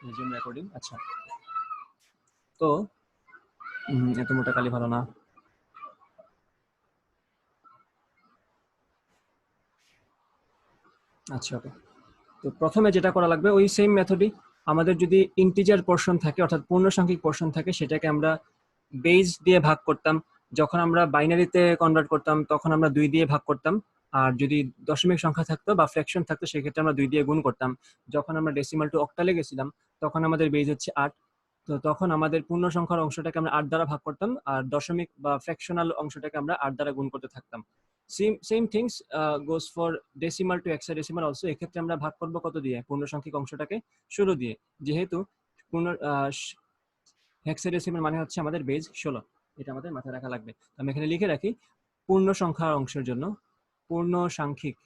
Resume recording. আচ্ছা, তো এত মোটা কালি ভালো না। আচ্ছা, ওকে। তো প্রথমে যেটা করা লাগবে ওই সেম মেথডই, আমাদের যদি ইন্টিজার পোর্শন থাকে অর্থাৎ পূর্ণসংখ্যিক পোর্শন থাকে সেটাকে আমরা বেজ দিয়ে ভাগ করতাম। যখন আমরা বাইনারিতে কনভার্ট করতাম তখন আমরা 2 দিয়ে ভাগ করতাম। আর যদি দশমিক সংখ্যা থাকতো বা ফ্র্যাকশন থাকতো সেক্ষেত্রে আমরা 2 দিয়ে গুণ করতাম। যখন আমরা ডেসিমাল টু অক্টালে গেছিলাম তখন আমাদের বেজ হচ্ছে 8। তো তখন আমাদের পূর্ণ সংখ্যার অংশটাকে আমরা 8 দ্বারা ভাগ করতাম আর দশমিক বা ফ্র্যাকশনাল অংশটাকে আমরা 8 দ্বারা গুণ করতে থাকতাম। Same things goes for decimal two hexadecimal also. এক্ষেত্রে আমরা ভাগ করব কত দিয়ে? পূর্ণসংখ্যিক অংশটাকে 16 দিয়ে, যেহেতু পূর্ণ হেক্সাডেসিমাল মানে হচ্ছে আমাদের বেজ 16। এটা আমাদের মাথায় রাখা লাগবে। আমি এখানে লিখে রাখি পূর্ণ সংখ্যার অংশের জন্য পূর্ণ সাংখ্যিক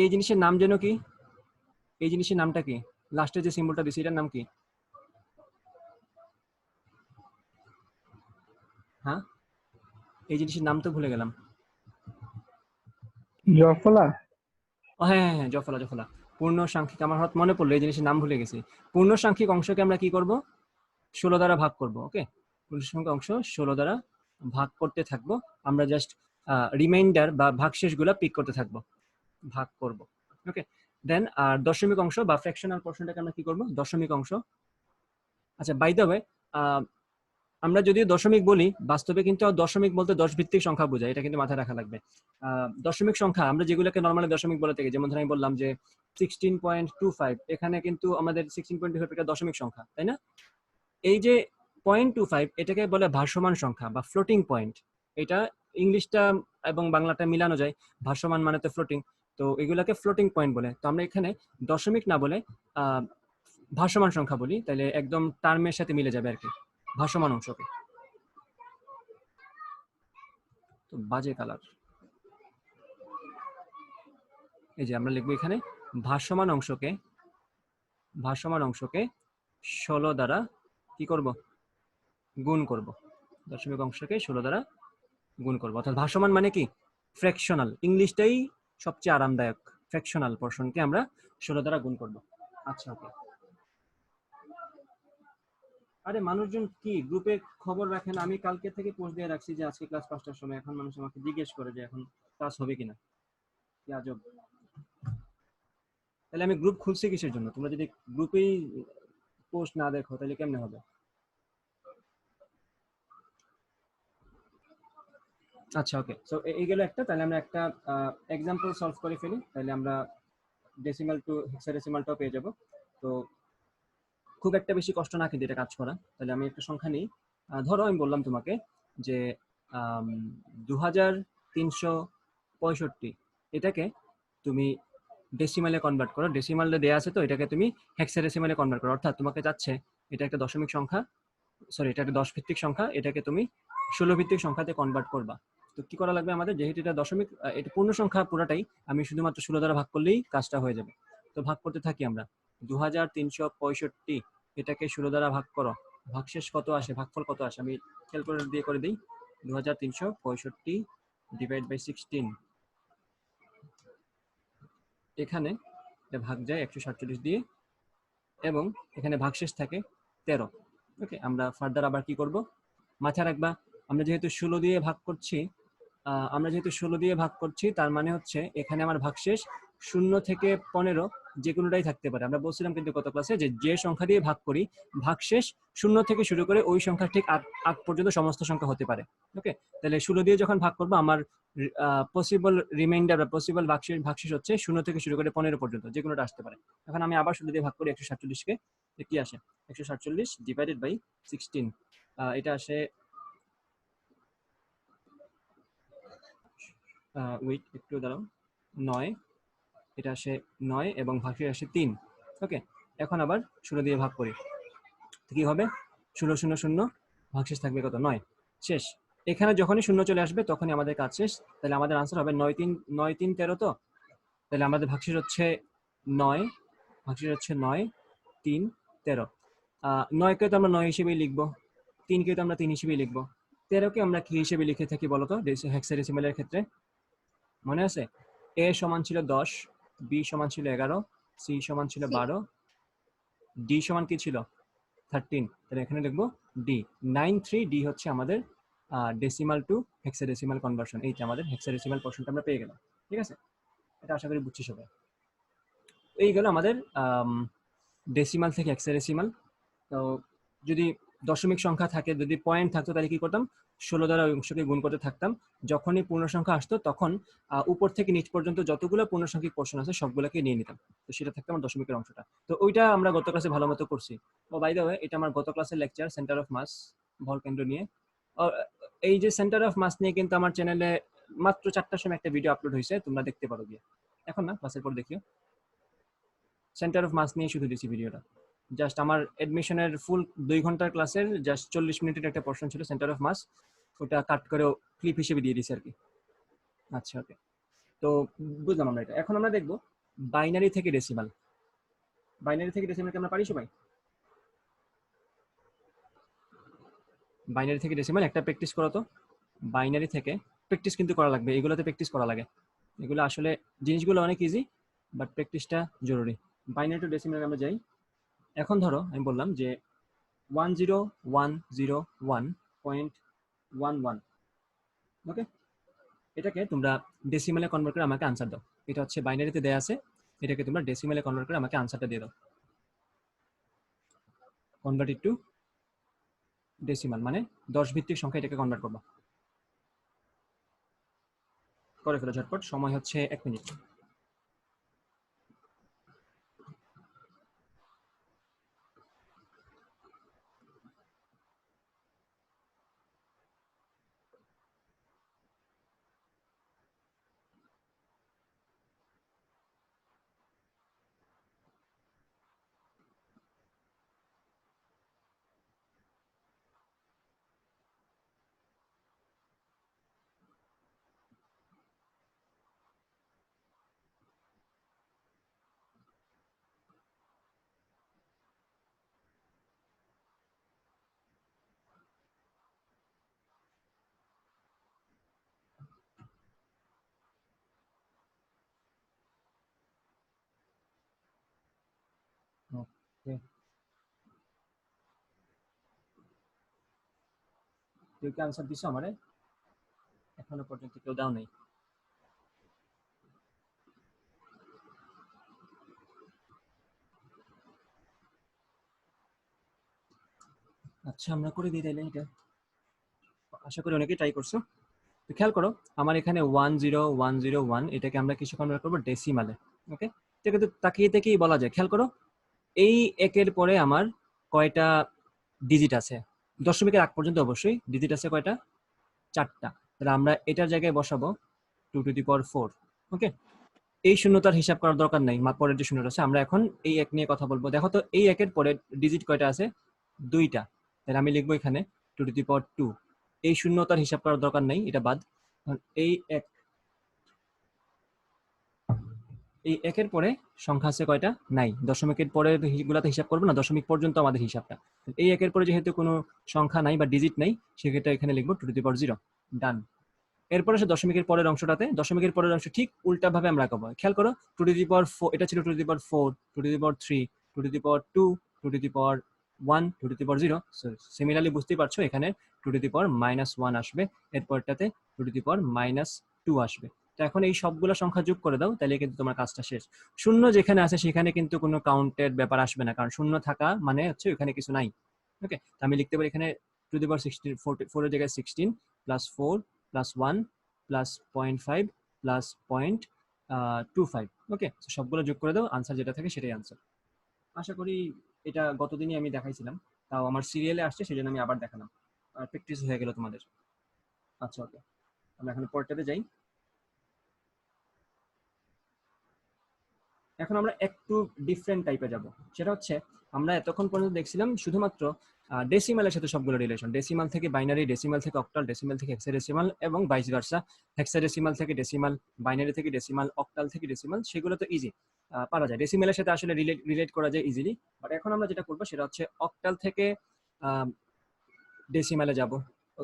এই জিনিসের নাম যেন কি? এই জিনিসের নামটা কি? লাস্টে যে সিম্বলটা দিছি এটার নাম কি? হ্যাঁ, এই জিনিসের নাম তো ভুলে গেলাম। জফলা। হ্যাঁ হ্যাঁ হ্যাঁ, জফলা জফলা। পূর্ণ সাংখ্যিক, আমার হঠাৎ মনে পড়লো এই জিনিসের নাম ভুলে গেছি। পূর্ণ সাংখ্যিক অংশকে আমরা কি করব? 16 দ্বারা ভাগ করব। ওকে, পূর্ণ সংখ্যক অংশ 16 দ্বারা ভাগ করতে থাকবো। আমরা জাস্ট রিমাইন্ডার বা ভাগশেষগুলো পিক করতে থাকবো, ভাগ করব। ওকে, দেন আর দশমিক অংশ বা ফ্র্যাকশনাল পোর্শনটাকে আমরা কি করব? দশমিক অংশ। আচ্ছা, বাই দ্য ওয়ে, আমরা যদি দশমিক বলি বাস্তবে কিন্তু দশমিক বলতে 10 ভিত্তিক সংখ্যা বোঝায়, এটা কিন্তু মাথায় রাখা লাগবে। দশমিক সংখ্যা আমরা যেগুলোকে নর্মালি দশমিক বলে থাকি, যেমন ধর আমি বললাম যে 16.25, এখানে কিন্তু আমাদের 16.25 এটা দশমিক সংখ্যা, তাই না? এই যে 0.25 এটাকে বলে ভাসমান সংখ্যা বা ফ্লোটিং পয়েন্ট। এটা ইংলিশটা এবং বাংলাটা মিলানো যায়, ভাসমান মানে তো ফ্লোটিং, তো এগুলাকে ফ্লোটিং পয়েন্ট বলে। তো আমরা এখানে দশমিক না বলে ভাসমান সংখ্যা বলি, তাহলে একদম টার্মের সাথে মিলে যাবে আর কি, ভাসমান অংশকে। তো বাজে কালার, এই যে আমরা লিখবো এখানে ভাসমান অংশকে 16 দ্বারা কি করব? গুণ করব। দশমিক অংশকে 16 দ্বারা গুণ করব। অর্থাৎ ভাসমান মানে কি? ফ্র্যাকশনাল। ইংলিশটাই সবচেয়ে আরামদায়ক। ফ্র্যাকশনাল পোর্শনকে আমরা 16 দ্বারা গুণ করব। আচ্ছা, ওকে। আরে মানুষজন কি গ্রুপে খবর রাখেন? আমি কালকে থেকে পোস্ট দিয়ে রাখছি যে আজকে ক্লাস 5টার সময়, এখন মানুষ আমাকে জিজ্ঞেস করে যে এখন ক্লাস হবে কিনা। কি আজব। তাহলে আমি গ্রুপ খুলছি কিসের জন্য? তোমরা যদি গ্রুপেই পোস্ট না দেখো তাহলে কেমনে হবে? আচ্ছা, ওকে। সো এই গেল একটা। তাহলে আমরা একটা এক্সাম্পল সলভ করে ফেলি, তাহলে আমরা ডেসিমাল টু হেক্সাডেসিমালটাও পেয়ে যাব। তো খুব একটা বেশি কষ্ট না কিন্তু এটা কাজ করা। তাহলে আমি একটা সংখ্যা নিই। ধরো আমি বললাম তোমাকে যে 2365, এটাকে তুমি ডেসিমালে কনভার্ট করো। ডেসিমালে দেয়া আছে তো এটাকে তুমি হেক্সাডেসিমালে কনভার্ট করো। অর্থাৎ তোমাকে চাচ্ছে এটা একটা দশমিক সংখ্যা, সরি এটা একটা 10 ভিত্তিক সংখ্যা, এটাকে তুমি 16 ভিত্তিক সংখ্যাতে কনভার্ট করবা। তো কি করা লাগবে আমাদের? যেহেতু এটা দশমিক, এটা পূর্ণ সংখ্যা পুরাটাই, আমি শুধুমাত্র 16 দ্বারা ভাগ করলেই কাজটা হয়ে যাবে। তো ভাগ করতে থাকি আমরা। 2365 এটাকে 16 দ্বারা ভাগ করো, ভাগশেষ কত আসে, ভাগফল কত আসে? আমি ক্যালকুলেটর দিয়ে করে দিই। 2365 ডিভাইড বাই 16, এখানে এটা ভাগ যায় 147 দিয়ে এবং এখানে ভাগশেষ থাকে 13। ওকে, আমরা ফার্দার আবার কি করব? মাথায় রাখবা, আমরা যেহেতু 16 দিয়ে ভাগ করছি তার মানে হচ্ছে এখানে আমার ভাগশেষ 0 থেকে 15 যে কোনোটাই থাকতে পারে। আমরা বলছিলাম কিন্তু গত ক্লাসে যে সংখ্যা দিয়ে ভাগ করি ভাগশেষ 0 থেকে শুরু করে ওই সংখ্যা ঠিক 8 পর্যন্ত সমস্ত সংখ্যা হতে পারে। ওকে, তাহলে 16 দিয়ে যখন ভাগ করবো আমার পসিবল রিমাইন্ডার বা পসিবল ভাগশেষ হচ্ছে 0 থেকে শুরু করে 15 পর্যন্ত যে কোনোটা আসতে পারে। এখন আমি আবার 16 দিয়ে ভাগ করি 147 কে, কি আসে? 147 ডিভাইডেড বাই 16, এটা আসে ওয়েট একটু দাঁড়াও, 9, এটা আসে 9 এবং ভাগশেষ আসে 3। ওকে, এখন আবার 16 দিয়ে ভাগ করি, কি হবে? 16 0 0, ভাগশেষ থাকবে কত? 9। শেষ। এখানে যখনই 0 চলে আসবে তখনই আমাদের কাজ শেষ। তাহলে আমাদের আনসার হবে 9 3 9 3 13। তো তাহলে আমাদের ভাগশেষ হচ্ছে 9, ভাগশেষ হচ্ছে 9 3 13। 9কে তো আমরা 9 হিসেবেই লিখবো, 3কে তো আমরা 3 হিসেবেই লিখবো, 13কে আমরা কি হিসেবে লিখে থাকি বলতো হেক্সাডেসিমালের ক্ষেত্রে? মনে আছে? এ সমান ছিল 10, বি সমান ছিল 11, সি সমান ছিল 12, ডি সমান কি ছিল 13। তাহলে এখানে লিখবো ডি 93। ডি হচ্ছে আমাদের ডেসিমাল টু হেক্সাডেসিমাল কনভার্সন। এইটা আমাদের হেক্সাডেসিমাল পোর্শনটা আমরা পেয়ে গেলাম। ঠিক আছে, এটা আশা করি বুঝছি সবাই। এই গেল আমাদের ডেসিমাল থেকে হেক্সাডেসিমাল। তো যদি দশমিক সংখ্যা থাকে, যদি পয়েন্ট থাকতো, তাহলে কি করতাম, 16 দ্বারা অংশকে গুণ করতে থাকতাম। যখনই পূর্ণ সংখ্যা আসতো তখন উপর থেকে নিচ পর্যন্ত যতগুলো পূর্ণসংখ্যক পোর্শন আছে সবগুলোকে নিয়ে নিতাম। তো সেটা থাকতো আমার দশমিকের অংশটা। তো ওইটা আমরা গত ক্লাসে ভালো মতো করছি। ও বাই দ্য ওয়ে, এটা আমার গত ক্লাসের লেকচার, সেন্টার অফ মাস, ভরকেন্দ্র নিয়ে। এই যে সেন্টার অফ মাস নিয়ে কিন্তু আমার চ্যানেলে মাত্র 4টার সময় একটা ভিডিও আপলোড হয়েছে, তোমরা দেখতে পারো গিয়ে। এখন না, ক্লাসের পর দেখিও। সেন্টার অফ মাস নিয়ে শুধু দিছি ভিডিওটা। জাস্ট আমার এডমিশনের ফুল 2 ঘন্টার ক্লাসের জাস্ট 40 মিনিটের একটা পোর্শন ছিল সেন্টার অফ মাস, ওটা কাট করে ক্লিপ হিসেবে দিয়ে দিছি আর কি। আচ্ছা, ওকে। তো বুঝলাম আমরা এটা। এখন আমরা দেখব বাইনারি থেকে ডেসিমাল। বাইনারি থেকে ডেসিমালকে আমরা পারি সবাই? বাইনারি থেকে ডেসিমাল একটা প্র্যাকটিস করো তো। বাইনারি থেকে প্র্যাকটিস কিন্তু করা লাগবে, এগুলোতে প্র্যাকটিস করা লাগে। এগুলো আসলে জিনিসগুলো অনেক ইজি, বাট প্র্যাকটিসটা জরুরি। বাইনারি টু ডেসিমাল আমরা যাই। এখন ধরো আমি বললাম যে 10101.11, ওকে। এটাকে তোমরা ডেসিমালে কনভার্ট করে আমাকে আনসার দাও। এটা হচ্ছে বাইনারিতে দেয়া আছে, এটাকে তোমরা ডেসিমালে কনভার্ট করে আমাকে আনসারটা দিয়ে দাও। কনভার্ট ইট টু ডেসিমাল মানে 10 ভিত্তিক সংখ্যা, এটাকে কনভার্ট করবা। করে ফেলো ঝটপট, সময় হচ্ছে 1 মিনিট। ওকে, কেউ কি আনসার দিছো আমারে? এখনো পর্যন্ত কেউ দাও নাই। আচ্ছা, আমরা করে দিই তাইলে এটা। আশা করি অনেকেই ট্রাই করছো। তো খেয়াল করো, আমার এখানে 10101, এটাকে আমরা কিছু কনভার্ট করবো ডেসিমালে। ওকে, এটা কিন্তু তাকিয়ে থেকেই বলা যায়। খেয়াল করো, এই একের পরে আমার কয়টা ডিজিট আছে? দশমিকের আগ পর্যন্ত অবশ্যই ডিজিট আছে কয়টা? 4টা। তাহলে আমরা এটার জায়গায় বসাবো 2^4। ওকে, এই শূন্যতার হিসাব করার দরকার নাই, পরের যে শূন্যটা আছে। আমরা এখন এই এক নিয়ে কথা বলবো। দেখো তো, এই একের পরে ডিজিট কয়টা আছে? 2টা। তাহলে আমি লিখবো এখানে 2^2। এই শূন্যতার হিসাব করার দরকার নাই, এটা বাদ। এই এক, এই একের পরে সংখ্যা আছে কয়টা? নাই। দশমিকের পরে গুলাতে হিসাব করবো না, দশমিক পর্যন্ত আমাদের হিসাবটা। এই একের পরে যেহেতু কোনো সংখ্যা নাই বা ডিজিট নাই, সেক্ষেত্রে এখানে লিখবো 2^0। ডান। এরপরে সে দশমিকের পরের অংশটাতে, দশমিকের পরের অংশ ঠিক উল্টা ভাবে আমরা আঁকাবো। খেয়াল করো, 2^4, এটা ছিল 2^4, 2^3, 2^2, 2^1, 2^0। সিমিলারলি বুঝতেই পারছো, এখানে 2^-1 আসবে, এরপরটাতে 2^-2 আসবে। তো এখন এই সবগুলো সংখ্যা যোগ করে দাও, তাহলে কিন্তু তোমার কাজটা শেষ। শূন্য যেখানে আছে সেখানে কিন্তু কোনো কাউন্টের ব্যাপার আসবে না, কারণ শূন্য থাকা মানে হচ্ছে ওখানে কিছু নাই। ওকে, আমি লিখতে পারি এখানে 2^16, 4 এর জায়গায় 16 প্লাস 4 প্লাস 1 প্লাস 0.5 প্লাস 0.25। ওকে, সবগুলো যোগ করে দাও, আনসার যেটা থাকে সেটাই আনসার। আশা করি এটা গতদিনই আমি দেখাইছিলাম, তাও আমার সিরিয়ালে আসছে সেই জন্য আমি আবার দেখালাম, প্র্যাকটিস হয়ে গেল তোমাদের। আচ্ছা, ওকে, আমরা এখন পরেরটাতে যাই। এখন আমরা একটু ডিফারেন্ট টাইপে যাব। সেটা হচ্ছে, আমরা এতক্ষণ পর্যন্ত দেখছিলাম শুধুমাত্র ডেসিমালের সাথে সবগুলো রিলেশন, ডেসিমাল থেকে বাইনারি, ডেসিমাল থেকে অক্টাল, ডেসিমাল থেকে হেক্সাডেসিমাল এবং ভাইস ভার্সা। হেক্সাডেসিমাল থেকে ডেসিমাল, বাইনারি থেকে ডেসিমাল, অক্টাল থেকে ডেসিমাল, সেগুলো তো ইজি পারা যায়, ডেসিমালের সাথে আসলে রিলেট করা যায় ইজিলি। বাট এখন আমরা যেটা করবো সেটা হচ্ছে অক্টাল থেকে ডেসিমালে যাব।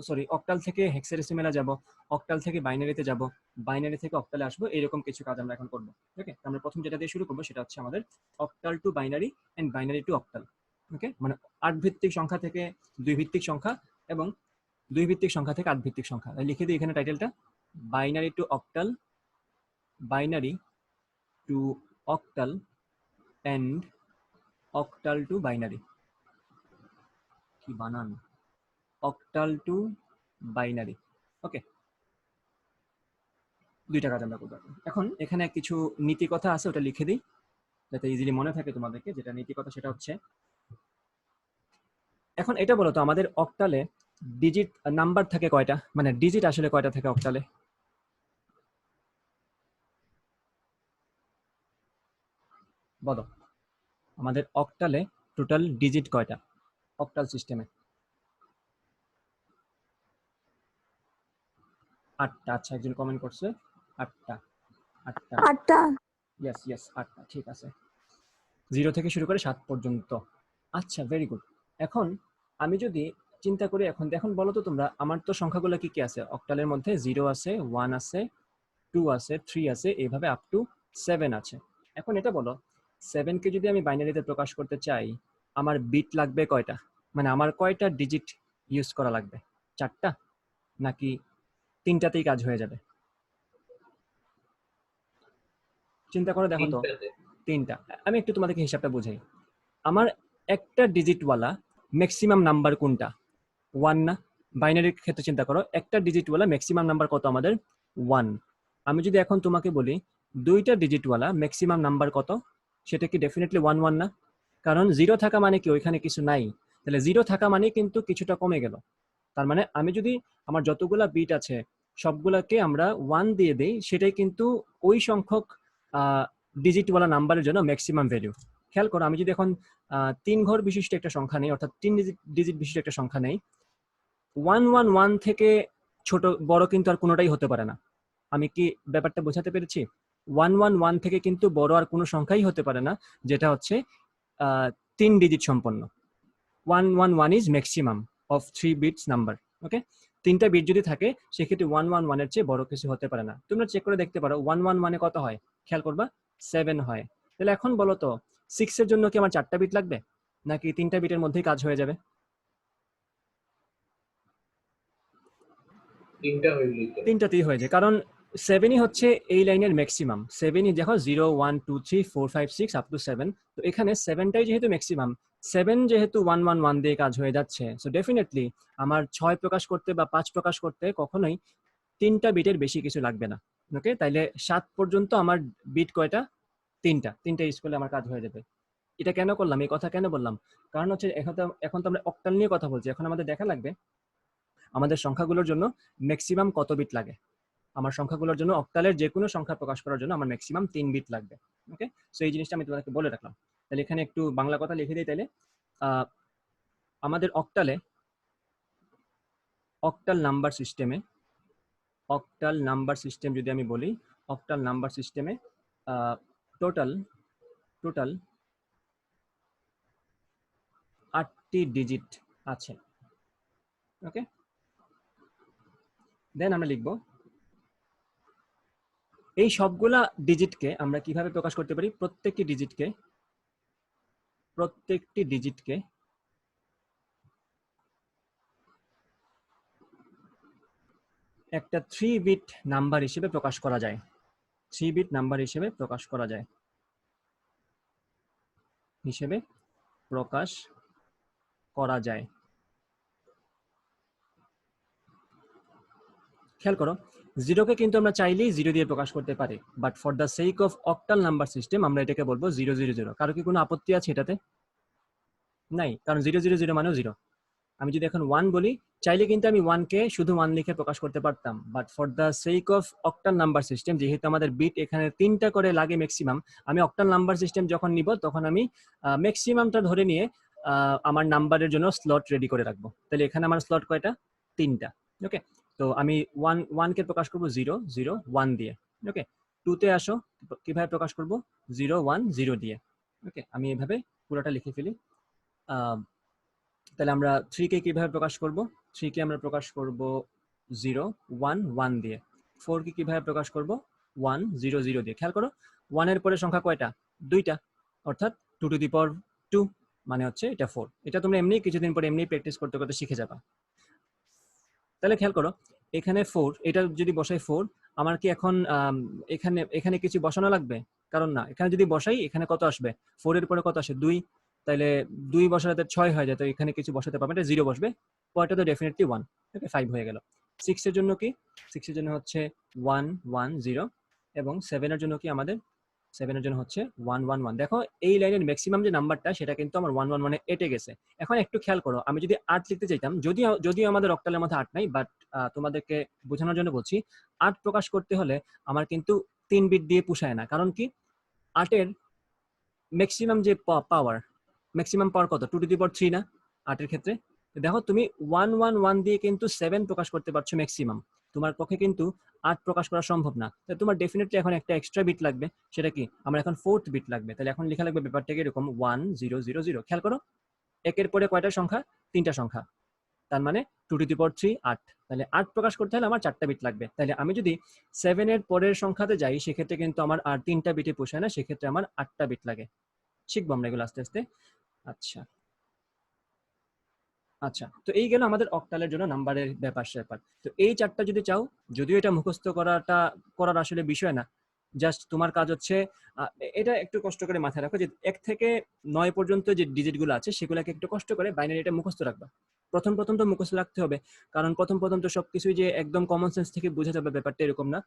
সরি অক্টাল থেকে হেক্সাডেসিমেলে যাব, অক্টাল থেকে বাইনারিতে যাব, বাইনারি থেকে অক্টালে আসবো, এরকম কিছু কাজ আমরা এখন করবো। ওকে, আমরা প্রথম যেটা দিয়ে শুরু করবো সেটা হচ্ছে আমাদের octal to binary and binary to octal. Okay, মানে 8 ভিত্তিক সংখ্যা থেকে 2 ভিত্তিক সংখ্যা এবং 2 ভিত্তিক সংখ্যা থেকে 8 ভিত্তিক সংখ্যা। লিখে দিই এখানে টাইটেলটা, binary to octal, binary to octal and octal to binary. কি বানান, অক্টাল টু বাইনারি। ওকে, দুইটা কাজ আমরা করবো। এখন এখানে কিছু নীতি কথা আছে, ওটা লিখে দিই যাতে ইজিলি মনে থাকে তোমাদেরকে। যেটা নীতি কথা সেটা হচ্ছে, এখন এটা বলো তো আমাদের অক্টালে ডিজিট নাম্বার থাকে কয়টা, মানে ডিজিট আসলে কয়টা থাকে অক্টালে? বলো আমাদের অক্টালে টোটাল ডিজিট কয়টা অক্টাল সিস্টেমে? 8টা। আচ্ছা, একজন কমেন্ট করছে 8টা। 8টা, 8টা। ইয়েস ইয়েস 8টা, ঠিক আছে। 0 থেকে শুরু করে 7 পর্যন্ত। আচ্ছা, ভেরি গুড। এখন আমি যদি চিন্তা করি, এখন বলো তো তোমরা, আমার তো সংখ্যাগুলো কি কি আছে অক্টালের মধ্যে? 0 আছে, 1 আছে, 2 আছে, 3 আছে, এইভাবে আপ টু 7 আছে। এখন এটা বলো, 7কে যদি আমি বাইনারিতে প্রকাশ করতে চাই, আমার বিট লাগবে কয়টা, মানে আমার কয়টা ডিজিট ইউজ করা লাগবে? 4টা নাকি 3টাতেই কাজ হয়ে যাবে? চিন্তা করে দেখো তো। 3টা। আমি একটু তোমাদেরকে হিসাবটা বুঝাই। আমার একটা ডিজিটওয়ালা ম্যাক্সিমাম নাম্বার কোনটা? 1 না? বাইনারির ক্ষেত্রে চিন্তা করো, একটা ডিজিটওয়ালা ম্যাক্সিমাম নাম্বার কত আমাদের? 1। আমি যদি এখন তোমাকে বলি 2টা ডিজিটওয়ালা ম্যাক্সিমাম নাম্বার কত, সেটা কি ডেফিনেটলি 1 1 না? কারণ 0 থাকা মানে কি ওইখানে কিছু নাই, তাহলে 0 থাকা মানে কিন্তু কিছুটা কমে গেল। তার মানে আমি যদি আমার যতগুলা বিট আছে সবগুলাকে আমরা 1 দিয়ে দেই, সেটাই কিন্তু ওই সংখ্যক ডিজিটওয়ালা নাম্বারের জন্য ম্যাক্সিমাম ভ্যালু। খেয়াল করো, আমি যদি এখন 3 ঘর বিশিষ্ট একটা সংখ্যা নেই, অর্থাৎ 3 ডিজিট বিশিষ্ট একটা সংখ্যা নেই, 111 থেকে ছোট বড় কিন্তু আর কোনোটাই হতে পারে না। আমি কি ব্যাপারটা বোঝাতে পেরেছি? 111 থেকে কিন্তু বড় আর কোনো সংখ্যাই হতে পারে না, যেটা হচ্ছে 3 ডিজিট সম্পন্ন। 111 is maximum of 3 bits number. Okay, 3টা বিট যদি থাকে সেক্ষেত্রে 111 এর চেয়ে বড় কিছু হতে পারে না। তোমরা চেক করে দেখতে পারো 111 কত হয়, খেয়াল করবা 7 হয়। তাহলে এখন বলো তো 6 এর জন্য কি আমার 4টা বিট লাগবে নাকি 3টা বিটের মধ্যেই কাজ হয়ে যাবে? 3টাতেই হয়ে যায়, কারণ 7ই হচ্ছে এই লাইনের ম্যাক্সিমাম। 7ই দেখো 0 1 2 3 4 5 6 আপ টু 7। তো এখানে 7টাই যেহেতু ম্যাক্সিমাম, 7 যেহেতু 111 দিয়ে কাজ হয়ে যাচ্ছে, সো ডেফিনেটলি আমার 6 প্রকাশ করতে বা 5 প্রকাশ করতে কখনোই 3টা বিটের বেশি কিছু লাগবে না। ওকে, তাইলে 7 পর্যন্ত আমার বিট কয়টা? 3টা ইউজ করলে আমার কাজ হয়ে যাবে। এটা কেন করলাম, এই কথা কেন বললাম? কারণ হচ্ছে এখন তো আমরা অক্টাল নিয়ে কথা বলছি, এখন আমাদের দেখা লাগবে আমাদের সংখ্যাগুলোর জন্য ম্যাক্সিমাম কত বিট লাগে। আমার সংখ্যাগুলোর জন্য অক্টালের যে কোনো সংখ্যা প্রকাশ করার জন্য আমার ম্যাক্সিমাম 3 বিট লাগবে। ওকে, সো এই জিনিসটা আমি তোমাদেরকে বলে রাখলাম। তাহলে এখানে একটু বাংলা কথা লিখে দিই তাইলে। আমাদের অক্টালে, অক্টাল নাম্বার সিস্টেমে, অক্টাল নাম্বার সিস্টেম যদি আমি বলি, অক্টাল নাম্বার সিস্টেমে টোটাল 8টি ডিজিট আছে। ওকে, দেন আমরা লিখব এই সবগুলা ডিজিটকে আমরা কিভাবে প্রকাশ করতে পারি? প্রত্যেকটি ডিজিটকে একটা 3 বিট নাম্বার হিসেবে প্রকাশ করা যায়। 3 বিট নাম্বার হিসেবে প্রকাশ করা যায়, খেয়াল করো, 0কে কিন্তু আমরা চাইলেই 0 দিয়ে প্রকাশ করতে পারি, but for the sake of octal number system আমরা এটাকে বলবো 000। কারো কি কোনো আপত্তি আছে এটাতে? নাই, কারণ 000 মানেও 0। আমি যদি এখন 1 বলি, চাইলে কিন্তু আমি 1কে শুধু 1 লিখে প্রকাশ করতে পারতাম, but for the sake of octal number system, যেহেতু আমাদের বিট এখানে 3টা করে লাগে ম্যাক্সিমাম, আমি অক্টাল নাম্বার সিস্টেম যখন নিব তখন আমি ম্যাক্সিমামটা ধরে নিয়ে আমার নাম্বারের জন্য স্লট রেডি করে রাখবো। তাহলে এখানে আমার স্লট কয়টা? 3টা। ওকে, তো আমি 1কে প্রকাশ করব 0 0 1 দিয়ে। ওকে, 2তে আসো, কিভাবে প্রকাশ করব? 0 1 0 দিয়ে। ওকে, আমি এভাবে পুরোটা লিখে ফেলি। তাহলে আমরা 3 কে কিভাবে প্রকাশ করব? 3 কে আমরা প্রকাশ করব 0 1 1 দিয়ে। 4 কে কিভাবে প্রকাশ করব? 1 0 0 দিয়ে। খেয়াল করো 1 এর পরে সংখ্যা কয়টা? দুইটা, অর্থাৎ 2 টু দি পাওয়ার 2 মানে হচ্ছে এটা 4। এটা তোমরা এমনি কিছুদিন পরে এমনি প্র্যাকটিস করতে করতে শিখে যাবা। তাহলে খেয়াল করো এখানে 4, এটা যদি বসাই 4, আমার কি এখন এখানে এখানে কিছু বসানো লাগবে? কারণ না, এখানে যদি বসাই এখানে কত আসবে? 4 এর পরে কত আসে? 2। তাহলে 2 বসালে 6 হয়ে যায়, তো এখানে কিছু বসাতে পারবে, এটা 0 বসবে, পরেরটা তো ডেফিনেটলি 1। ওকে, 5 হয়ে গেল। 6 এর জন্য কি? 6 এর জন্য হচ্ছে 1 1 0, এবং 7 এর জন্য কি আমাদের? 7 এর জন্য হচ্ছে 1 1 1। দেখো এই লাইনের ম্যাক্সিমাম যে নাম্বারটা সেটা কিন্তু আমার 1 1 1 এ এটে গেছে। এখন একটু খেয়াল করো, আমি যদি 8 লিখতে চাইতাম, যদিও যদিও আমাদের অক্টালের মধ্যে 8 নাই, বাট তোমাদেরকে বোঝানোর জন্য বলছি, 8 প্রকাশ করতে হলে আমার কিন্তু 3 বিট দিয়ে পুষায় না। কারণ কি? 8 এর ম্যাক্সিমাম যে পাওয়ার, ম্যাক্সিমাম পাওয়ার কত? 2 টু দি পাওয়ার 3 না 8 এর ক্ষেত্রে? দেখো তুমি 1 1 1 দিয়ে কিন্তু 7 প্রকাশ করতে পারছো ম্যাক্সিমাম, তোমার পক্ষে কিন্তু 8 প্রকাশ করা সম্ভব না। তাহলে তোমার ডেফিনেটলি এখন একটা এক্সট্রা বিট লাগবে, সেটা কি? আমার এখন 4th বিট লাগবে। তাহলে এখন লেখা লাগবে ব্যাপারটাকে এরকম 1 0 0 0। খেয়াল করো একের পরে কয়টা সংখ্যা? 3টা সংখ্যা, তার মানে 2 টু দি পাওয়ার 3 8। তাহলে 8 প্রকাশ করতে হলে আমার 4টা বিট লাগবে। তাহলে আমি যদি 7 এর পরের সংখ্যাতে যাই সেক্ষেত্রে কিন্তু আমার আর 3টা বিটে পোষায় না, সেক্ষেত্রে আমার 8টা বিট লাগে। শিখবো আমরা এগুলো আস্তে আস্তে। আচ্ছা আচ্ছা, তো এই গেল আমাদের অক্টালের জন্য নাম্বারের ব্যাপার স্যাপার। তো এই চারটা যদি চাও, যদিও এটা মুখস্থ করার আসলে বিষয় না, জাস্ট তোমার কাজ হচ্ছে এটা একটু কষ্ট করে মাথায় রাখো যে 1 থেকে 9 পর্যন্ত যে ডিজিট গুলো আছে সেগুলোকে একটু কষ্ট করে বাইনারিটা মুখস্থ রাখবা। প্রথম প্রথম তো মুখস্থ রাখতে হবে, কারণ প্রথম প্রথম তো সবকিছুই যে একদম কমন সেন্স থেকে বোঝা যাবে ব্যাপারটা এরকম না।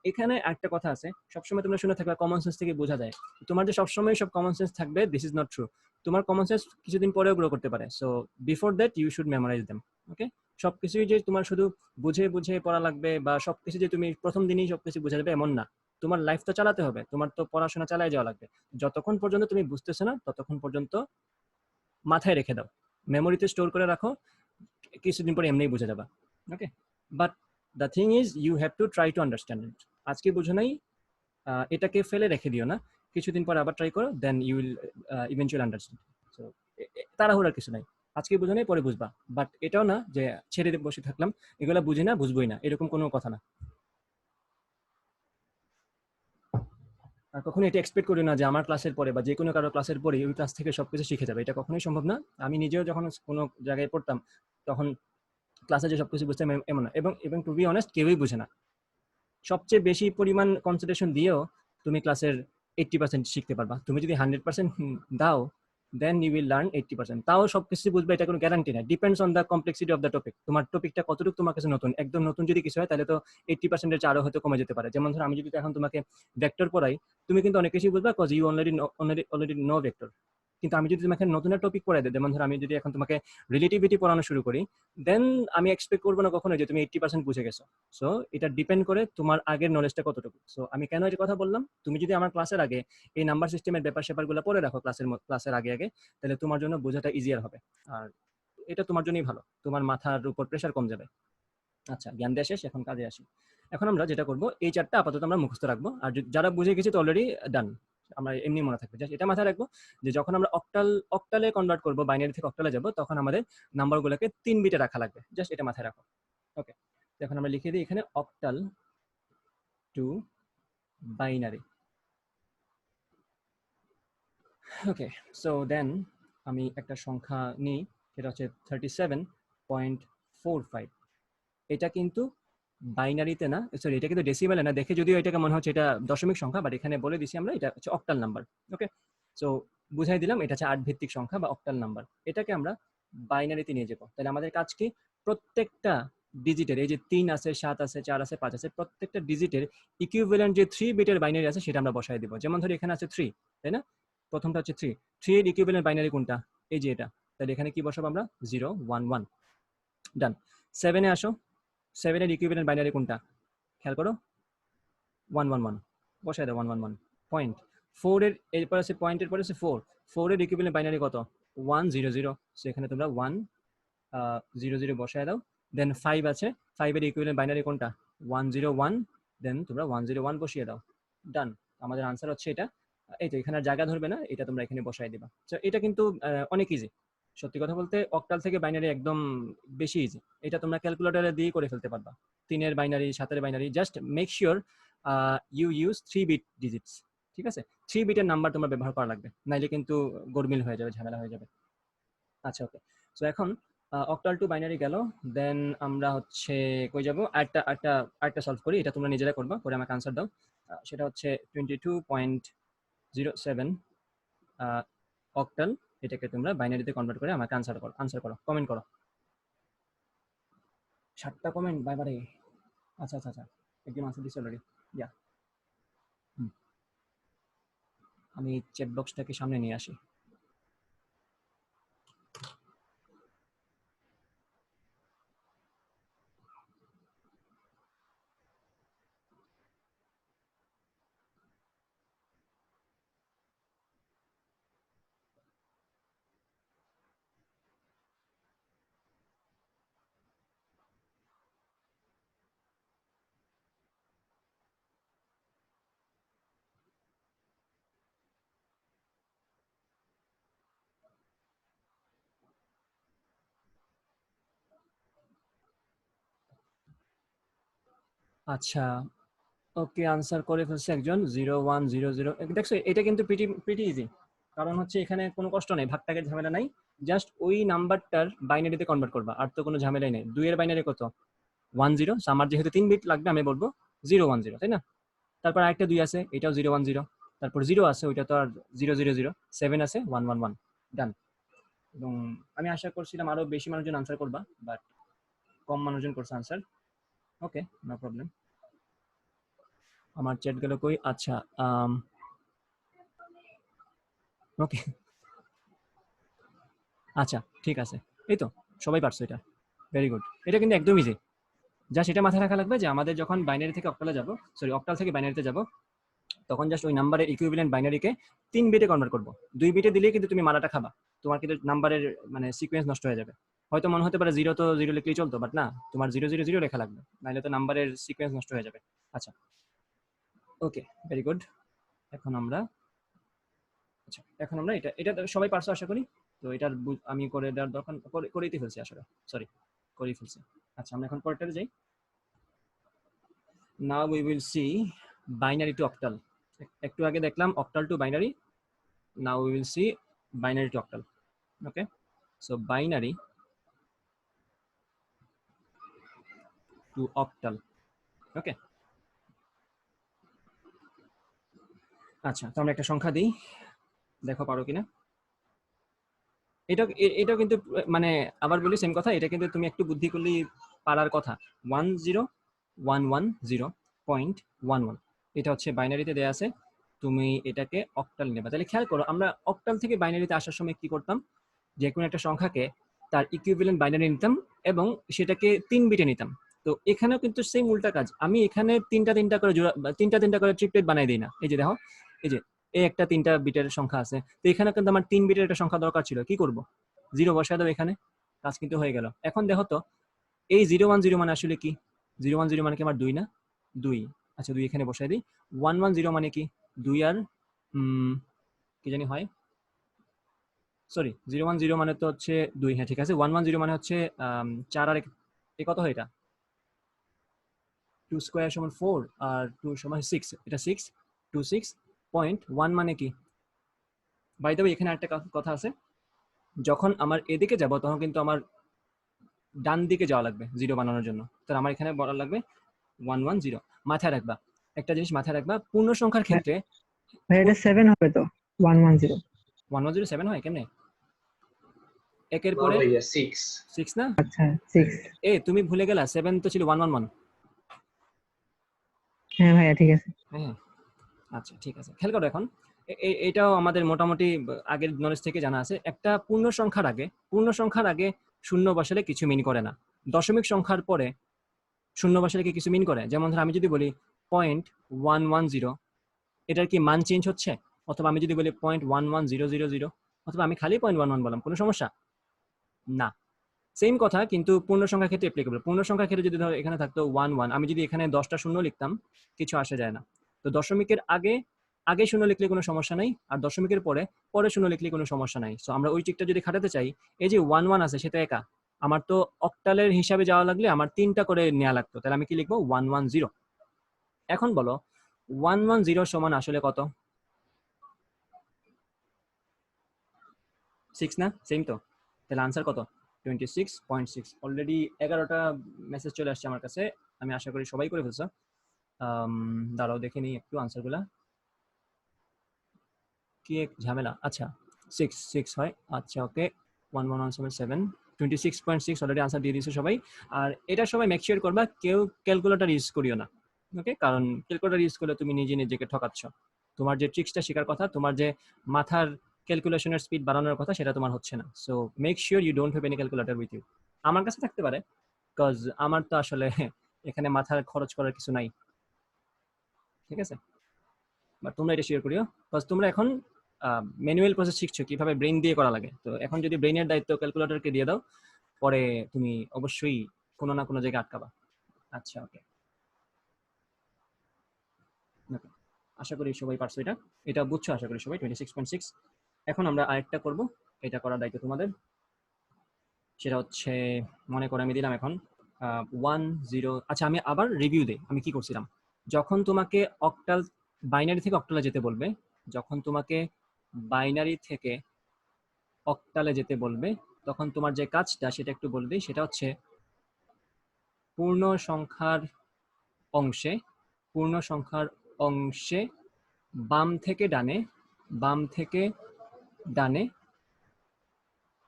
এখানে একটা কথা আছে, সবসময় তোমরা শুনে থাকবে কমন সেন্স থেকে বোঝা যায়। তোমার যে সবসময় সব কমন সেন্স থাকবে, দিস ইজ নট ট্রু। তোমার কমন সেন্স কিছুদিন পরেও গ্রো করতে পারে। So before that you should memorize them. Okay, সবকিছুই যে তোমার শুধু বুঝে বুঝে পড়া লাগবে বা সবকিছু যে তুমি প্রথম দিনই সবকিছু বুঝে যাবে এমন না। তোমার লাইফ তো চালাতে হবে, তোমার তো পড়াশোনা চালিয়ে যাওয়া লাগবে। যতক্ষণ পর্যন্ত তুমি বুঝতেছো না ততক্ষণ পর্যন্ত মাথায় রেখে দাও, মেমোরিতে স্টোর করে রাখো, কিছুদিন পরে এমনিই বুঝে যাবা। Okay, but the thing is you have to try to understand it. আজকে বুঝো নাই, এটাকে ফেলে রেখে দিও না, কিছুদিন পরে আবার ট্রাই করো, then you will eventually understand. So তাড়াহুড়ার কিছু নাই, আজকে বুঝো নাই পরে বুঝবা, বাট এটাও না যে ছেড়ে দিয়ে বসে থাকলাম, এগুলো বুঝি না বুঝবোই না, এরকম কোনো কথা না। আর কখনো এটা এক্সপেক্ট করি না যে আমার ক্লাসের পরে বা যে কোনো কারো ক্লাসের পরে ওই ক্লাস থেকে সবকিছু শিখে যাবে, এটা কখনোই সম্ভব না। আমি নিজেও যখন কোনো জায়গায় পড়তাম তখন ক্লাসে যে সবকিছু বুঝতাম এমন না, এবং এবং টু বি অনেস্ট কেউই বুঝে না। সবচেয়ে বেশি পরিমাণ কনসেন্ট্রেশন দিয়েও তুমি ক্লাসের 80% শিখতে পারবা। তুমি যদি 100% দাও, দেন ইউ উইল লার্ন 80%। তাও সবকিছু বুঝবে এটা কোনো গ্যারান্টি না, depends on the complexity of the topic. তোমার টপিকটা কতটুকু তোমার কাছে নতুন, একদম নতুন যদি কিছু হয় তাহলে তো 80% এর চেয়ে আরো হয়তো কমে যেতে পারে। যেমন ধরো আমি যদি এখন তোমাকে ভেক্টর পড়াই, তুমি কিন্তু অনেক কিছুই বুঝবা, cause you already know vector. কিন্তু আমি যদি তোমাকে নতুন একটা টপিক পড়াই দিই, যেমন ধরো আমি যদি এখন তোমাকে রিলেটিভিটি পড়ানো শুরু করি, দেন আমি এক্সপেক্ট করবো না কখনো যে তুমি 80% বুঝে গেছো। সো এটা ডিপেন্ড করে তোমার আগের নলেজটা কতটুকু। সো আমি কেন এই কথা বললাম, তুমি যদি আমার ক্লাসের আগে এই নাম্বার সিস্টেমের ব্যাপার স্যাপারগুলো পড়ে রাখো ক্লাসের আগে আগে, তাহলে তোমার জন্য বোঝাটা ইজিয়ার হবে। আর এটা তোমার জন্যই ভালো, তোমার মাথার উপর প্রেশার কম যাবে। আচ্ছা, জ্ঞান দেওয়া শেষ, এখন কাজে আসি। এখন আমরা যেটা করবো, এই চারটা আপাতত আমরা মুখস্থ রাখবো, আর যারা বুঝে গেছি তো অলরেডি ডান, আমরা এমনি মনে থাকবে। জাস্ট এটা মাথায় রাখবো যে যখন আমরা অক্টালে কনভার্ট করবো, বাইনারি থেকে অক্টালে যাবো, তখন আমাদের নাম্বারগুলোকে 3 বিটে রাখা লাগবে। জাস্ট এটা মাথায় রাখো। ওকে, এখন আমরা লিখে দিই এখানে octal to binary. Okay, so then আমি একটা সংখ্যা নিই, সেটা হচ্ছে 37.45। এটা কিন্তু বাইনারিতে না, সরি এটা কিন্তু ডেসিমেলে না, দেখে যদিও এটাকে মনে হচ্ছে এটা দশমিক সংখ্যা, বাট এখানে বলে দিছি আমরা এটা হচ্ছে অক্টাল নাম্বার। ওকে, সো বুঝাই দিলাম এটা হচ্ছে 8 ভিত্তিক সংখ্যা বা অক্টাল নাম্বার। এটাকে আমরা বাইনারিতে নিয়ে যাবো। তাহলে আমাদের কাজ কি? প্রত্যেকটা ডিজিটের, এই যে 3 আছে 7 আছে 4 আছে 5 আছে, প্রত্যেকটা ডিজিটের ইকুইভ্যালেন্ট যে 3 বিটের বাইনারি আছে সেটা আমরা বসাই দিব। যেমন ধরি এখানে আছে 3, তাই না? প্রথমটা হচ্ছে 3, 3 এর ইকুইভ্যালেন্ট বাইনারি কোনটা? এই যে এটা। তাহলে এখানে কি বসাবো আমরা? 0 1 1। ডান। 7 এ আসো, 7 এর ইকুইভ্যালেন্ট বাইনারি কোনটা? খেয়াল করো, 1 1 1 বসাই দাও, 1 1 1 পয়েন্ট। 4 এর এরপর আছে পয়েন্টের পরে আছে 4, 4 এর ইকুইভ্যালেন্ট বাইনারি কত? 1 0 0। সো এখানে তোমরা 1 0 0 বসায় দাও। দেন 5 আছে, 5 এর ইকুইভ্যালেন্ট বাইনারি কোনটা? 1 0 1। দেন তোমরা 1 0 1 বসিয়ে দাও। ডান, আমাদের আনসার হচ্ছে এটা। এই তো, এখানে আর জায়গা ধরবে না, এটা তোমরা এখানে বসাই দিবা। সো এটা কিন্তু অনেক ইজি। সত্যি কথা বলতে অক্টাল থেকে বাইনারি একদম বেশি ইজি, এটা তোমরা ক্যালকুলেটরে দিয়ে করে ফেলতে পারবা। 3-এর বাইনারি, 7-এর binary, just make sure you use 3 bit digits, ঠিক আছে? 3 বিটের নাম্বার তোমার ব্যবহার করা লাগবে, নাইলে কিন্তু গোলমিল হয়ে যাবে, ঝামেলা হয়ে যাবে। আচ্ছা ওকে, সো এখন অক্টাল টু বাইনারি গেল, দেন আমরা হচ্ছে কই যাব, আরেকটা সলভ করি, এটা তোমরা নিজেরা করবা, করে আমাকে আনসার দাও। সেটা হচ্ছে 22.07 অক্টাল, এটাকে তোমরা বাইনারিতে কনভার্ট করে আমাকে আনসার করো, কমেন্ট করো। 7টা কমেন্ট বারবারে। আচ্ছা আচ্ছা আচ্ছা, একদম আনসার দিচ্ছি অলরেডি। ইয়া, আমি চ্যাট বক্সটাকে সামনে নিয়ে আসি। আচ্ছা ওকে, আনসার করে ফেলছে একজন 0100। দেখছো এটা কিন্তু প্রিটি ইজি, কারণ হচ্ছে এখানে কোনো কষ্ট নেই, ভাগটাকে ঝামেলা নাই, জাস্ট ওই নাম্বারটার বাইনারিতে কনভার্ট করবা, আর তো কোনো ঝামেলাই নেই। 2 এর বাইনারি কত? 10। আমার যেহেতু 3 বিট লাগবে, আমি বলবো 010, তাই না? তারপর আরেকটা 2 আছে, এটাও 010। তারপর 0 আছে, ওইটা তো আর 000। 7 আছে, 111। ডান। এবং আমি আশা করছিলাম আরো বেশি মানুষজন আনসার করবা, বাট কম মানুষজন করছে আনসার। ওকে, নো প্রবলেম। আমার চ্যাট গেল কই? আচ্ছা, ওকে, আচ্ছা ঠিক আছে, এই তো সবাই পারছো এটা, ভেরি গুড। এটা কিন্তু একদম ইজি, যা সেটা মাথায় রাখা লাগবে যে আমাদের যখন বাইনারি থেকে অক্টালে যাব, সরি অক্টাল থেকে বাইনারিতে যাব, তখন জাস্ট ওই নাম্বারের ইকুইভ্যালেন্ট বাইনারিকে 3 বিটে কনভার্ট করবো। 2 বিটে দিলেই কিন্তু তুমি মারাটা খাবা, তোমার কিন্তু নাম্বারের মানে সিকোয়েন্স নষ্ট হয়ে যাবে। হয়তো মনে হতে পারে 0 তো 0 লিখলেই চলতো, বাট না, তোমার 000 লেখা লাগবে, নাহলে তো নাম্বারের সিকোয়েন্স নষ্ট হয়ে যাবে। আচ্ছা ওকে, ভেরি গুড। এখন আমরা আচ্ছা এখন আমরা এটা এটা সবাই পারছো আশা করি। তো এটার আমি করে দেওয়ার দরকার, করেই ফেলছি আসলে, সরি করেই ফেলছি। আচ্ছা আমরা এখন পরেরটাতে যাই। Now we will see binary to octal. একটু আগে দেখলাম octal to binary, now we will see binary to octal. Okay, so binary to octal. Okay, আচ্ছা তো আমরা একটা সংখ্যা দিই, দেখো পারো কিনা। এটাও কিন্তু মানে আবার বলি সেম কথা, এটা কিন্তু তুমি একটু বুদ্ধি করলেই পারার কথা। 10110.11, এটা হচ্ছে বাইনারিতে দেয়া আছে, তুমি এটাকে অক্টাল নেবা। তাহলে খেয়াল করো, আমরা অক্টাল থেকে বাইনারিতে আসার সময় কি করতাম, যে কোনো একটা সংখ্যাকে তার ইকুইভ্যালেন্ট বাইনারি নিতাম এবং সেটাকে 3 বিটে নিতাম। তো এখানেও কিন্তু সেম উল্টা কাজ, আমি এখানে তিনটা করে তিনটা করে ট্রিপলেট বানাই দিই না। এই যে দেখো, এই যে এই একটা 3টা বিটের সংখ্যা আছে, তো এখানে কিন্তু আমার 3 বিটের একটা সংখ্যা দরকার ছিল, কি করব? 0 বসায় দাও এখানে, কাজ কিন্তু হয়ে গেল। এখন দেখো তো এই 010 মানে আসলে কি? 010 মানে কি আমার 2 না? 2। আচ্ছা 2 এখানে বসাই দিই। 110 মানে কি? 2 আর কি জানি হয়, সরি 010 মানে তো হচ্ছে 2, হ্যাঁ ঠিক আছে। 110 মানে হচ্ছে 4 আর এ কত হয় এটা? 2 স্কোয়ার সমান 4 আর 2 সমান 6, এটা 6। 26.1 মানে কি? বাই দ্য ওয়ে এখানে একটা কথা আছে, যখন আমার এদিকে যাব তখন কিন্তু আমার ডান দিকে যাওয়া লাগবে 0 বানানোর জন্য, তো আমার এখানে বলা লাগবে 110। মাথায় রাখবা একটা জিনিস, মাথায় রাখবা পূর্ণ সংখ্যার ক্ষেত্রে ভাই এটা 7 হবে তো 110। 110 হয় কেমনে? একের না পরে ভাইয়া 6। 6 না? আচ্ছা 6। তুমি ভুলে গেলা, 7 তো ছিল 111। হ্যাঁ ভাইয়া ঠিক আছে। হ্যাঁ আচ্ছা ঠিক আছে, খেয়াল করো এখন এটাও আমাদের মোটামুটি আগের নলেজ থেকে জানা আছে। একটা পূর্ণ সংখ্যার আগে শূন্য বসালে কিছু মিন করে না, দশমিক সংখ্যার পরে শূন্য বসালে কি কিছু মিন করে? যেমন ধর আমি যদি বলি 0.110, এটার কি মান চেঞ্জ হচ্ছে? অথবা আমি যদি বলি 0.11000, অথবা আমি খালি 0.11 বললাম, কোনো সমস্যা না? সেম কথা কিন্তু পূর্ণ সংখ্যার ক্ষেত্রে অ্যাপ্লিকেবল। পূর্ণ সংখ্যার ক্ষেত্রে যদি ধরো এখানে থাকতো 11, আমি যদি এখানে 10টা শূন্য লিখতাম, কিছু আসে যায় না। তো দশমিকের আগে আগে শূন্য লিখলে কোনো সমস্যা নাই, আর দশমিকের পরে পরে শূন্য লিখলে কোনো সমস্যা নাই। সো আমরা ওই ট্রিকটা যদি খাটাতে চাই, এই যে 1 1 আছে সেটা একা, আমার তো অক্টালের হিসাবে যাওয়া লাগলে আমার 3টা করে নেওয়া লাগতো, তাহলে আমি কি লিখবো 110। এখন বলো 110 সমান আসলে কত? 6 না? সেম তো। তাহলে আনসার কত? 26.6। অলরেডি 11টা মেসেজ চলে আসছে আমার কাছে, আমি আশা করি সবাই করে ফেলছো। দাঁড়াও দেখে নিই একটু আনসারগুলা, কি এক ঝামেলা। আচ্ছা 6 হয়, আচ্ছা ওকে। 11177 26.6 অলরেডি আনসার দিয়ে দিয়েছে সবাই। আর এটা সবাই মেক শিওর করবা কেউ ক্যালকুলেটর ইউজ করিও না, ওকে? কারণ ক্যালকুলেটর ইউজ করলে তুমি নিজে নিজেকে ঠকাচ্ছ। তোমার যে ট্রিক্সটা শেখার কথা, তোমার যে মাথার ক্যালকুলেশনের স্পিড বাড়ানোর কথা, সেটা তোমার হচ্ছে না। So make sure you don't have any calculator with you. আমার কাছে থাকতে পারে, বিকজ আমার তো আসলে এখানে মাথার খরচ করার কিছু নাই, ঠিক আছে? বাট তোমরা এটা শিওর করিও, বিকজ তোমরা এখন ম্যানুয়াল প্রসেস শিখছো কিভাবে ব্রেইন দিয়ে করা লাগে। তো এখন যদি ব্রেইনের দায়িত্ব ক্যালকুলেটরকে দিয়ে দাও, পরে তুমি অবশ্যই কোনো না কোনো জায়গায় আটকাবা। আচ্ছা ওকে, আশা করি সবাই পারছো, এটা এটা বুঝছো আশা করি সবাই। 26.6। এখন আমরা আরেকটা করব, এটা করার দায়িত্ব তোমাদের। সেটা হচ্ছে, মনে করে আমি দিলাম এখন 10। আচ্ছা আমি আবার রিভিউ দিই আমি কি করছিলাম। যখন তোমাকে অক্টাল বাইনারি থেকে অক্টালে যেতে বলবে, যখন তোমাকে বাইনারি থেকে অক্টালে যেতে বলবে, তখন তোমার যে কাজটা সেটা একটু বলে দিই। সেটা হচ্ছে পূর্ণ সংখ্যার অংশে, পূর্ণ সংখ্যার অংশে বাম থেকে ডানে, বাম থেকে ডানে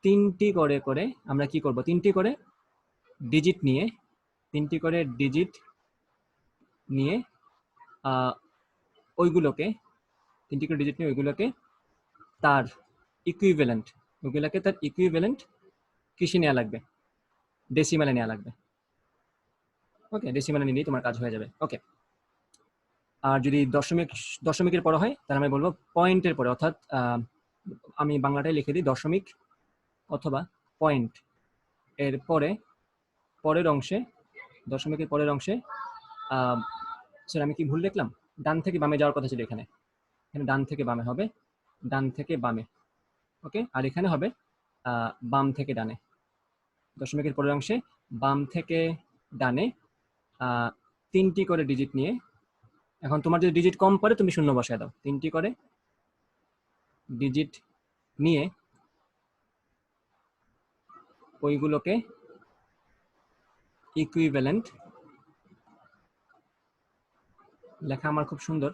3টি করে করে আমরা কি করব, 3টি করে ডিজিট নিয়ে, 3টি করে ডিজিট নিয়ে ওইগুলোকে, 3টি করে ডিজিট নিয়ে ওইগুলোকে তার ইকুইভ্যালেন্ট, ওইগুলোকে তার ইকুইভ্যালেন্ট কিসে নেওয়া লাগবে? ডেসিমালে নেওয়া লাগবে। ওকে, ডেসিমালে নিলেই তোমার কাজ হয়ে যাবে। ওকে, আর যদি দশমিকের পরে হয়, তাহলে আমি বলবো পয়েন্টের পরে, অর্থাৎ আমি বাংলাটাই লিখে দিই, দশমিক অথবা পয়েন্ট এর পরে পরের অংশে, দশমিকের পরের অংশে স্যার আমি কি ভুল লিখলাম? ডান থেকে বামে যাওয়ার কথা ছিল এখানে, এখানে ডান থেকে বামে হবে, ডান থেকে বামে। ওকে, আর এখানে হবে বাম থেকে ডানে। দশমিকের পরের অংশে বাম থেকে ডানে 3টি করে ডিজিট নিয়ে, এখন তোমার যদি ডিজিট কম পড়ে তুমি শূন্য বসায় দাও, 3টি করে ডিজিট নিয়ে ওইগুলোকে ইকুইভ্যালেন্ট, লেখা আমার খুব সুন্দর,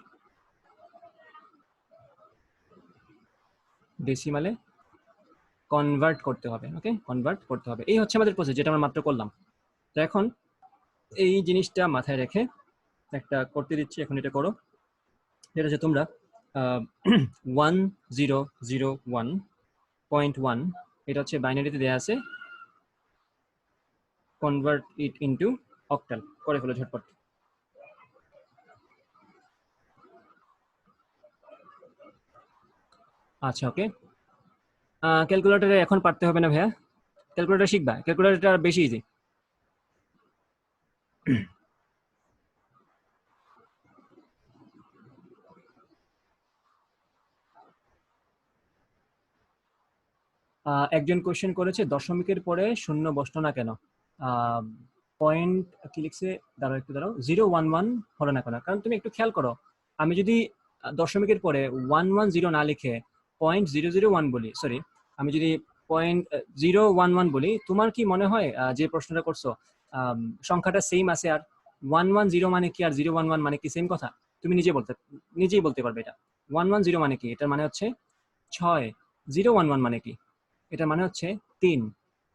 ডেসিমালে কনভার্ট করতে হবে। ওকে, কনভার্ট করতে হবে। এই হচ্ছে আমাদের প্রসেস, যেটা আমরা মাত্র করলাম। তো এখন এই জিনিসটা মাথায় রেখে একটা করতে দিচ্ছি, এখন এটা করো। যেটা হচ্ছে তোমরা 1001.1 এটা হচ্ছে বাইনারিতে দেওয়া আছে, কনভার্ট ইট ইনটু অক্টাল করে ফেলো ঝটপট। আচ্ছা ওকে, ক্যালকুলেটরে এখন পারতে হবে না ভাইয়া, ক্যালকুলেটর শিখবা, ক্যালকুলেটরটা বেশি ইজি। একজন কোয়েশ্চেন করেছে দশমিকের পরে শূন্য বসলো না কেন, পয়েন্ট কি লিখছে, দাঁড়াও একটু দাঁড়াও, 011 হলো না কেন? কারণ তুমি একটু খেয়াল করো, আমি যদি দশমিকের পরে 110 না লিখে 0.001 বলি, সরি, আমি যদি 0.011 বলি, তোমার কি মনে হয় যে প্রশ্নটা করছো সংখ্যাটা সেম আছে? আর 110 মানে কি আর 011 মানে কি সেম কথা? তুমি নিজেই বলতে পারবে এটা। 110 মানে কি? এটার মানে হচ্ছে 6। 011 মানে কি? এটার মানে হচ্ছে 3,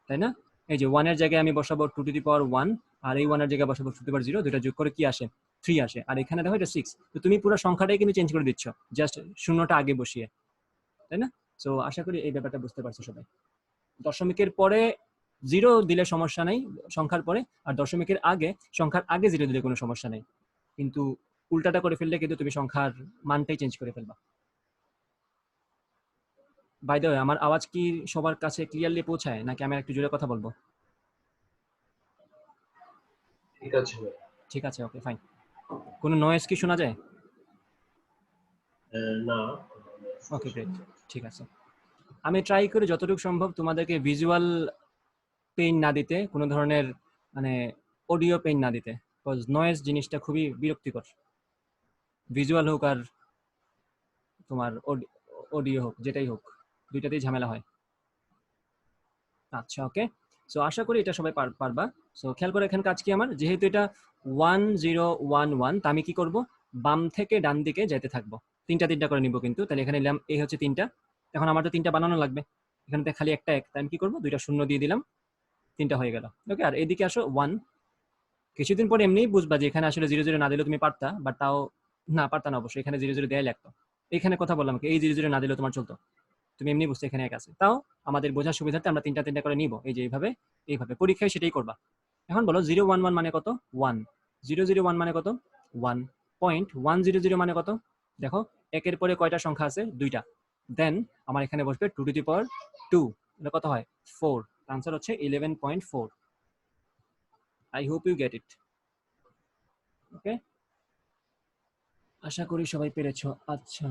তাই না? এই যে 1 এর জায়গায় আমি বসাবো 2^1, আর এই 1 এর জায়গায় বসাবো 2^0, দুটো যোগ করে কি আসে? 3 আসে। আর এখানে দেখো এটা 6। তো তুমি পুরো সংখ্যাটাই কিন্তু চেঞ্জ করে দিচ্ছ, জাস্ট শূন্যটা আগে বসিয়ে, তাই না? সো আশা করি এই ব্যাপারটা বুঝতে পারছো সবাই। দশমিকের পরে 0 দিলে সমস্যা নাই সংখ্যার পরে, আর দশমিকের আগে, সংখ্যার আগে 0 দিলে কোনো সমস্যা নেই, কিন্তু উল্টাটা করে ফেললে কিন্তু তুমি সংখ্যার মানটাই চেঞ্জ করে ফেলবা। বাই দ্য ওয়ে, আমার আওয়াজ কি সবার কাছে ক্লিয়ারলি পৌঁছায়, নাকি আমি একটু জোরে কথা বলবো? ঠিক আছে ভাই। ঠিক আছে, ওকে ফাইন। কোনো নয়েজ কি শোনা যায়? না। ওকে গ্রেট, ঠিক আছে। আমি ট্রাই করি যতটুকু সম্ভব তোমাদেরকে ভিজুয়াল পেইন না দিতে, কোনো ধরনের মানে অডিও পেইন না দিতে, বিকজ নয়েজ জিনিসটা খুবই বিরক্তিকর, ভিজুয়াল হোক আর তোমার অডিও হোক, যেটাই হোক, দুইটাতেই ঝামেলা হয়। আচ্ছা ওকে, সো আশা করি এটা সবাই পারবা। সো খেয়াল করে এখানে কাজ কি আমার, যেহেতু এটা 1011, তা আমি কি করব, বাম থেকে ডান দিকে যেতে থাকবো, তিনটা তিনটা করে নিব কিন্তু। তাহলে এখানে নিলাম এই হচ্ছে তিনটা, এখন আমার তো তিনটা বানানো লাগবে, এখানে তো খালি একটা এক, তাই আমি কি করবো, দুইটা শূন্য দিয়ে দিলাম, তিনটা হয়ে গেল। ওকে, আর এদিকে আসো 1, কিছুদিন পরে এমনিই বুঝবা যে এখানে আসলে 0 0 না দিলেও তুমি পারতা, বাট তাও না পারতা না অবশ্যই, এখানে 0 0 দেয়াই লাগতো। এখানে কথা বললাম কি, এই 0 0 না দিলেও তোমার চলতো, তুমি এমনি বুঝতে এখানে এক আছে। তাও আমাদের বোঝার সুবিধার্থে আমরা তিনটা তিনটা করে নিব, এই যে এইভাবে এইভাবে, পরীক্ষায় সেটাই করবা। এখন বলো 011 মানে কত, 1, 001 মানে কত, 1.100 মানে কত, দেখো একের পরে কয়টা সংখ্যা আছে, দুইটা, দেন আমার এখানে বসবে 2 টু দি পাওয়ার 2, এটা কত হয় 4, আনসার হচ্ছে 11.4। I hope you get it. Okay, আশা করি সবাই পেরেছো। আচ্ছা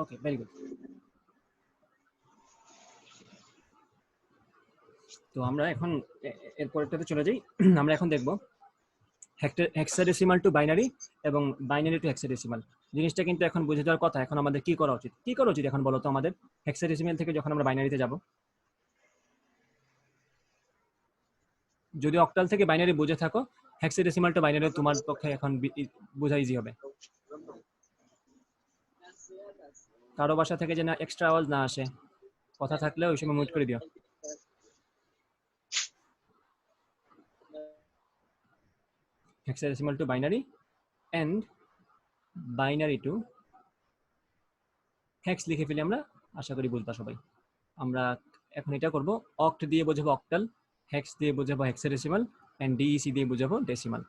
ওকে, ভেরি গুড। তো আমরা এখন এরপরটাতে চলে যাই। আমরা এখন দেখব হেক্সাডেসিমাল টু বাইনারি এবং বাইনারি টু হেক্সাডেসিমাল। জিনিসটা কিন্তু এখন বুঝে যাওয়ার কথা। এখন আমাদের কি করা উচিত, কি করা উচিত এখন বলো তো আমাদের, হেক্সাডেসিমাল থেকে যখন আমরা বাইনারিতে যাব? যদি অক্টাল থেকে বাইনারি বুঝে থাকো, হেক্সাডেসিমাল টু বাইনারি তোমার পক্ষে এখন বোঝা ইজি হবে। কারো বাসা থেকে যেন এক্সট্রা আওয়াজ না আসে, কথা থাকলে ওই সময় মিউট করে দিও। Hexadecimal to binary and binary to hex লিখে ফেলি আমরা, আশা করি বুঝবা সবাই। আমরা এখন এটা করব, অক্ট দিয়ে বোঝাবো অক্টাল, হেক্স দিয়ে বোঝাবো হেক্সাডেসিমাল, এন্ড ডিইসি দিয়ে বোঝাবো ডেসিমাল।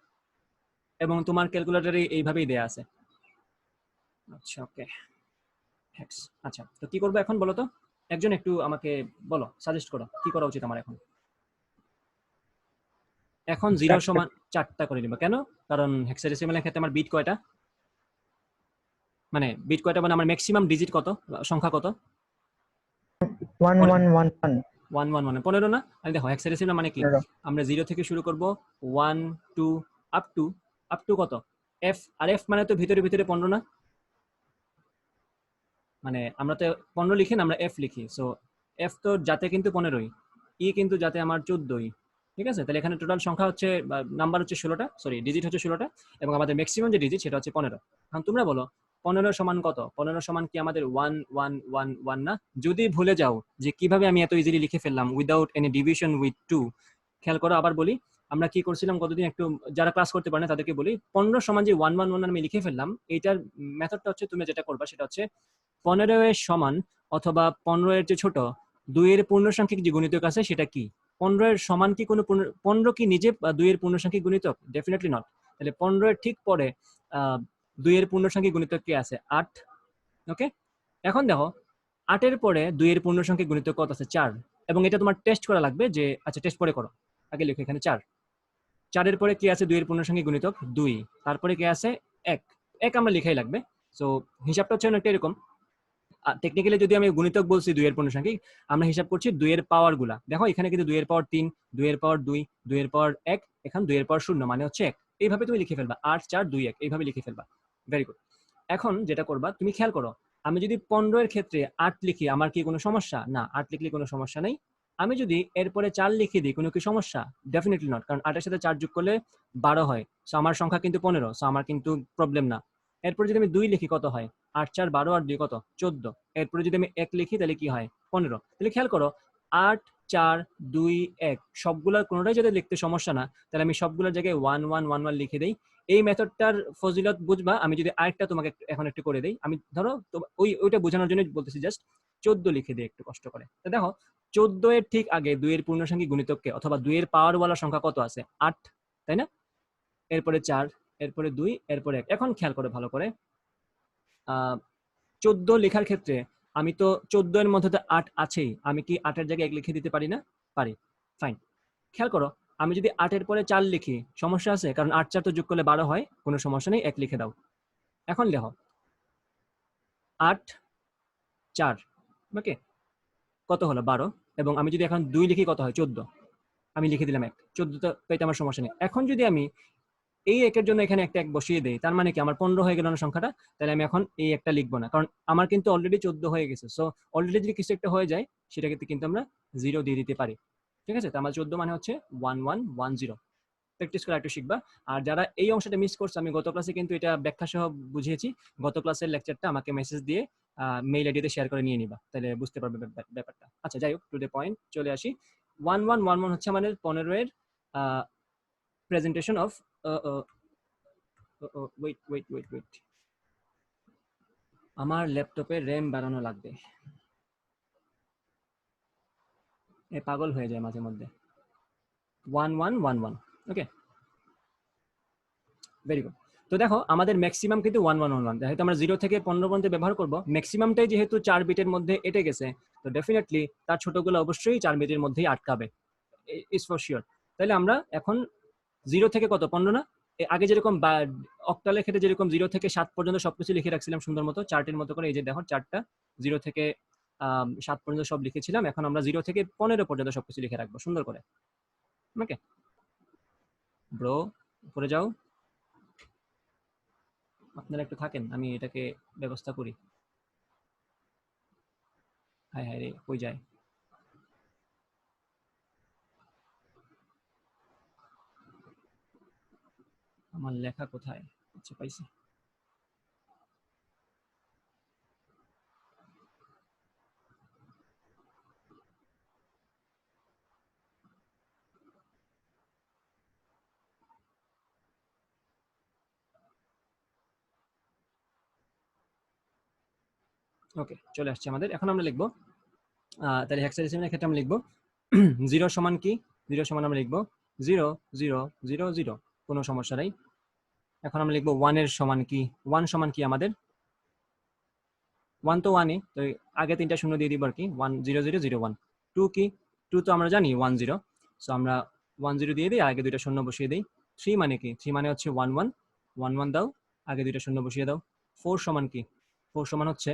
এবং তোমার ক্যালকুলেটরে এইভাবেই দেয়া আছে। আচ্ছা ওকে, হেক্স। আচ্ছা, তো কি করবো এখন বলো তো, একজন একটু আমাকে বলো, সাজেস্ট করো কি করা উচিত আমার এখন। এখন 0 সমান 4টা করে নিব, কেন? কারণ হেক্সাডেসিমালের ক্ষেত্রে আমার বিট কয়টা, মানে বিট কয়টা মানে আমার ম্যাক্সিমাম ডিজিট কত, সংখ্যা কত, 1111 1 15 না? আমি দেখো হেক্সাডেসিমাল মানে কি, আমরা 0 থেকে শুরু করব, 1 2 আপ টু কত, এফ, আর এফ মানে তো ভিতরে ভিতরে 15 না, মানে আমরা তো 15 লিখি না, আমরা এফ লিখি। সো এফ তো যাতে কিন্তু 15ই, ই কিন্তু যাতে আমার 14ই। ঠিক আছে, তাহলে এখানে টোটাল সংখ্যা হচ্ছে, নাম্বার হচ্ছে 16টা, সরি ডিজিট হচ্ছে 16টা, এবং আমাদের ম্যাক্সিমাম যে ডিজিট সেটা হচ্ছে 15। এখন তোমরা বলো 15 সমান কত, 15 সমান কি আমাদের 1 না? যদি ভুলে যাও যে কিভাবে আমি এত ইজিলি লিখে ফেললাম উইদাউট এনি ডিভিশন উইথ 2, খেয়াল করো আবার বলি, আমরা কি করছিলাম কতদিন, একটু যারা ক্লাস করতে পারে না তাদেরকে বলি, 15 সমান যে 1 আমি লিখে ফেললাম, এইটার মেথডটা হচ্ছে, তুমি যেটা করবা সেটা হচ্ছে 15 এর সমান অথবা 15 এর যে ছোট 2 এর পূর্ণসংখ্যিক যে গুণিতক আছে সেটা কি, 15 এর সমান কি কোনো 15 কি নিজে 2 এর পূর্ণসংখ্যিক গুণিতক? Definitely not. তাহলে 15 এর ঠিক পরে 2 এর পূর্ণসংখ্যিক গুণিতক কি আছে, 8। ওকে, এখন দেখো 8 এর পরে 2 এর পূর্ণসংখ্যিক গুণিতক কত আছে, 4। এবং এটা তোমার টেস্ট করা লাগবে যে, আচ্ছা টেস্ট পরে করো, আগে লিখো এখানে 4। 4 এর পরে কি আছে, 2 এর পূর্ণসংখ্যিক গুণিতক 2, তারপরে কি আছে 1, 1 আমরা লিখাই লাগবে। সো হিসাবটা হচ্ছে অনেকটা এরকম, টেকনিক্যালি যদি আমি গুণিতক বলছি 2 এর পূর্ণসংখ্যিক, আমরা হিসাব করছি 2 এর পাওয়ার গুলা। দেখো এখানে কিন্তু 2 এর পাওয়ার 3, 2 এর পাওয়ার 2, 2 এর পাওয়ার 1, এখন 2 এর পাওয়ার 0 মানে হচ্ছে 1। এইভাবে তুমি লিখে ফেলবা, 8 4 2 1, এইভাবে লিখে ফেলবা। Very good. এখন যেটা করবা, তুমি খেয়াল করো, আমি যদি 15 এর ক্ষেত্রে 8 লিখি, আমার কি কোনো সমস্যা? না, 8 লিখলে কোনো সমস্যা নেই। আমি যদি এরপরে 4 লিখে দিই, কোনো কি সমস্যা? ডেফিনেটলি নট, কারণ 8 এর সাথে 4 যোগ করলে 12 হয়, সো আমার সংখ্যা কিন্তু 15, সো আমার কিন্তু প্রবলেম না। এরপরে যদি আমি 2 লিখি, কত হয়, 8 4 12 আর 2 কত, 14। এরপরে যদি আমি 1 লিখি তাহলে কি হয়, 15। তাহলে খেয়াল করো, 8 4 2 1 সবগুলোর কোনোটাই যদি লিখতে সমস্যা না, তাহলে আমি সবগুলোর জায়গায় 1 1 1 1 লিখে দেই। এই মেথডটার ফজিলত বুঝবা, আমি যদি আরেকটা তোমাকে এখন একটু করে দেই, আমি ধরো ওইটা বোঝানোর জন্য বলতেছি, জাস্ট 14 লিখে দিই একটু কষ্ট করে। তো দেখো 14 এর ঠিক আগে 2 এর পূর্ণসংখ্যিক গুণিতককে অথবা 2 এর পাওয়ারওয়ালা সংখ্যা কত আছে, 8, তাই না? এরপরে 4, এরপরে 2, এরপরে 1। এখন খেয়াল করে ভালো করে, 14 লেখার ক্ষেত্রে আমি তো 14 এর মধ্যে তো 8 আছেই, আমি কি 8 এর জায়গায় 1 লিখে দিতে পারি না? পারি। ফাইন। খেয়াল করো, আমি যদি 8 এর পরে 4 লিখি সমস্যা আছে? কারণ 8 4 তো যোগ করলে 12 হয়, কোনো সমস্যা নেই, 1 লিখে দাও। এখন লেখো 8 4, ওকে, কত হলো? 12। এবং আমি যদি এখন 2 লিখি কত হয়? 14। আমি লিখে দিলাম 1, 14 তো পেতে আমার সমস্যা নেই। এখন যদি আমি এই 1 এর জন্য এখানে একটা 1 বসিয়ে দেই, তার মানে কি আমার 15 হয়ে গেল না সংখ্যাটা? তাহলে আমি এখন এই 1টা লিখবো না, কারণ আমার কিন্তু অলরেডি 14 হয়ে গেছে। সো অলরেডি যদি কিছু একটা হয়ে যায় সেটাকে কিন্তু আমরা 0 দিয়ে দিতে পারি। ঠিক আছে? তো আমার 14 মানে হচ্ছে 1110। প্র্যাকটিস করা একটু শিখবা। আর যারা এই অংশটা মিস করছে, আমি গত ক্লাসে কিন্তু এটা ব্যাখ্যা সহ বুঝিয়েছি। গত ক্লাসের লেকচারটা আমাকে মেসেজ দিয়ে মেইল আইডিতে শেয়ার করে নিয়ে নিবা, তাহলে বুঝতে পারবে ব্যাপারটা। আচ্ছা, যাই হোক, টু দ্য পয়েন্ট চলে আসি। 1111 হচ্ছে আমাদের 15 এর presentation of wait wait wait wait, আমার ল্যাপটপে র্যাম বাড়ানো লাগবে, এ পাগল হয়ে যায় মাঝে মধ্যে। 1111, ওকে, ভেরি গুড। তো দেখো আমাদের ম্যাক্সিমাম কিন্তু 1111, যেহেতু আমরা 0 থেকে 15 পর্যন্ত ব্যবহার করব, ম্যাক্সিমামটাই যেহেতু 4 বিটের মধ্যে এটে গেছে, তো ডেফিনেটলি তার ছোটগুলো অবশ্যই 4 বিটের মধ্যেই আটকাবে, ইজ ফর শিওর। তাহলে আমরা এখন 0 থেকে কত? 15 না? আগে যেরকম অক্টালের ক্ষেত্রে যেরকম 0 থেকে 7 পর্যন্ত সবকিছু লিখে রাখছিলাম সুন্দর মতো চার্টের মতো করে, এই যে দেখো চারটা 0 থেকে 7 পর্যন্ত সব লিখেছিলাম, এখন আমরা 0 থেকে 15 পর্যন্ত সবকিছু লিখে রাখবো সুন্দর করে। ওকে ব্রো, উপরে যাও, আপনারা একটু থাকেন, আমি এটাকে ব্যবস্থা করি। হায় হায় রে, কই যায়? আমার লেখা কোথায়? আচ্ছা, পাইছি। ওকে, চলে আসছে আমাদের। এখন আমরা লিখবো তাহলে হেক্সাডেসিমালের ক্ষেত্রে আমরা লিখবো 0 সমান কি? 0 সমান আমরা লিখবো 0 0 0 0, কোনো সমস্যা নাই। এখন আমরা লিখবো 1 এর সমান কি? 1 সমান কি আমাদের? 1 তো 1ই, তো আগে 3টা শূন্য দিয়ে দিব আর কি। 1 0 0 0 1। 2 কি? 2 তো আমরা জানি 1 0, সো আমরা 1 0 দিয়ে দিই, আগে দুইটা শূন্য বসিয়ে দিই। 3 মানে কি? 3 মানে হচ্ছে 1 1, 1 1 দাও, আগে দুইটা শূন্য বসিয়ে দাও। 4 সমান কি? 4 সমান হচ্ছে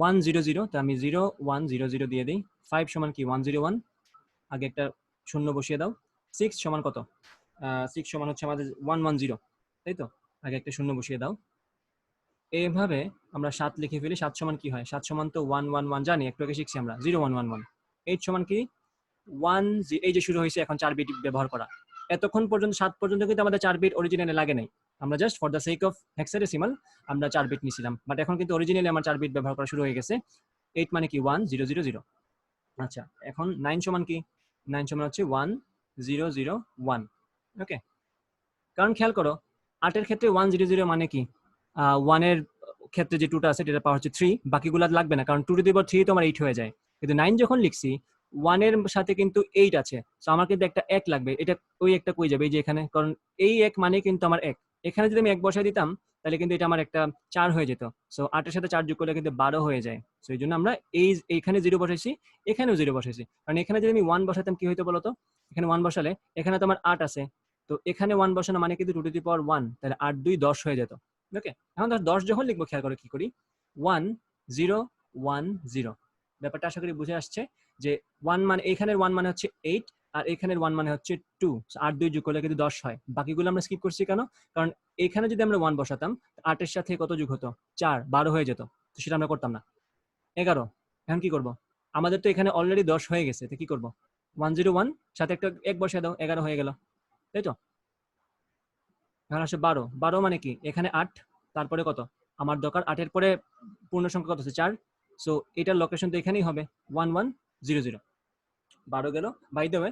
1 0 0, তো আমি 0 1 0 0 দিয়ে দিই। 5 সমান কি? 1 0 1, আগে একটা শূন্য বসিয়ে দাও। 6 সমান কত? 6 সমান হচ্ছে আমাদের 1 1 0, তাই তো? আগে একটা শূন্য বসিয়ে দাও। এইভাবে আমরা 7 লিখে ফেলি। 7 সমান কি হয়? 7 সমান তো 1 1 1 জানি, একটু আগে শিখছি আমরা, 0 1 1 1। 8 সমান কি? 1 এই যে শুরু হয়েছে এখন 4 বিট ব্যবহার করা। এতক্ষণ পর্যন্ত 7 পর্যন্ত কিন্তু আমাদের 4 বিট অরিজিনালে লাগে নাই, আমরা just for the sake of hexadecimal আমরা 4 বিট নিছিলাম, বাট এখন কিন্তু অরিজিনালি আমার 4 বিট ব্যবহার করা শুরু হয়ে গেছে। 8 মানে কি? 1 0 0 0। আচ্ছা, এখন 9 সমান কি? 9 সমান হচ্ছে 1 0 0 1। ওকে, কারণ খেয়াল করো 8 এর ক্ষেত্রে 1 0 0 মানে কি? 1 এর ক্ষেত্রে যে 2টা আছে সেটার পাওয়ার হচ্ছে 3, বাকিগুলো লাগবে না, কারণ 2 টু দি পাওয়ার 3 তো আমার 8 হয়ে যায়। কিন্তু 9 যখন লিখছি 1 এর সাথে কিন্তু 8 আছে, সো আমার কিন্তু একটা 1 লাগবে। এটা ওই একটা কই যাবে? এই যে এখানে, কারণ এই 1 মানে কিন্তু আমার 1। এখানে যদি আমি 1 বসাই দিতাম তাহলে কিন্তু এটা আমার একটা 4 হয়ে যেত। সো 8 এর সাথে 4 যোগ করলে কিন্তু 12 হয়ে যায়। সো এই জন্য আমরা এইখানে 0 বসাইছি, এখানেও 0 বসাইছি। কারণ এখানে যদি আমি 1 বসাতাম কি হইতো বলতো? এখানে 1 বসালে এখানে তো আমার 8 আছে, তো এখানে 1 বসানো মানে কিন্তু 2 টু দি পাওয়ার 1, তাহলে 8 2 10 হয়ে যেত। ওকে, এখন 10 যখন লিখবো খেয়াল করে কি করি? 1 0 1 0। ব্যাপারটা আশা করি বুঝে আসছে যে 1 মানে এখানের 1 মানে হচ্ছে 8, আর এখানের 1 মানে হচ্ছে 2। 8 2 যোগ করলে কিন্তু 10 হয়। বাকিগুলো আমরা স্কিপ করছি কেন? কারণ এখানে যদি আমরা 1 বসাতাম 8 এর সাথে কত যোগ হতো? 4, 12 হয়ে যেত, তো সেটা আমরা করতাম না। 11, এখন কি করব? আমাদের তো এখানে অলরেডি 10 হয়ে গেছে, তো কি করব? 1 0 1 সাথে একটা 1 বসিয়ে দাও, 11 হয়ে গেল, তাই তো? এখন আসে 12। 12 মানে কি? এখানে 8, তারপরে কত? আমার দরকার 8 এর পরে পূর্ণ সংখ্যা কত আছে? 4। সো এটার লোকেশন তো এখানেই হবে, 1 1 0 0। 12 গেল। বাই দ্য ওয়ে,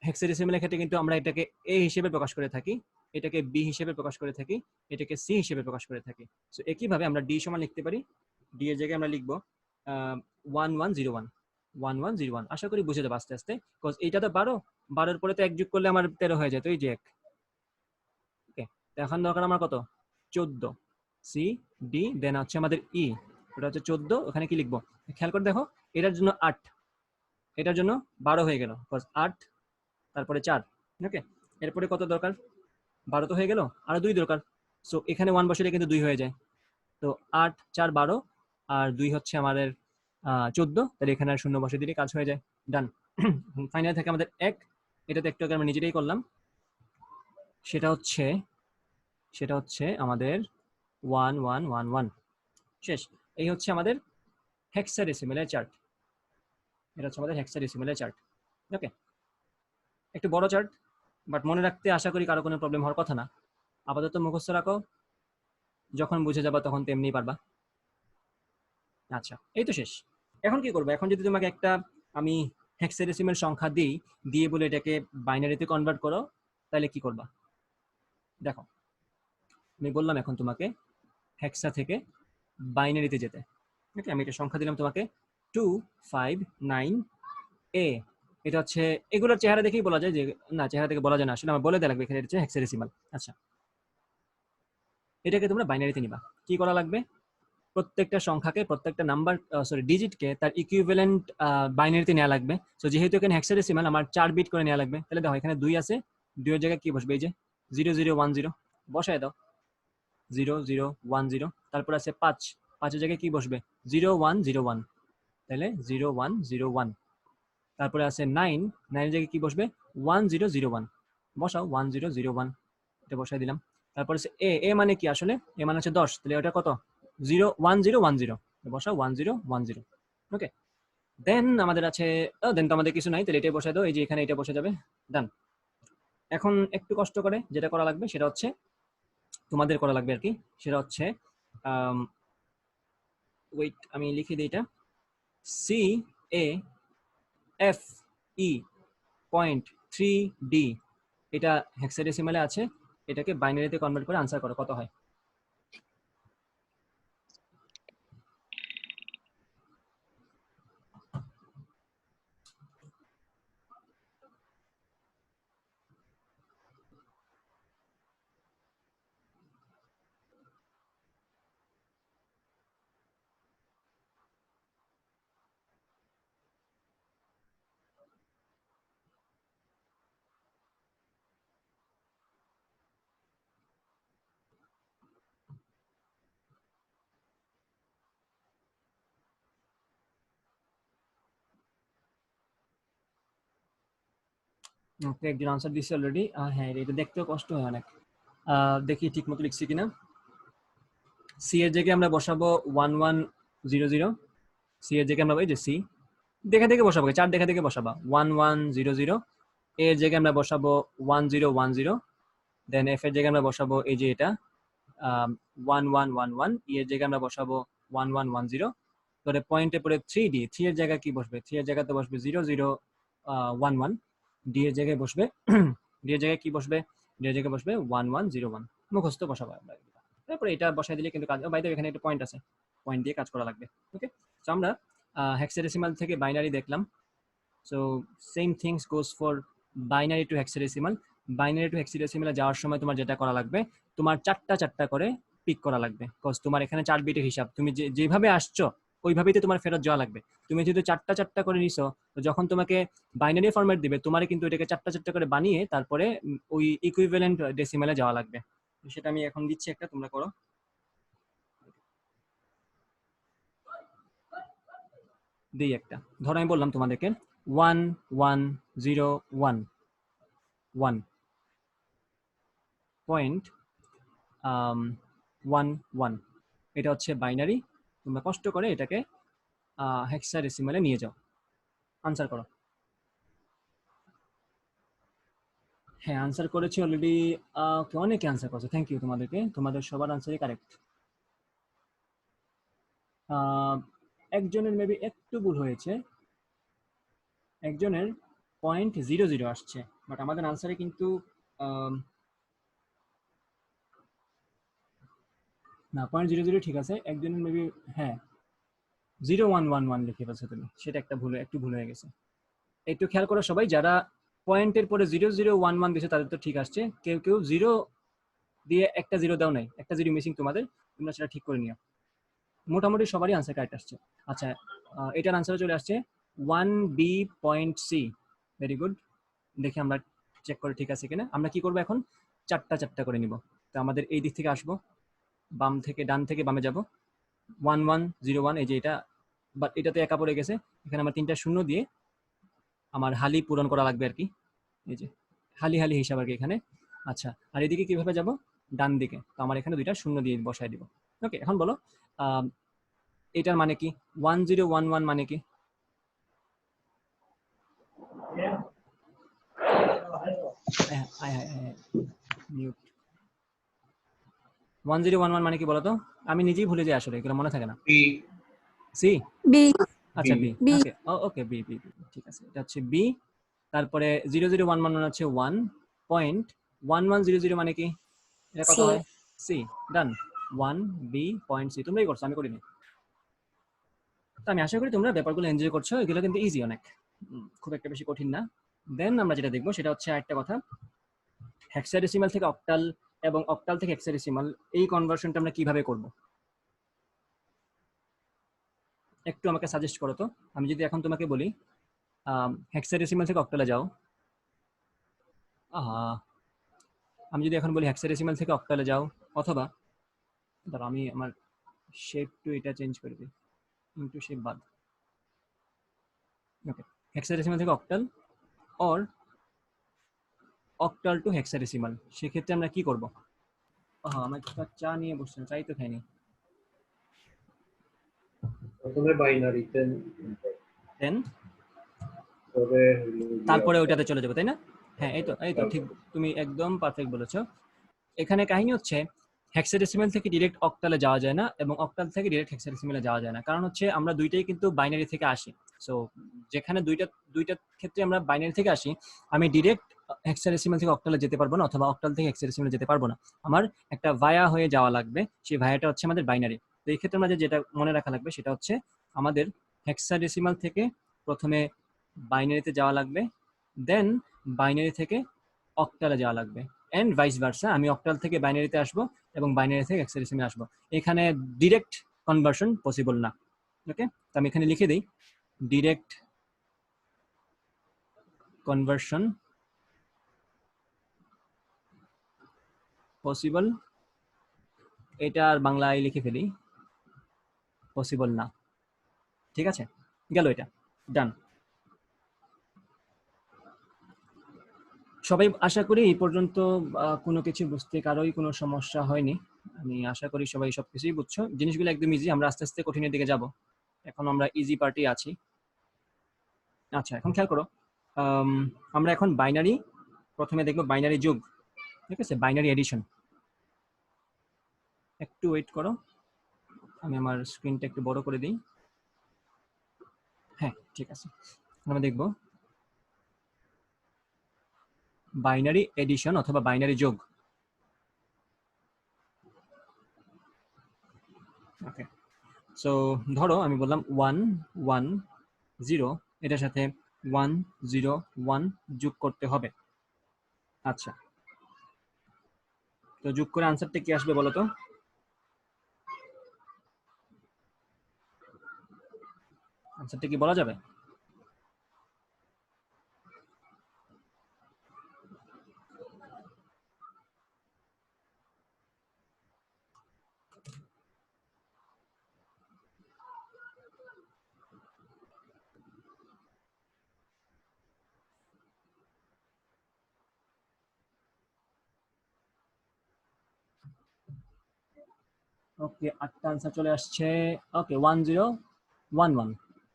হেক্সাডেসিমালের ক্ষেত্রে কিন্তু আমরা এটাকে এ হিসেবে প্রকাশ করে থাকি, এটাকে বি হিসেবে প্রকাশ করে থাকি, এটাকে সি হিসেবে প্রকাশ করে থাকি। সো একইভাবে আমরা ডি সমান লিখতে পারি। ডি এর জায়গায় আমরা লিখবো 1 1 0 1, 1 1 0 1। আশা করি বুঝে যাবো আস্তে আস্তে, বিকজ এইটা তো 12, 12 এর পরে তো 1 যোগ করলে আমার 13 হয়ে যায়, তো এই যে 1। ওকে, তো এখন দরকার আমার কত? 14। সি ডি দেন হচ্ছে আমাদের ই, ওটা হচ্ছে 14। ওখানে কি লিখবো খেয়াল করে দেখো, এটার জন্য 8, এটার জন্য 12 হয়ে গেল, 8 তারপরে 4, ওকে। এরপরে কত দরকার? 12 তো হয়ে গেল, আরো 2 দরকার। সো এখানে 1 বসালে কিন্তু 2 হয়ে যায়। তো 8 4 12 আর 2 হচ্ছে আমাদের 14, তাহলে এখানে আর শূন্য বসে দিলে কাজ হয়ে যায়, ডান। ফাইনাল থাকে আমাদের 1, এটা তো একটু আগে আমরা নিজেরাই করলাম, সেটা হচ্ছে আমাদের 1 1 1 1, শেষ। এই হচ্ছে আমাদের হেক্সাডেসিমেলের চার্ট, এটা হচ্ছে আমাদের হেক্সাডেসিমেলের চার্ট, ওকে। একটু বড় চার্ট, বাট মনে রাখতে আশা করি কারো কোনো প্রবলেম হওয়ার কথা না। আপাতত মুখস্থ রাখো, যখন বুঝে যাবা তখন তো এমনিই পারবা। আচ্ছা, এই তো শেষ। এখন কি করবো? এখন যদি তোমাকে একটা আমি হেক্সাডেসিমেল সংখ্যা দিই, দিয়ে বলে এটাকে বাইনারিতে কনভার্ট করো, তাহলে কি করবা? দেখো, আমি বললাম এখন তোমাকে হেক্সা থেকে বাইনারিতে যেতে, ওকে। আমি একটা সংখ্যা দিলাম তোমাকে 259A, এটা হচ্ছে, এগুলোর চেহারা দেখেই বলা যায় যে, না চেহারা থেকে বলা যায় না, আসলে আমার বলে দেওয়া লাগবে এখানে, এটা হচ্ছে হেক্সাডেসিমাল। আচ্ছা, এটাকে তোমরা বাইনারিতে নিবা। কি করা লাগবে? প্রত্যেকটা সংখ্যাকে, প্রত্যেকটা নাম্বার, ডিজিটকে তার ইকুইভ্যালেন্ট বাইনারিতে নেওয়া লাগবে। সো যেহেতু এখানে হেক্সাডেসিমাল, আমার 4 বিট করে নেওয়া লাগবে। তাহলে দেখো এখানে 2 আছে, 2 এর জায়গায় কি বসবে? এই যে 0010 বসায় দাও, 0010। তারপর আছে 5, 5 এর জায়গায় কি বসবে? 0101, তাহলে 0101। তারপরে আছে 9, 9 এর জায়গায় কি বসবে? 1001, বসাও 1001, এটা বসাই দিলাম। তারপর আছে এ, এ মানে কি আসলে? এ মানে হচ্ছে 10, তাহলে ওটা কত? 1010, বসাও 1010, ওকে। দেন আমাদের আছে, দেন তো আমাদের কিছু নাই, তাহলে এটাই বসাই দাও, এই যে এখানে এটা বসে যাবে, ডান। এখন একটু কষ্ট করে যেটা করা লাগবে সেটা হচ্ছে, তোমাদের করা লাগবে আর কি, সেটা হচ্ছে ওয়েট আমি লিখে দিই, এটা CAFE.3D, এটা হেক্সাডেসিমালে আছে, এটাকে বাইনারিতে কনভার্ট করে আনসার করো, কত হয়? ওকে, একজন আনসার দিচ্ছে অলরেডি। হ্যাঁ, এটা দেখতেও কষ্ট হয় অনেক। দেখি ঠিক মতো লিখছি কিনা। সি এর জায়গায় আমরা বসাবো 1100, সি এর জায়গায় আমরা, এই যে সি দেখা দেখে বসাবো, 4 দেখা দেখে বসাবা 1100। এর জায়গায় আমরা বসাবো 1010, দেন এফ এর জায়গায় আমরা বসাবো এই যে এটা 1111, ই এর জায়গায় আমরা বসাবো 1110। তাহলে পয়েন্টে পরে 3D, 3 এর জায়গায় কি বসবে? 3 এর জায়গাতে বসবে 0011, ডি এর জায়গায় বসবে ডি এর জায়গায় কি বসবে? ডি এর জায়গায় বসবে 1101, মুখস্থ বসাবো আমরা। তারপরে এটা বসাই দিলে কিন্তু কাজ, বাইরে এখানে একটা পয়েন্ট আছে, পয়েন্ট দিয়ে কাজ করা লাগবে, ওকে। তো আমরা হেক্সাডেসিমাল থেকে বাইনারি দেখলাম। So same things goes for binary to hexadecimal. Binary to হেক্সাডেসিমালে যাওয়ার সময় তোমার যেটা করা লাগবে, তোমার 4টা করে পিক করা লাগবে, বিকজ তোমার এখানে 4 বিটের হিসাব, তুমি যেভাবে আসছো ওইভাবেই তো তোমার ফেরত যাওয়া লাগবে। তুমি যেহেতু 4টা করে নিছো, তো যখন তোমাকে বাইনারি ফরম্যাট দিবে, তোমার কিন্তু এটাকে 4টা করে বানিয়ে তারপরে ওই ইকুইভ্যালেন্ট ডেসিমালে যাওয়া লাগবে। সেটা আমি এখন দিচ্ছি একটা, তোমরা করো। দিই একটা, ধরো আমি বললাম তোমাদেরকে 1101.11, এটা হচ্ছে বাইনারি। তোমরা কষ্ট করে এটাকে হেক্সাডেসিমালে নিয়ে যাও, আনসার করো। হ্যাঁ, আনসার করেছি অলরেডি, অনেকে আনসার করছে, থ্যাংক ইউ তোমাদেরকে, তোমাদের সবার আনসারই কারেক্ট। একজনের মেবি একটু ভুল হয়েছে, একজনের 0.00 আসছে, বাট আমাদের আনসারে কিন্তু না, 0.00 ঠিক আছে, একজনের মেবি, হ্যাঁ 0111 লিখে ফেলছো তুমি, সেটা একটু ভুল হয়ে গেছে। একটু খেয়াল করো সবাই, যারা পয়েন্টের পরে 0011 দিয়েছে তাদের তো ঠিক আসছে, কেউ কেউ 0 দিয়ে একটা 0 দাও নাই, একটা 0 মিসিং তোমাদের, তোমরা সেটা ঠিক করে নিও। মোটামুটি সবারই আনসার কারেক্ট আসছে। আচ্ছা, এটার আনসারে চলে আসছে 1b.c। Very good. দেখি আমরা চেক করে ঠিক আছে কিনা। আমরা কি করব এখন, চারটা করে নিব। তো আমাদের এই দিক থেকে আসবো, বাম থেকে ডান থেকে বামে যাব, 1101, এই যে এটা, বাট এটাতে একা পড়ে গেছে, এখানে আমার 3টা শূন্য দিয়ে আমার হালি পূরণ করা লাগবে আর কি। এই যে হালি হিসাব আর কি এখানে। আচ্ছা, আর এদিকে কিভাবে যাব, ডান দিকে। তো আমার এখানে 2টা শূন্য দিয়ে বসায় দিব। ওকে, এখন বলো এটার মানে কি, 1011 মানে কি? মিউট। 1011 মানে কি বলো তো? আমি নিজেই ভুলে যাই আসলে, এগুলো মনে থাকে না। বি সি, বি আচ্ছা বি, B ওকে ওকে বি, ঠিক আছে, এটা হচ্ছে বি। তারপরে 0011 হচ্ছে 1.1100 মানে কি, এটা কত C হয়, সি। ডান, 1b.c। তোমরাই করছো, আমি করিনি। তো আমি আশা করি তোমরা ব্যাপারগুলো এনজয় করছো, এগুলো কিন্তু ইজি অনেক, খুব একটা বেশি কঠিন না। দেন আমরা যেটা দেখবো সেটা হচ্ছে আরেকটা কথা, হেক্সাডেসিমাল থেকে অক্টাল এবং অক্টাল থেকে হেক্সাডেসিমাল, এই কনভার্সনটা আমরা কিভাবে করব, একটু আমাকে সাজেস্ট করো তো। আমি যদি এখন তোমাকে বলি হেক্সাডেসিমাল থেকে অক্টালে যাও, আমি যদি এখন বলি হেক্সাডেসিমাল থেকে অক্টালে যাও, অথবা ধরো আমি আমার শেপ টু এটা চেঞ্জ করে দিই, ইনটু শেপ বাদ। ওকে, হেক্সাডেসিমাল থেকে octal or octal two hexadecimal, সেক্ষেত্রে আমরা কি করব? আমার চা নিয়ে বসছেন, চাই তো খাইনি। প্রথমে বাইনারিতে দেন তবে তারপরে ওইটাতে চলে যাবে, তাই না? হ্যাঁ, এই তো ঠিক, তুমি একদম পারফেক্ট বলেছো। এখানে কাহিনী হচ্ছে হেক্সাডেসিমাল থেকে ডিরেক্ট অক্টালে যাওয়া যায় না, এবং অক্টাল থেকে ডিরেক্ট হেক্সাডেসিমালে যাওয়া যায় না, কারণ হচ্ছে আমরা দুইটাই কিন্তু বাইনারি থেকে আসি। সো যেখানে দুইটা ক্ষেত্রে আমরা বাইনারি থেকে আসি, আমি ডিরেক্ট হেক্সাডেসিমাল থেকে অক্টালে যেতে পারবো না, অথবা অক্টাল থেকে হেক্সাডেসিমালে যেতে পারবো না, আমার একটা ভায়া হয়ে যাওয়া লাগবে। সেই ভায়াটা হচ্ছে আমাদের বাইনারি। তো এই ক্ষেত্রে আমরা যেটা মনে রাখা লাগবে সেটা হচ্ছে আমাদের হেক্সাডেসিমাল থেকে প্রথমে বাইনারিতে যাওয়া লাগবে, দেন বাইনারি থেকে অক্টালে যাওয়া লাগবে, এন্ড ভাইস ভার্সা। আমি অক্টাল থেকে বাইনারিতে আসবো এবং বাইনারি থেকে হেক্সাডেসিমালে আসবো। এখানে ডিরেক্ট কনভার্সন পসিবল না। ওকে, তো আমি এখানে লিখে দিই ডিরেক্ট কনভার্সন পসিবল, এটা আর বাংলায় লিখে ফেলি পসিবল না। ঠিক আছে, গেল এটা, ডান। সবাই আশা করি এই পর্যন্ত কোনো কিছু বুঝতে কারোই কোনো সমস্যা হয়নি। আমি আশা করি সবাই সবকিছুই বুঝছো, জিনিসগুলো একদম ইজি। আমরা আস্তে আস্তে কঠিনের দিকে যাব, এখন আমরা ইজি পার্টি আছি। আচ্ছা, এখন খেয়াল করো, আমরা এখন বাইনারি প্রথমে দেখবো, বাইনারি যোগ, ঠিক আছে, বাইনারি এডিশন। একটু ওয়েট করো, আমি আমার স্ক্রিনটা একটু বড় করে দিই। হ্যাঁ, ঠিক আছে, আমরা দেখবো বাইনারি এডিশন অথবা বাইনারি যোগ। ওকে, সো ধরো আমি বললাম 110, এটার সাথে 101 যোগ করতে হবে। আচ্ছা, তো যোগ করে আনসারটা কি আসবে বলো তো? আনসারটা কি বলা যাবে? ওকে, 8টা আনসার চলে আসছে। ওকে, 1011,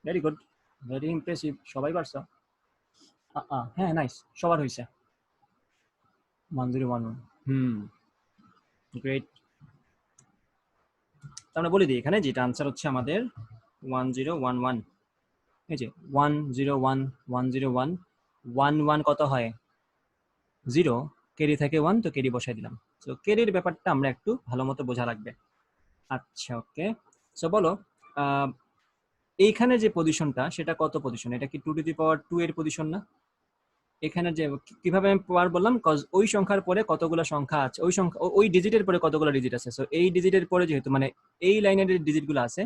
ভেরি গুড, ভেরি ইমপ্রেসিভ, সবাই পারছো। হ্যাঁ, নাইস, সবার হয়েছে 1011। গ্রেট। আমরা বলে দিই এখানে যেটা আনসার হচ্ছে আমাদের 1011। এই যে 101, 101, 11 কত হয়, 0, ক্যারি থাকে 1, তো ক্যারি বসাই দিলাম। তো ক্যারির ব্যাপারটা আমরা একটু ভালো মতো বোঝা লাগবে। আচ্ছা, ওকে, সো বলো এইখানে যে পজিশনটা, সেটা কত পজিশন? এটা কি 2^2 এর পজিশন না? এখানে যে কিভাবে আমি পাওয়ার বললাম, কজ ওই সংখ্যার পরে কতগুলো সংখ্যা আছে, ওই সংখ্যা ওই ডিজিটের পরে কতগুলো ডিজিট আছে। সো এই ডিজিটের পরে যেহেতু মানে এই লাইনের ডিজিটগুলো আছে,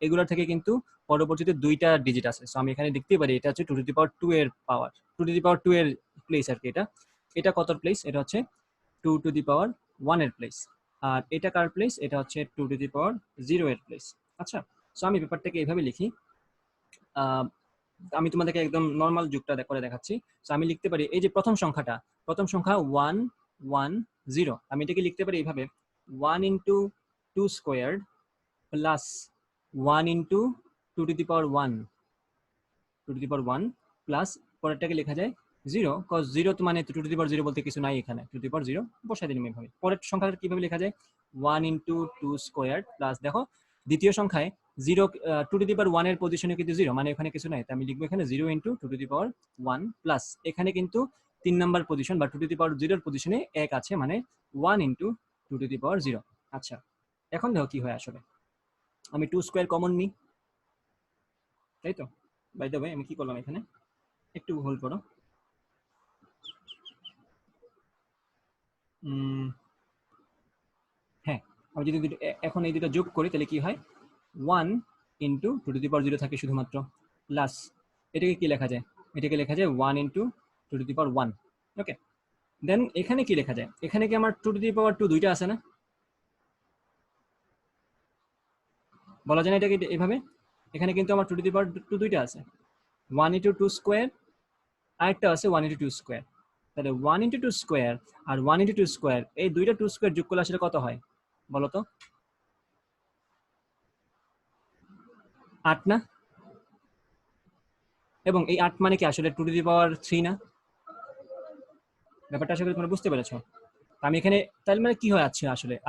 এগুলোর থেকে কিন্তু পরবর্তীতে দুইটা ডিজিট আছে। সো আমি এখানে দেখতে পারি এটা হচ্ছে 2^2 এর পাওয়ার, 2^2 এর প্লেস আর কি। এটা কত প্লেস? এটা হচ্ছে 2^1 এর প্লেস। আর এটা কার প্লেস? এটা হচ্ছে 2^0 এর প্লেস। আচ্ছা, সো আমি ব্যাপারটাকে এইভাবে লিখি। আমি তোমাদেরকে একদম নর্মাল যুগটা করে দেখাচ্ছি। সো আমি লিখতে পারি এই যে প্রথম সংখ্যা 1 1 0, আমি এটাকে লিখতে পারি এইভাবে 1 × 2 স্কোয়ার্ড প্লাস 1 × 2^1 প্লাস পরেরটাকে লেখা যায় 0, কজ 0 তো মানে 2^0 বলতে কিছু নাই এখানে, 2^0 বসাই দিলাম এইভাবে। পরের সংখ্যাটা কিভাবে লেখা যায়? 1 × 2 স্কোয়ার্ড প্লাস, দেখো দ্বিতীয় সংখ্যায় 0 2^1 এর পজিশনে কিন্তু 0, মানে এখানে কিছু নাই, তাই আমি লিখবো এখানে 0 × 2^1 প্লাস এখানে কিন্তু 3 নাম্বার পজিশন বা 2^0 এর পজিশনে 1 আছে, মানে 1 × 2^0। আচ্ছা, এখন দেখো কি হয় আসলে। আমি 2 স্কোয়ার কমন নিই, তাই তো? বাই দ্য ওয়ে আমি কি করলাম এখানে, একটু হোল্ড করো। হ্যাঁ, আমি যদি এখন এই দুটো যোগ করি তাহলে কি হয়? 1 × 2^0 থাকে শুধুমাত্র, প্লাস এটাকে কি লেখা যায়? এটাকে লেখা যায় 1 × 2^1। ওকে, দেন এখানে কি লেখা যায়? এখানে কি আমার 2^2 দুইটা আছে না? বলা যায় না এটাকে এভাবে? এখানে কিন্তু আমার 2^2 দুইটা আছে, 1 × 2 স্কোয়ার, আরেকটা আছে 1 × 2 স্কোয়ার। তাহলে 1 × 2 স্কোয়ার আর 1 × 2 স্কোয়ার, এই দুইটা 2 স্কোয়ার যোগ করলে আসলে কত হয় বলো তো? 8 না? এবং এই 8 মানে কি আসলে 2^3 না? ব্যাপারটা আশা করি তোমরা বুঝতে পেরেছো। আমি এখানে তাহলে মানে কি হয়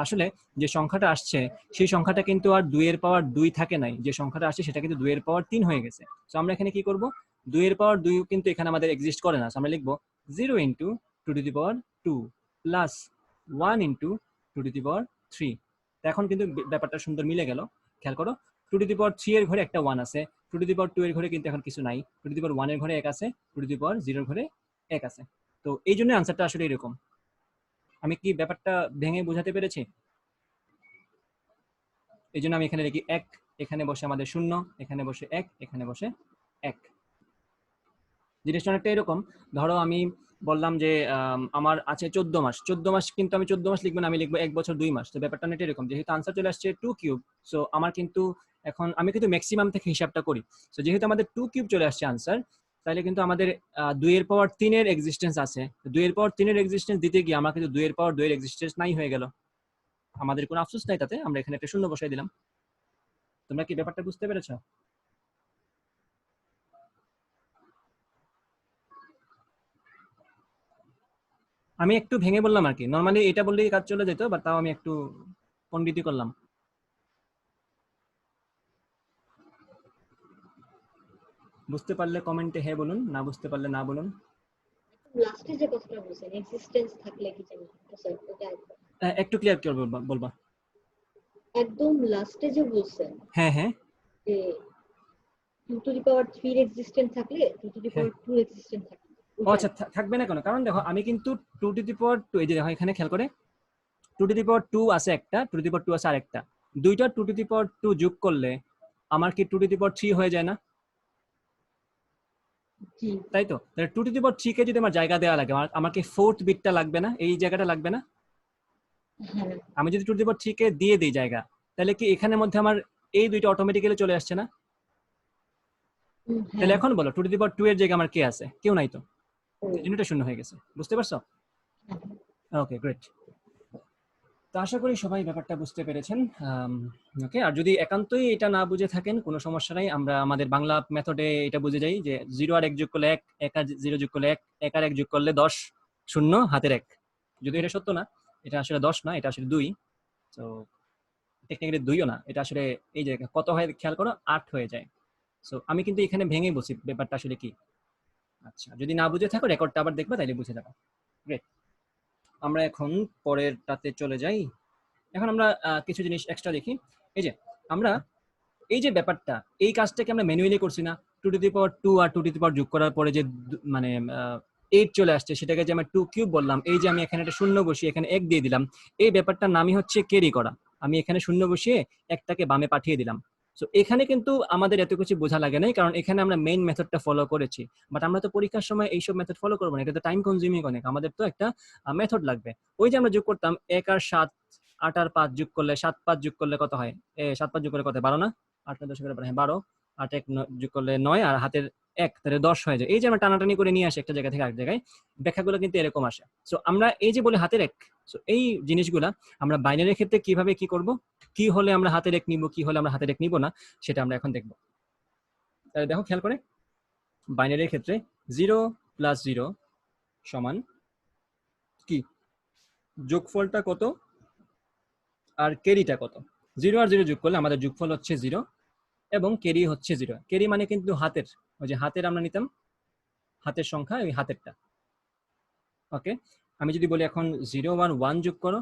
আসলে যে সংখ্যাটা আসছে সেই সংখ্যাটা কিন্তু আর 2 এর পাওয়ার 2 থাকে নাই, যে সংখ্যাটা আসছে সেটা কিন্তু 2 এর পাওয়ার 3 হয়ে গেছে। সো আমরা এখানে কি করব? 2 এর পাওয়ার 2 কিন্তু এখানে আমাদের এক্সিস্ট করে না। সো আমরা লিখব 0 × 2^2 প্লাস 1 × 2^3। এখন কিন্তু ব্যাপারটা সুন্দর মিলে গেল। খেয়াল করো, 2^3 এর ঘরে একটা 1 আছে, 2^2 এর ঘরে কিন্তু এখন কিছু নাই, 2^1 এর ঘরে 1 আছে, 2^0 এর ঘরে 1 আছে। তো এই জন্য আনসারটা আসলে এরকম। আমি কি ব্যাপারটা ভেঙে বোঝাতে পেরেছি? এই জন্য আমি এখানে লিখি 1, এখানে বসে আমাদের 0, এখানে বসে 1, এখানে বসে 1। জিনিসটা অনেকটা এরকম, ধরো আমি বললাম যে আমার আছে 14 মাস, 14 মাস কিন্তু আমি 14 মাস লিখবো না, আমি লিখবো 1 বছর 2 মাস। তো ব্যাপারটা অনেকটা এরকম, যেহেতু আনসার চলে আসছে 2^3, সো আমার কিন্তু এখন আমি কিন্তু ম্যাক্সিমাম থেকে হিসাবটা করি। সো যেহেতু আমাদের 2^3 চলে আসছে আনসার, তাহলে কিন্তু আমাদের 2 এর পাওয়ার 3 এর এক্সিস্টেন্স আছে। 2 এর পাওয়ার 3 এর এক্সিস্টেন্স দিতে গিয়ে আমার কিন্তু 2 এর পাওয়ার 2 এর এক্সিস্টেন্স নাই হয়ে গেল। আমাদের কোনো আফসোস নাই তাতে, আমরা এখানে একটা 0 বসাই দিলাম। তোমরা কি ব্যাপারটা বুঝতে পেরেছো? আমি একটু ভেঙে বললাম আর কি, নর্মালি এটা বললেই কাজ চলে যেত, বাট তাও আমি একটু পণ্ডিতি করলাম। বুঝতে পারলে কমেন্টে হ্যাঁ বলুন, না বুঝতে পারলে না বলুন। লাস্টে যে কথাটা বলছেন এক্সিস্টেন্স থাকলে কি জানি, স্যার ওটা একটু ক্লিয়ার করে বলবা। একদম লাস্টে যে বলছেন হ্যাঁ হ্যাঁ যে 2^3 এর এক্সিস্টেন্স থাকলে 2^2 এর এক্সিস্টেন্স থাকলে, ও আচ্ছা, থাকবে না কেন? কারণ দেখো আমি কিন্তু 2^2, এই যে দেখো এখানে খেয়াল করে 2^2 আছে একটা, 2^2 আছে আরেকটা, দুইটা 2^2 যোগ করলে আমার কি 2^3 হয়ে যায় না? জি তাই তো? তাহলে 2^3 কে যদি আমার জায়গা দেওয়া লাগে, আমার কি 4th বিটটা লাগবে না? এই জায়গাটা লাগবে না? হ্যাঁ আমি যদি 2^3 কে দিয়ে দিই জায়গা, তাহলে কি এখানের মধ্যে আমার এই দুইটা অটোমেটিক্যালি চলে আসছে না? তাহলে এখন বলো 2^2 এর জায়গায় আমার কে আছে? কেউ নাই তো, এই জন্য এটা শূন্য হয়ে গেছে। বুঝতে পারছো? ওকে, গ্রেট। তো আশা করি সবাই ব্যাপারটা বুঝতে পেরেছেন। ওকে, আর যদি একান্তই এটা না বুঝে থাকেন কোনো সমস্যা নাই, আমরা আমাদের বাংলা মেথডে এটা বুঝে যাই যে 0 আর 1 যোগ করলে 1, 1 আর 0 যোগ করলে 1, 1 আর 1 যোগ করলে 10, 0 হাতের 1। যদি এটা সত্য না, এটা আসলে 10 না, এটা আসলে 2। তো টেকনিক্যালি 2ও না, এটা আসলে এই যে কত হয় খেয়াল করো, 8 হয়ে যায়। সো আমি কিন্তু এখানে ভেঙে বসি ব্যাপারটা আসলে কি। আচ্ছা, যদি না বুঝে থাকো রেকর্ডটা আবার দেখবা, তাইলে বুঝে যাবে। গ্রেট, আমরা এখন পরেরটাতে চলে যাই। এখন আমরা কিছু জিনিস এক্সট্রা দেখি। এই যে আমরা এই যে ব্যাপারটা, এই কাজটাকে আমরা ম্যানুয়ালি করছি না, 2^2 আর 2^2 যোগ করার পরে যে মানে 8 চলে আসছে, সেটাকে যে আমরা 2³ বললাম। এই যে আমি এখানে একটা শূন্য বসিয়ে এখানে 1 দিয়ে দিলাম, এই ব্যাপারটার নামই হচ্ছে ক্যারি করা। আমি এখানে শূন্য বসিয়ে একটাকে বামে পাঠিয়ে দিলাম। সো এখানে কিন্তু আমাদের এত কিছু বোঝা লাগে নাই, কারণ এখানে আমরা মেইন মেথডটা ফলো করেছি। বাট আমরা তো পরীক্ষার সময় এইসব মেথড ফলো করবো না, এটা তো টাইম কনজিউমিং অনেক, আমাদের তো একটা মেথড লাগবে। ওই যে আমরা যোগ করতাম 1 আর 7, 8 আর 5 যোগ করলে 7 5 যোগ করলে কত হয়? 7 5 যোগ করলে কত হয়? 12 না? 8 9 10 করে 12, হ্যাঁ 12, 8 1 যোগ করলে 9 আর হাতের 1, তাহলে 10 হয়ে যায়। এই যে আমরা টানাটানি করে নিয়ে আসি একটা জায়গা থেকে আরেক জায়গায়, ব্যাখ্যাগুলো কিন্তু এরকম আসে। সো আমরা এই যে বলি হাতের 1, সো এই জিনিসগুলা আমরা বাইনারির ক্ষেত্রে কিভাবে কি করব, কি হলে আমরা হাতের 1 নিব, কি হলে আমরা হাতের 1 নিব না, সেটা আমরা এখন দেখব। তাহলে দেখো খেয়াল করে, বাইনারির ক্ষেত্রে 0 + 0 সমান কি, যোগফলটা কত আর ক্যারিটা কত। 0 আর 0 যোগ করলে আমাদের যোগফল হচ্ছে 0 এবং ক্যারি হচ্ছে 0। ক্যারি মানে কিন্তু হাতের, ওই যে হাতের আমরা নিতাম হাতের সংখ্যা, ওই হাতেরটা। ওকে, আমি যদি বলি এখন 0 1 1 যোগ করো,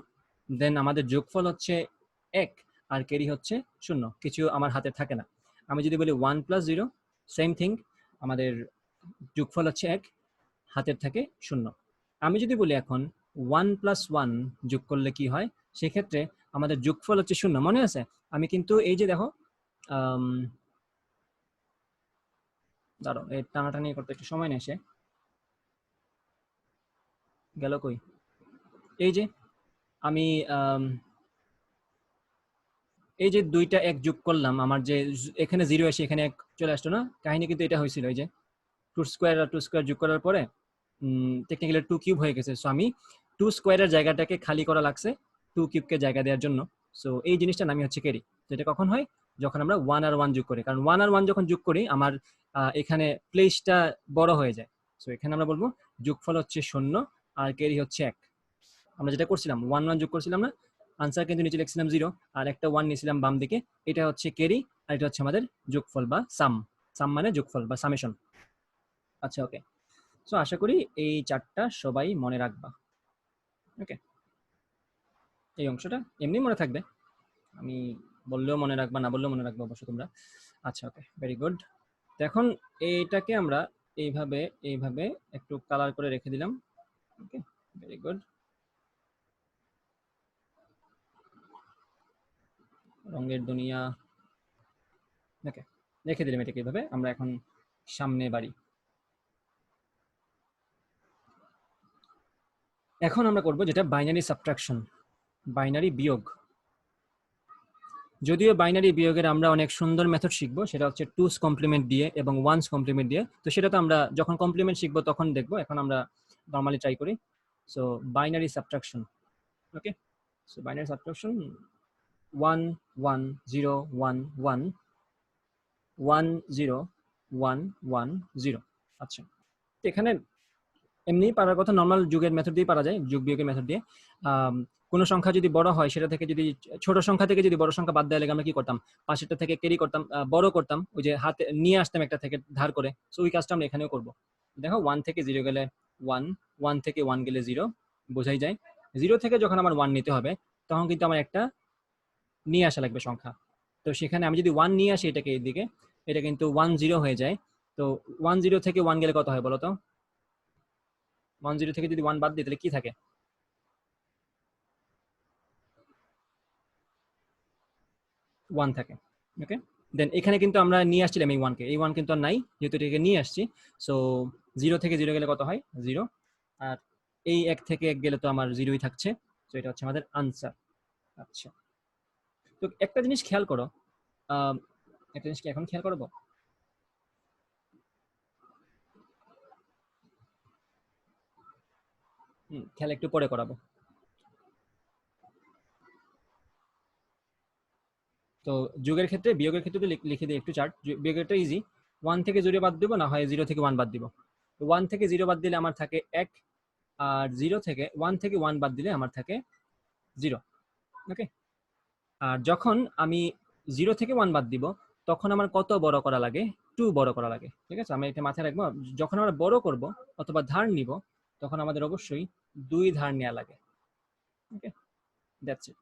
দেন আমাদের যোগফল হচ্ছে 1 আর ক্যারি হচ্ছে 0, কিছু আমার হাতে থাকে না। আমি যদি বলি 1 + 0, সেম থিং, আমাদের যোগফল হচ্ছে 1, হাতের থাকে 0। আমি যদি বলি এখন 1 + 1 যোগ করলে কি হয়, সেক্ষেত্রে আমাদের যোগফল হচ্ছে 0, মনে আছে? আমি কিন্তু এই যে দেখো, দাঁড়াও, এই টানাটানি করতে একটু সময় নেই, এসে গেল কই, এই যে আমি এই যে দুইটা 1 যোগ করলাম, আমার যে এখানে 0 এসে এখানে 1 চলে আসতো না, কাহিনী কিন্তু এটা হয়েছিল। এই যে 2 স্কোয়ার আর 2 স্কোয়ার যোগ করার পরে টেকনিক্যালি 2 কিউব হয়ে গেছে। সো আমি 2 স্কোয়ারের জায়গাটাকে খালি করা লাগছে 2 কিউবকে জায়গা দেওয়ার জন্য। সো এই জিনিসটার নামই হচ্ছে ক্যারি। তো এটা কখন হয়? যখন আমরা 1 আর 1 যোগ করি, কারণ 1 আর 1 যখন যোগ করি আমার এখানে প্লেসটা বড় হয়ে যায়। সো এখানে আমরা বলবো যোগফল হচ্ছে 0 আর ক্যারি হচ্ছে 1। আমরা যেটা করছিলাম 1 1 যোগ করছিলাম না, আনসার কিন্তু নিচে লিখছিলাম 0 আর একটা 1 নিয়েছিলাম বাম দিকে, এটা হচ্ছে ক্যারি আর এটা হচ্ছে আমাদের যোগফল বা সাম। সাম মানে যোগফল বা সামেশন। আচ্ছা, ওকে। সো আশা করি এই চারটা সবাই মনে রাখবা। ওকে, এই অংশটা এমনি মনে থাকবে, আমি বললেও মনে রাখবা, না বললেও মনে রাখবা অবশ্য তোমরা। আচ্ছা, ওকে, ভেরি গুড। তো এখন এইটাকে আমরা এইভাবে এইভাবে একটু কালার করে রেখে দিলাম। ওকে, ভেরি গুড। রঙের দুনিয়া, ওকে, রেখে দিলাম এটাকে এইভাবে। আমরা এখন সামনে বাড়ি। এখন আমরা করব যেটা বাইনারি সাবট্রাকশন, বাইনারি বিয়োগ। যদিও বাইনারি বিয়োগের আমরা অনেক সুন্দর মেথড শিখবো, সেটা হচ্ছে 2's কমপ্লিমেন্ট দিয়ে এবং 1's কমপ্লিমেন্ট দিয়ে। তো সেটা তো আমরা যখন কমপ্লিমেন্ট শিখবো তখন দেখবো, এখন আমরা নর্মালি ট্রাই করি। So binary subtraction, okay. So binary subtraction 1 1 0 1 1 1 0 1 1 0। আচ্ছা, তো এখানে এমনি পারার কথা নর্মাল যুগের মেথড দিয়ে পারা যায়, যোগ বিয়োগের মেথড দিয়ে। কোনো সংখ্যা যদি বড় হয়, সেটা থেকে যদি ছোট সংখ্যা থেকে যদি বড় সংখ্যা বাদ দেওয়া লাগে, আমরা কি করতাম, পাশেরটা থেকে ক্যারি করতাম, বড় করতাম, ওই যে হাতে নিয়ে আসতাম একটা থেকে ধার করে। সো ওই কাজটা আমরা এখানেও করবো। দেখো 1 থেকে 0 গেলে 1, 1 থেকে 1 গেলে 0, বোঝাই যায়। 0 থেকে যখন আমার 1 নিতে হবে, তখন কিন্তু আমার একটা নিয়ে আসা লাগবে সংখ্যা। তো সেখানে আমি যদি 1 নিয়ে আসি এটাকে এইদিকে, এটা কিন্তু 1 0 হয়ে যায়। তো 1 0 থেকে 1 গেলে কত হয় বলো তো? 1 0 থেকে যদি 1 বাদ দিই তাহলে কি থাকে? 1 থাকে। ওকে, দেন এখানে কিন্তু আমরা নিয়ে আসছিলাম এই 1 কে, এই 1 কিন্তু আর নাই, যেহেতু এটাকে নিয়ে আসছি। সো 0 থেকে 0 গেলে কত হয়? 0। আর এই 1 থেকে 1 গেলে তো আমার 0ই থাকছে। সো এটা হচ্ছে আমাদের আনসার। আচ্ছা, তো একটা জিনিস খেয়াল করো, একটা জিনিস কি এখন খেয়াল করবো? খেয়াল একটু পরে করাবো। তো যোগের ক্ষেত্রে, বিয়োগের ক্ষেত্রে তো লিখে দিই একটু চার্ট। বিয়োগেরটা ইজি, 1 থেকে 0 বাদ দিব, না হয় 0 থেকে 1 বাদ দিব। 1 থেকে 0 বাদ দিলে আমার থাকে 1, আর 0 থেকে 1 থেকে 1 বাদ দিলে আমার থাকে 0। ওকে, আর যখন আমি 0 থেকে 1 বাদ দিব, তখন আমার কত বড় করা লাগে? 2 বড় করা লাগে। ঠিক আছে, আমি এটা মাথায় রাখবো। যখন আমরা বড় করব অথবা ধার নিব, তখন আমাদের অবশ্যই 2 ধার নেওয়া লাগে। ওকে, দ্যাটস ইট।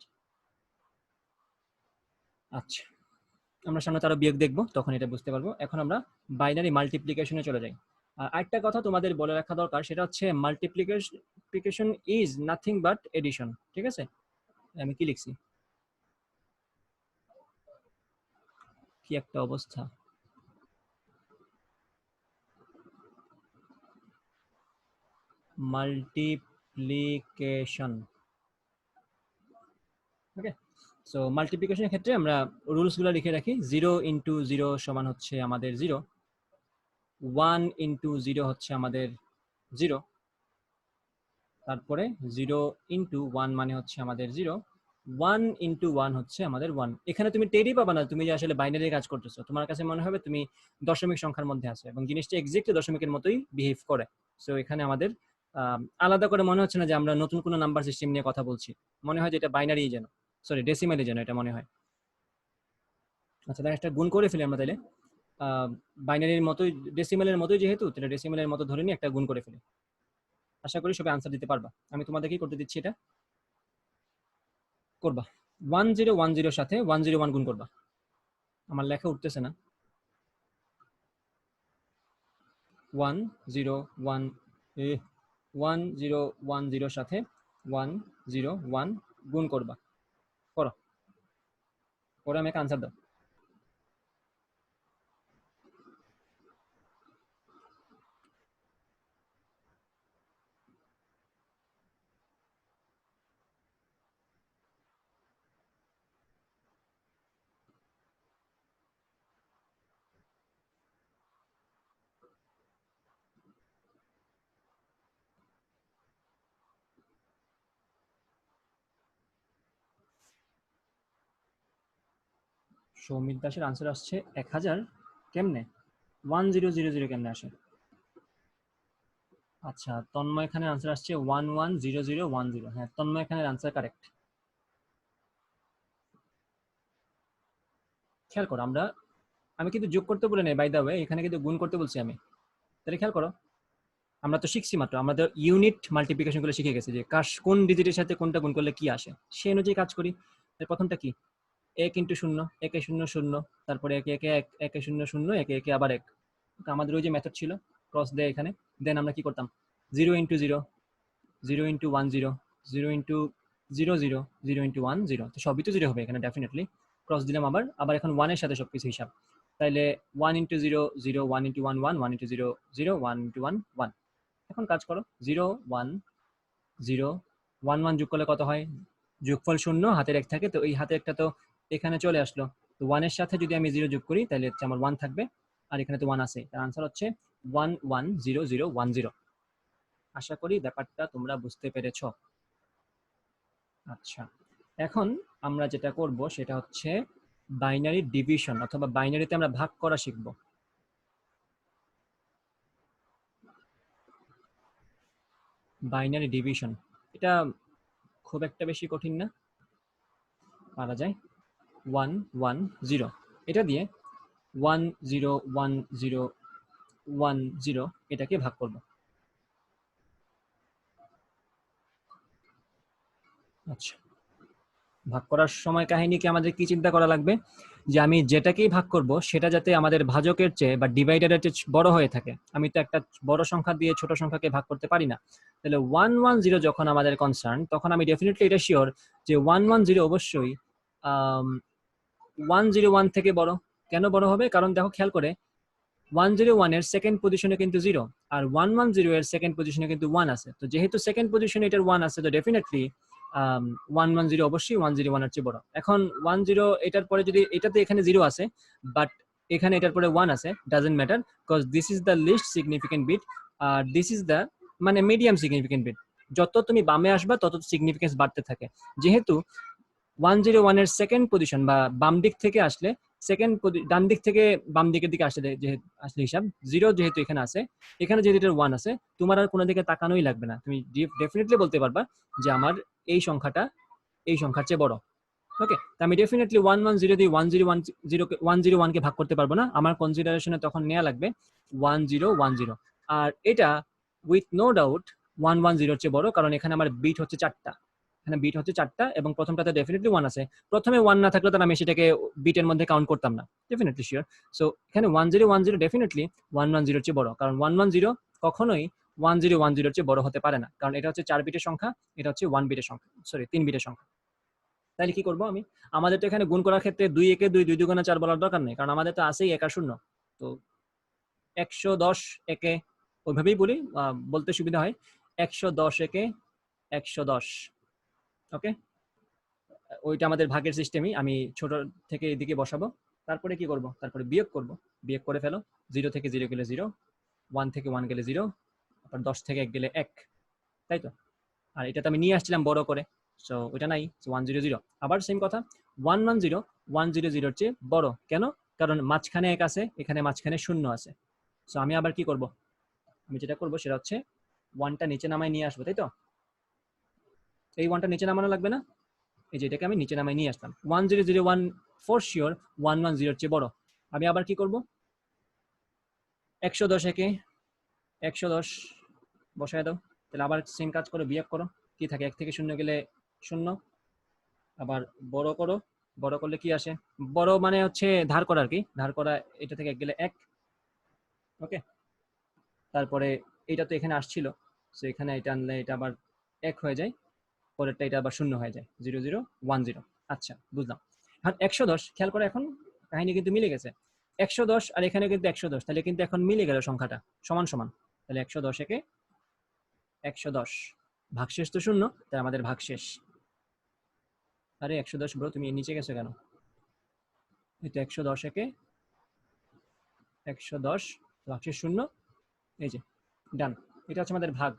আচ্ছা, আমরা সামনে তারা বিয়োগ দেখবো, তখন এটা বুঝতে পারবো। এখন আমরা বাইনারি মাল্টিপ্লিকেশনে চলে যাই। আরেকটা কথা তোমাদের বলে রাখা দরকার, সেটা হচ্ছে multiplication is nothing but addition. ঠিক আছে, আমি কি লিখছি? কি একটা অবস্থা। মাল্টিপ্লিকেশন। ওকে, সো মাল্টিপ্লিকেশনের ক্ষেত্রে আমরা রুলসগুলো লিখে রাখি। 0 ইন্টু 0 সমান হচ্ছে আমাদের 0, 1 ইন্টু 0 হচ্ছে আমাদের 0, তারপরে 0 ইন্টু 1 মানে হচ্ছে আমাদের 0, 1 ইন্টু 1 হচ্ছে আমাদের 1। এখানে তুমি টেরই পাবা না তুমি যে আসলে বাইনারি কাজ করতেছো, তোমার কাছে মনে হবে তুমি দশমিক সংখ্যার মধ্যে আছো এবং জিনিসটা এক্স্যাক্টলি দশমিকের মতোই বিহেভ করে। সো এখানে আমাদের আলাদা করে মনে হচ্ছে না যে আমরা নতুন কোনো নাম্বার সিস্টেম নিয়ে কথা বলছি, মনে হয় যে এটা বাইনারি যেন, সরি ডেসিমালি যেন এটা মনে হয়। আচ্ছা, তাহলে একটা গুণ করে ফেলি আমরা, তাইলে বাইনারির মতোই ডেসিমালের মতোই যেহেতু, তাহলে ডেসিমালের মতো ধরে নিয়ে একটা গুণ করে ফেলি। আশা করি সবাই আনসার দিতে পারবা। আমি তোমাদেরকেই করতে দিচ্ছি, এটা করবা। 1010 এর সাথে 101 গুণ করবা। আমার লেখা উঠতেছে না। 1010 সাথে 101 গুণ করবা। করো, করে আমাকে আনসার দাও। সৌমিত দাসের আনসার আসছে 1000। কেমনে 1000 কেমনে আসে? আচ্ছা, তন্ময় খানের আনসার আসছে 110010। হ্যাঁ, তন্ময় খানের আনসার কারেক্ট। খেয়াল করো, আমি কিন্তু যোগ করতে বলে নেই বাই দা ওয়ে, এখানে কিন্তু গুণ করতে বলছি আমি। তাহলে খেয়াল করো, আমরা তো শিখছি মাত্র, আমরা তো ইউনিট মাল্টিপ্লিকেশন গুলো শিখে গেছি যে কোন ডিজিটের সাথে কোনটা গুণ করলে কি আসে, সেই অনুযায়ী কাজ করি। প্রথমটা কি, 1 ইন্টু 0, 1 0 0, তারপরে 1 1 1, 1 0 0, 1 1 আবার 1। আমাদের ওই যে মেথড ছিল ক্রস দেয় এখানে, দেন আমরা কি করতাম, 0 ইন্টু 0, 0 ইন্টু 1 0, 0 ইন্টু 0 0, 0 ইন্টু 1 0। তো সবই তো 0 হবে এখানে ডেফিনেটলি। ক্রস দিলাম আবার এখন 1 এর সাথে সবকিছু হিসাব। তাইলে 1 ইন্টু 0 0, 1 ইন্টু 1 1, 1 ইন্টু 0 0, 1 ইন্টু 1 1। এখন কাজ করো, 0 1 0 1 1 যোগ করলে কত হয়, যোগফল 0, হাতের 1 থাকে, তো এই হাতের 1টা তো এখানে চলে আসলো। তো 1 এর সাথে যদি আমি 0 যোগ করি তাহলে হচ্ছে আমার 1 থাকবে, আর এখানে তো 1 আছে। তার আনসার হচ্ছে 1 1 0 0 1 0। আশা করি ব্যাপারটা তোমরা বুঝতে পেরেছো। আচ্ছা, এখন আমরা যেটা করব সেটা হচ্ছে বাইনারি ডিভিশন, অথবা বাইনারিতে আমরা ভাগ করা শিখব। বাইনারি ডিভিশন, এটা খুব একটা বেশি কঠিন না, পারা যায়। 1 1 0, এটা দিয়ে 1 0 1 0 1 0 এটাকে ভাগ করব। আচ্ছা, ভাগ করার সময় কাহিনীকে আমাদের কি চিন্তা করা লাগবে, যে আমি যেটাকেই ভাগ করব সেটা যাতে আমাদের ভাজকের চেয়ে বা ডিভাইডারের চেয়ে বড় হয়ে থাকে। আমি তো একটা বড় সংখ্যা দিয়ে ছোট সংখ্যাকে ভাগ করতে পারি না। তাহলে 1 1 0 যখন আমাদের কনসার্ন, তখন আমি ডেফিনেটলি এটা শিওর যে 1 1 0 অবশ্যই 101 থেকে বড়। কেন বড় হবে, কারণ দেখো খেয়াল করে 101 এর সেকেন্ড পজিশনে কিন্তু 0, আর 110 এর সেকেন্ড পজিশনে কিন্তু 1 আছে। তো যেহেতু সেকেন্ড পজিশনে এটার 1 আছে, তো ডেফিনেটলি 110 অবশ্যই 101 এর চেয়ে বড়। এখন 10 এটার পরে যদি, এটাতে এখানে 0 আছে বাট এখানে এটার পরে 1 আছে, doesn't matter, because this is the least significant bit, আর দিস ইজ দ্য মানে মিডিয়াম সিগনিফিকেন্ট বিট। যত তুমি বামে আসবা তত সিগনিফিকেন্স বাড়তে থাকে। যেহেতু 101 এর সেকেন্ড পজিশন বা বাম দিক থেকে আসলে, ডান দিক থেকে বাম দিকের দিকে আসলে আসলে হিসাব 0 যেহেতু এখানে আছে, এখানে যেহেতু এটার 1 আছে, তোমার আর কোনো দিকে তাকানোই লাগবে না, তুমি ডেফিনেটলি বলতে পারবা যে আমার এই সংখ্যাটা এই সংখ্যার চেয়ে বড়। ওকে, তো আমি ডেফিনেটলি 110 দিয়ে 101 কে ভাগ করতে পারবো না, আমার কনসিডারেশনে তখন নেওয়া লাগবে 1010। আর এটা উইথ নো ডাউট 110 চেয়ে বড়, কারণ এখানে আমার বিট হচ্ছে 4টা, এখানে বিট হচ্ছে 4টা এবং প্রথমটাতে ডেফিনেটলি 1 আছে। প্রথমে 1 না থাকলে তাহলে আমি সেটাকে বিটের মধ্যে কাউন্ট করতাম না, ডেফিনেটলি শিওর। সো এখানে 1010 ডেফিনেটলি 110 চেয়ে বড়, কারণ 110 কখনোই 1010 চেয়ে বড় হতে পারে না, কারণ এটা হচ্ছে 4 বিটের সংখ্যা, এটা হচ্ছে 1 বিটের সংখ্যা, সরি 3 বিটের সংখ্যা। তাহলে কি করব আমি? আমাদের তো এখানে গুণ করার ক্ষেত্রে 2 একে 2, 2 দুগুণে 4 বলার দরকার নেই, কারণ আমাদের তো আছেই 1 আর 0। তো 110 একে ওইভাবেই বলি, বলতে সুবিধা হয়। 110 একে 110। ওকে, ওইটা আমাদের ভাগের সিস্টেমই, আমি ছোট থেকে এদিকে বসাবো। তারপরে কি করব? তারপরে বিয়োগ করব। বিয়োগ করে ফেলো। 0 থেকে 0 গেলে 0, 1 থেকে 1 গেলে 0, তারপর 10 থেকে 1 গেলে 1, তাই তো? আর এটা তো আমি নিয়ে আসছিলাম বড় করে, সো ওইটা নাই, সো 100। আবার সেম কথা, 110 100 চেয়ে বড় কেন? কারণ মাঝখানে 1 আছে, এখানে মাঝখানে 0 আছে। সো আমি আবার কি করব? আমি যেটা করব সেটা হচ্ছে 1টা নিচে নামায় নিয়ে আসবো, তাই তো? এই 1টা নিচে নামানো লাগবে না? এই যে এটাকে আমি নিচে নামায় নিয়ে আসলাম। 1001 ফর শিওর 110 চেয়ে বড়। আমি আবার কি করব? 110 একে 110 বসায় দাও। তাহলে আবার সেম কাজ করো, বিয়োগ করো। কি থাকে? 1 থেকে 0 গেলে 0, আবার বড় করো। বড় করলে কি আসে? বড় মানে হচ্ছে ধার করা আর কি, ধার করা। এটা থেকে 1 গেলে 1। ওকে, তারপরে এটা তো এখানে আসছিল, সো এখানে এটা আনলে এটা আবার 1 হয়ে যায়, পরেরটা এটা আবার 0 হয়ে যায়, 0010। আচ্ছা, বুঝলাম। আর 110 খেয়াল করে, এখন কাহিনী কিন্তু মিলে গেছে। 110 আর এখানে কিন্তু 110, তাহলে কিন্তু এখন মিলে গেল সংখ্যাটা, সমান সমান। তাহলে 110 একে 110, ভাগশেষ তো 0, তাই আমাদের ভাগশেষ। আরে 110 ব্রো, তুমি নিচে গেছো কেন? এটা 110 একে 110, ভাগশেষ 0, এই যে ডান। এটা হচ্ছে আমাদের ভাগ।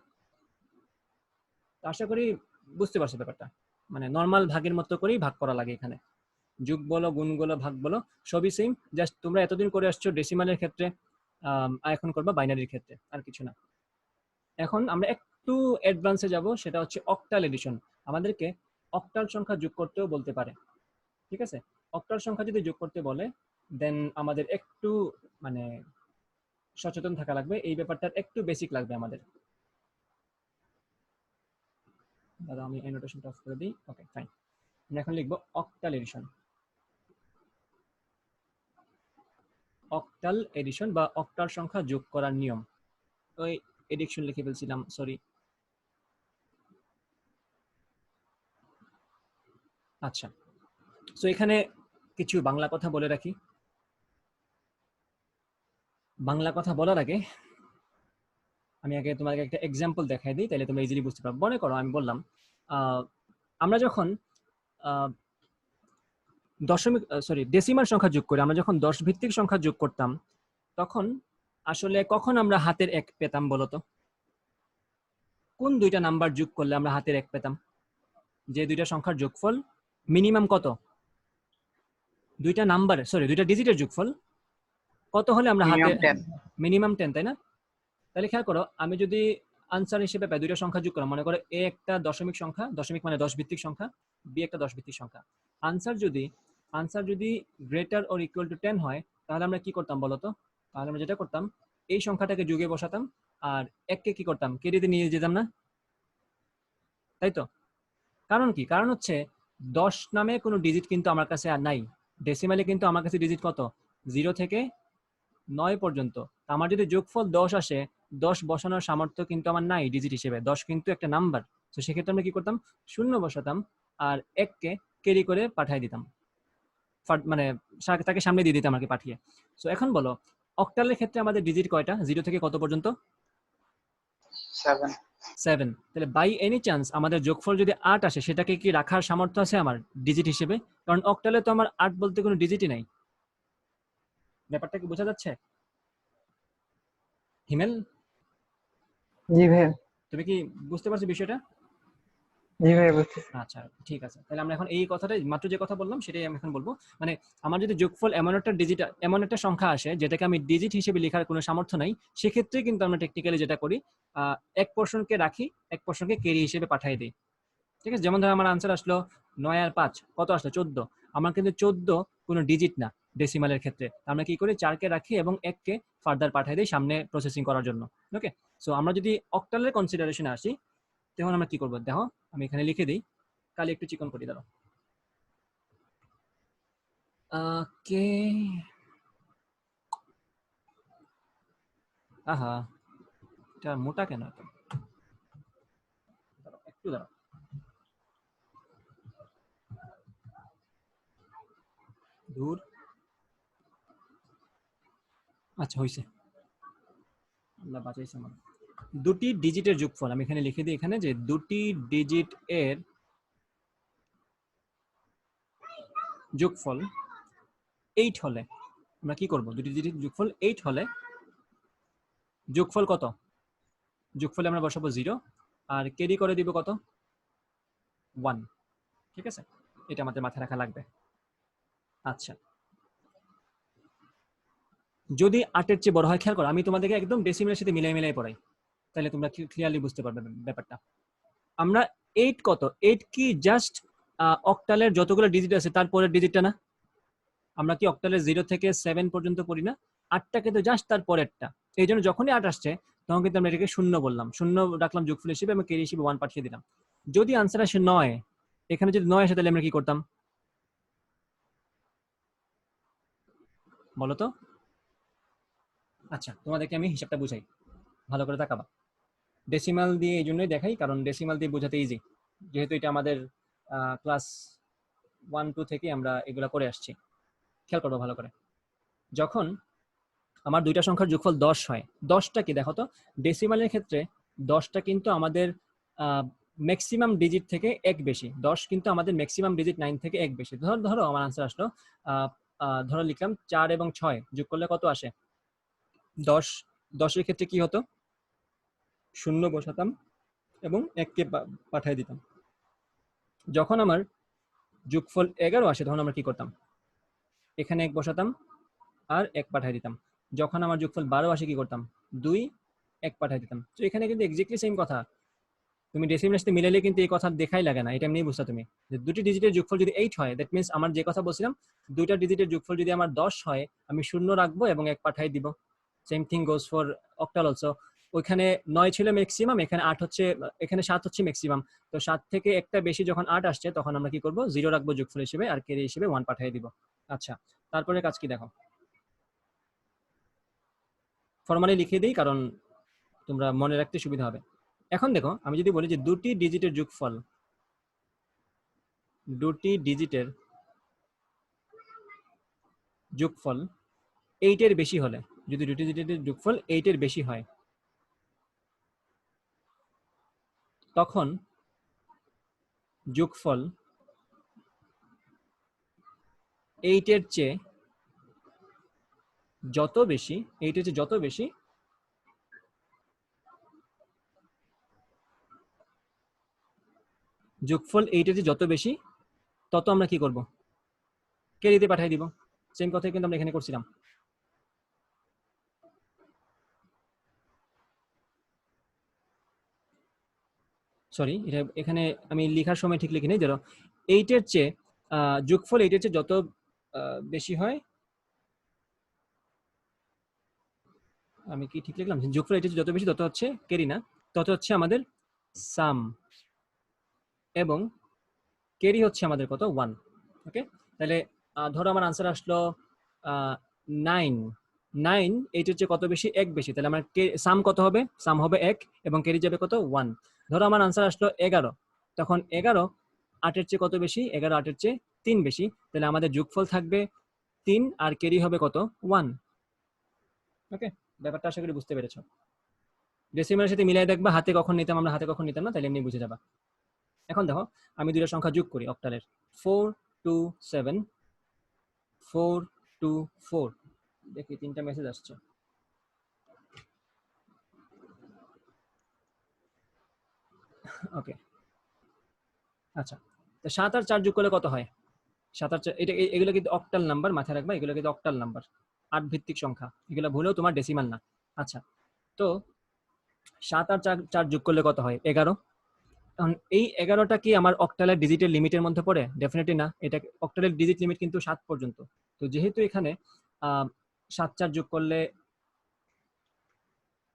তো আশা করি বুঝতে পারছো ব্যাপারটা। মানে নর্মাল ভাগের মতো করেই ভাগ করা লাগে এখানে। যোগ বলো, গুণ বলো, ভাগ বলো, সবই সেম। জাস্ট তোমরা এতদিন করে আসছো ডেসিমালের ক্ষেত্রে, এখন করবা বাইনারির ক্ষেত্রে, আর কিছু না। এখন আমরা একটু অ্যাডভান্সে যাব, সেটা হচ্ছে অক্টাল এডিশন। আমাদেরকে অক্টাল সংখ্যা যোগ করতেও বলতে পারে, ঠিক আছে? অক্টাল সংখ্যা যদি যোগ করতে বলে, দেন আমাদের একটু মানে সচেতন থাকা লাগবে, এই ব্যাপারটার একটু বেসিক লাগবে আমাদের। দাদা আমি অ্যানোটেশনটা অফ করে দিই। ওকে, ফাইন। আমরা এখন লিখবো অক্টাল এডিশন। অক্টাল এডিশন বা অক্টাল সংখ্যা যোগ করার নিয়ম। ওই এডিকশন লিখে ফেলছিলাম, সরি। আচ্ছা, সো এখানে কিছু বাংলা কথা বলে রাখি। বাংলা কথা বলার আগে আমি আগে তোমাকে একটা এক্সাম্পল দেখাই দিই, তাহলে তোমরা ইজিলি বুঝতে পারবে। মনে করো আমি বললাম, আমরা যখন দশমিক সরি ডেসিমাল সংখ্যা যোগ করি, আমরা যখন 10 ভিত্তিক সংখ্যা যোগ করতাম, তখন আসলে কখন আমরা হাতের 1 পেতাম বলতো? কোন দুইটা নাম্বার যোগ করলে আমরা হাতের 1 পেতাম? যে দুইটা সংখ্যার যোগফল মিনিমাম কত? দুইটা নাম্বার, সরি দুইটা ডিজিটের যোগফল কত হলে আমরা হাতে? মিনিমাম 10, তাই না? তাহলে খেয়াল করো, আমি যদি আনসার হিসেবে পাই দুইটা সংখ্যা যোগ করা, মনে করো এ একটা দশমিক সংখ্যা, দশমিক মানে 10 ভিত্তিক সংখ্যা, বি একটা 10 ভিত্তিক সংখ্যা। আনসার যদি গ্রেটার অর ইকুয়াল টু 10 হয়, তাহলে আমরা কি করতাম বলতো? তাহলে আমরা যেটা করতাম, এই সংখ্যাটাকে যোগে বসাতাম, আর এককে কি করতাম? কেটে নিয়ে যেতাম না, তাই তো? কারণ কি? কারণ হচ্ছে 10 নামে কোনো ডিজিট কিন্তু আমার কাছে আর নাই। ডেসিমালে কিন্তু আমার কাছে ডিজিট কত? 0 থেকে 9 পর্যন্ত। আমার যদি যোগফল 10 আসে, 10 বসানোর সামর্থ্য কিন্তু আমার নাই ডিজিট হিসেবে। 10 কিন্তু একটা নাম্বার। তো সেক্ষেত্রে আমরা কি করতাম? 0 বসাতাম, আর 1কে ক্যারি করে পাঠিয়ে দিতাম, মানে তাকে সামনে দিয়ে দিতাম আর কি পাঠিয়ে। সো এখন বলো, অক্টালের ক্ষেত্রে আমাদের ডিজিট কয়টা? 0 থেকে কত পর্যন্ত? 7। তাহলে বাই এনি চান্স আমাদের যোগফল যদি 8 আসে, সেটাকে কি রাখার সামর্থ্য আছে আমার ডিজিট হিসেবে? কারণ অক্টালে তো আমার 8 বলতে কোনো ডিজিটই নাই। ব্যাপারটা কি বোঝা যাচ্ছে? হিমেল, জি ভাইয়া। তুমি কি বুঝতে পারছো বিষয়টা? জি ভাইয়া বুঝতেছি। আচ্ছা, ঠিক আছে। তাহলে আমরা এখন এই কথাটাই, মাত্র যে কথা বললাম সেটাই আমি এখন বলবো। মানে আমার যদি যোগফল এমন একটা ডিজিট, এমন একটা সংখ্যা আসে যেটাকে আমি ডিজিট হিসেবে লেখার কোনো সামর্থ্য নাই, সেক্ষেত্রে কিন্তু আমরা টেকনিক্যালি যেটা করি, এক পোর্শনকে রাখি, এক পোর্শনকে ক্যারি হিসেবে পাঠিয়ে দিই। ঠিক আছে? যেমন ধরো আমার আনসার আসলো 9 আর 5 কত আসলো? 14। আমার কিন্তু 14 কোনো ডিজিট না ডেসিমালের ক্ষেত্রে। আমরা কি করি? 4কে রাখি এবং 1কে ফার্দার পাঠিয়ে দিই সামনে প্রসেসিং করার জন্য। ওকে, সো আমরা যদি অক্টালের কনসিডারেশনে আসি, তখন আমরা কি করবো দেখো, আমি এখানে লিখে দিই, কালি একটু চিকন করি দাঁড়াও। ওকে, আহা এটা মোটা কেন এত? দাঁড়াও, একটু দাঁড়াও। দূর, আচ্ছা হয়েছে, আল্লাহ বাঁচাইছে আমার। দুটি ডিজিটের যোগফল, আমি এখানে লিখে দিই এখানে যে দুটি ডিজিট এর যোগফল 8 হলে আমরা কি করব? দুটি ডিজিট যোগফল 8 হলে যোগফল কত? যোগফলে আমরা বসাবো 0 আর ক্যারি করে দিব কত? 1। ঠিক আছে, এটা আমাদের মাথায় রাখা লাগবে। আচ্ছা, যদি 8 এর চেয়ে বড় হয়, খেয়াল করো আমি তোমাদেরকে একদম ডেসিমেলের সাথে মিলাই মিলাই পড়াই, তাহলে তোমরা ক্লিয়ারলি বুঝতে পারবে ব্যাপারটা। আমরা 8 কত? 8 কি জাস্ট অক্টালের যতগুলো ডিজিট আছে তারপরের ডিজিটটা না? আমরা কি অক্টালের 0 থেকে 7 পর্যন্ত পড়ি না? 8টা কিন্তু জাস্ট তার পরেরটা। এই জন্য যখনই 8 আসছে তখন কিন্তু আমরা এটাকে 0 বললাম, 0 রাখলাম যোগফল হিসেবে এবং ক্যারি হিসেবে 1 পাঠিয়ে দিলাম। যদি আনসার আসে 9, এখানে যদি 9 আসে তাহলে আমরা কি করতাম বলো তো? আচ্ছা, তোমাদেরকে আমি হিসাবটা বুঝাই, ভালো করে তাকাবা। ডেসিমাল দিয়ে এই জন্যই দেখাই কারণ ডেসিমাল দিয়ে বোঝাতে ইজি, যেহেতু এটা আমাদের ক্লাস 1-2 থেকে আমরা এগুলা করে আসছি। খেয়াল করবো ভালো করে, যখন আমার দুইটা সংখ্যার যোগফল 10 হয়, 10টা কি দেখো তো, ডেসিমালের ক্ষেত্রে 10টা কিন্তু আমাদের ম্যাক্সিমাম ডিজিট থেকে 1 বেশি। 10 কিন্তু আমাদের ম্যাক্সিমাম ডিজিট 9 থেকে 1 বেশি। ধরো আমার আনসার আসলো, ধরো লিখলাম 4 এবং 6 যোগ করলে কত আসে? 10। 10 এর ক্ষেত্রে কি হতো? 0 বসাতাম এবং 1কে পাঠিয়ে দিতাম। যখন আমার যোগফল 11 আসে তখন আমরা কি করতাম? এখানে 1 বসাতাম আর 1 পাঠিয়ে দিতাম। যখন আমার যোগফল 12 আসে কি করতাম? 2, 1 পাঠিয়ে দিতাম। তো এখানে কিন্তু এক্স্যাক্টলি সেম কথা, তুমি ডেসিমেলের সাথে মিলাইলে কিন্তু এই কথা দেখাই লাগে না, এটা এমনি বুঝছো তুমি যে দুটি ডিজিটের যোগফল যদি 8 হয়, দ্যাট মিন্স আমার যে কথা বলছিলাম দুইটা ডিজিটের যোগফল যদি আমার 10 হয়, আমি 0 রাখবো এবং 1 পাঠিয়ে দিব। Same thing goes for octal also. ওইখানে 9 ছিল ম্যাক্সিমাম, এখানে 8 হচ্ছে, এখানে 7 হচ্ছে ম্যাক্সিমাম। তো 7 থেকে একটা বেশি যখন 8 আসছে তখন আমরা কি করব? 0 রাখবো যোগফল হিসেবে আর ক্যারি হিসেবে 1 পাঠিয়ে দিব। আচ্ছা, তারপরে কাজ কি দেখো, ফরমালি লিখে দিই কারণ তোমরা মনে রাখতে সুবিধা হবে। এখন দেখো, আমি যদি বলি যে দুটি ডিজিটের যোগফল, দুটি ডিজিটের যোগফল 8 এর বেশি হলে, যদি দুটি ডিজিটের যোগফল 8 এর বেশি হয়, তখন যোগফল 8 এর চেয়ে যত বেশি, 8 এর চেয়ে যত বেশি, যোগফল 8 এর চেয়ে যত বেশি তত আমরা কি করব? ক্যারিতে পাঠিয়ে দিব। সেম কথাই কিন্তু আমরা এখানে করছিলাম। সরি, এটা এখানে আমি লেখার সময় ঠিক লিখি নাই। ধরো 8 এর চেয়ে যোগফল 8 এর চেয়ে যত বেশি হয়, আমি কি ঠিক লিখলাম? যোগফল 8 এর চেয়ে যত বেশি তত হচ্ছে ক্যারি না, তত হচ্ছে আমাদের সাম, এবং ক্যারি হচ্ছে আমাদের কত? 1। ওকে, তাহলে ধরো আমার আনসার আসলো 9। 9 8 এর চেয়ে কত বেশি? 1 বেশি। তাহলে আমার সাম কত হবে? সাম হবে 1 এবং ক্যারি যাবে কত? 1। ধরো আমার আনসার আসলো 11, তখন 11 8 এর চেয়ে কত বেশি? 11 8 এর চেয়ে 3 বেশি। তাহলে আমাদের যোগফল থাকবে 3 আর ক্যারি হবে কত? 1। ওকে, ব্যাপারটা আশা করি বুঝতে পেরেছো। ডেসিমালের সাথে মিলাই দেখবা হাতে কখন নিতাম আমরা, হাতে কখন নিতাম না, তাহলে এমনি বুঝে যাবা। এখন দেখো, আমি দুটো সংখ্যা যোগ করি অক্টালের, 4 2 7, 4 2 4। দেখি 3টা মেসেজ আসছে। ওকে, আচ্ছা, তো 7 আর 4 যোগ করলে কত হয়? 7 আর 4, এটা এগুলো কিন্তু অক্টাল নাম্বার, মাথায় রাখবা এগুলো কিন্তু অক্টাল নাম্বার, 8 ভিত্তিক সংখ্যা, এগুলো ভুলেও তোমার ডেসিমাল না। আচ্ছা, তো 7 আর 4 যোগ করলে কত হয়? 11। এখন এই 11টা কি আমার অক্টালের ডিজিটের লিমিটের মধ্যে পড়ে? ডেফিনেটলি না, এটা অক্টালের ডিজিট লিমিট কিন্তু 7 পর্যন্ত। তো যেহেতু এখানে 7 4 যোগ করলে,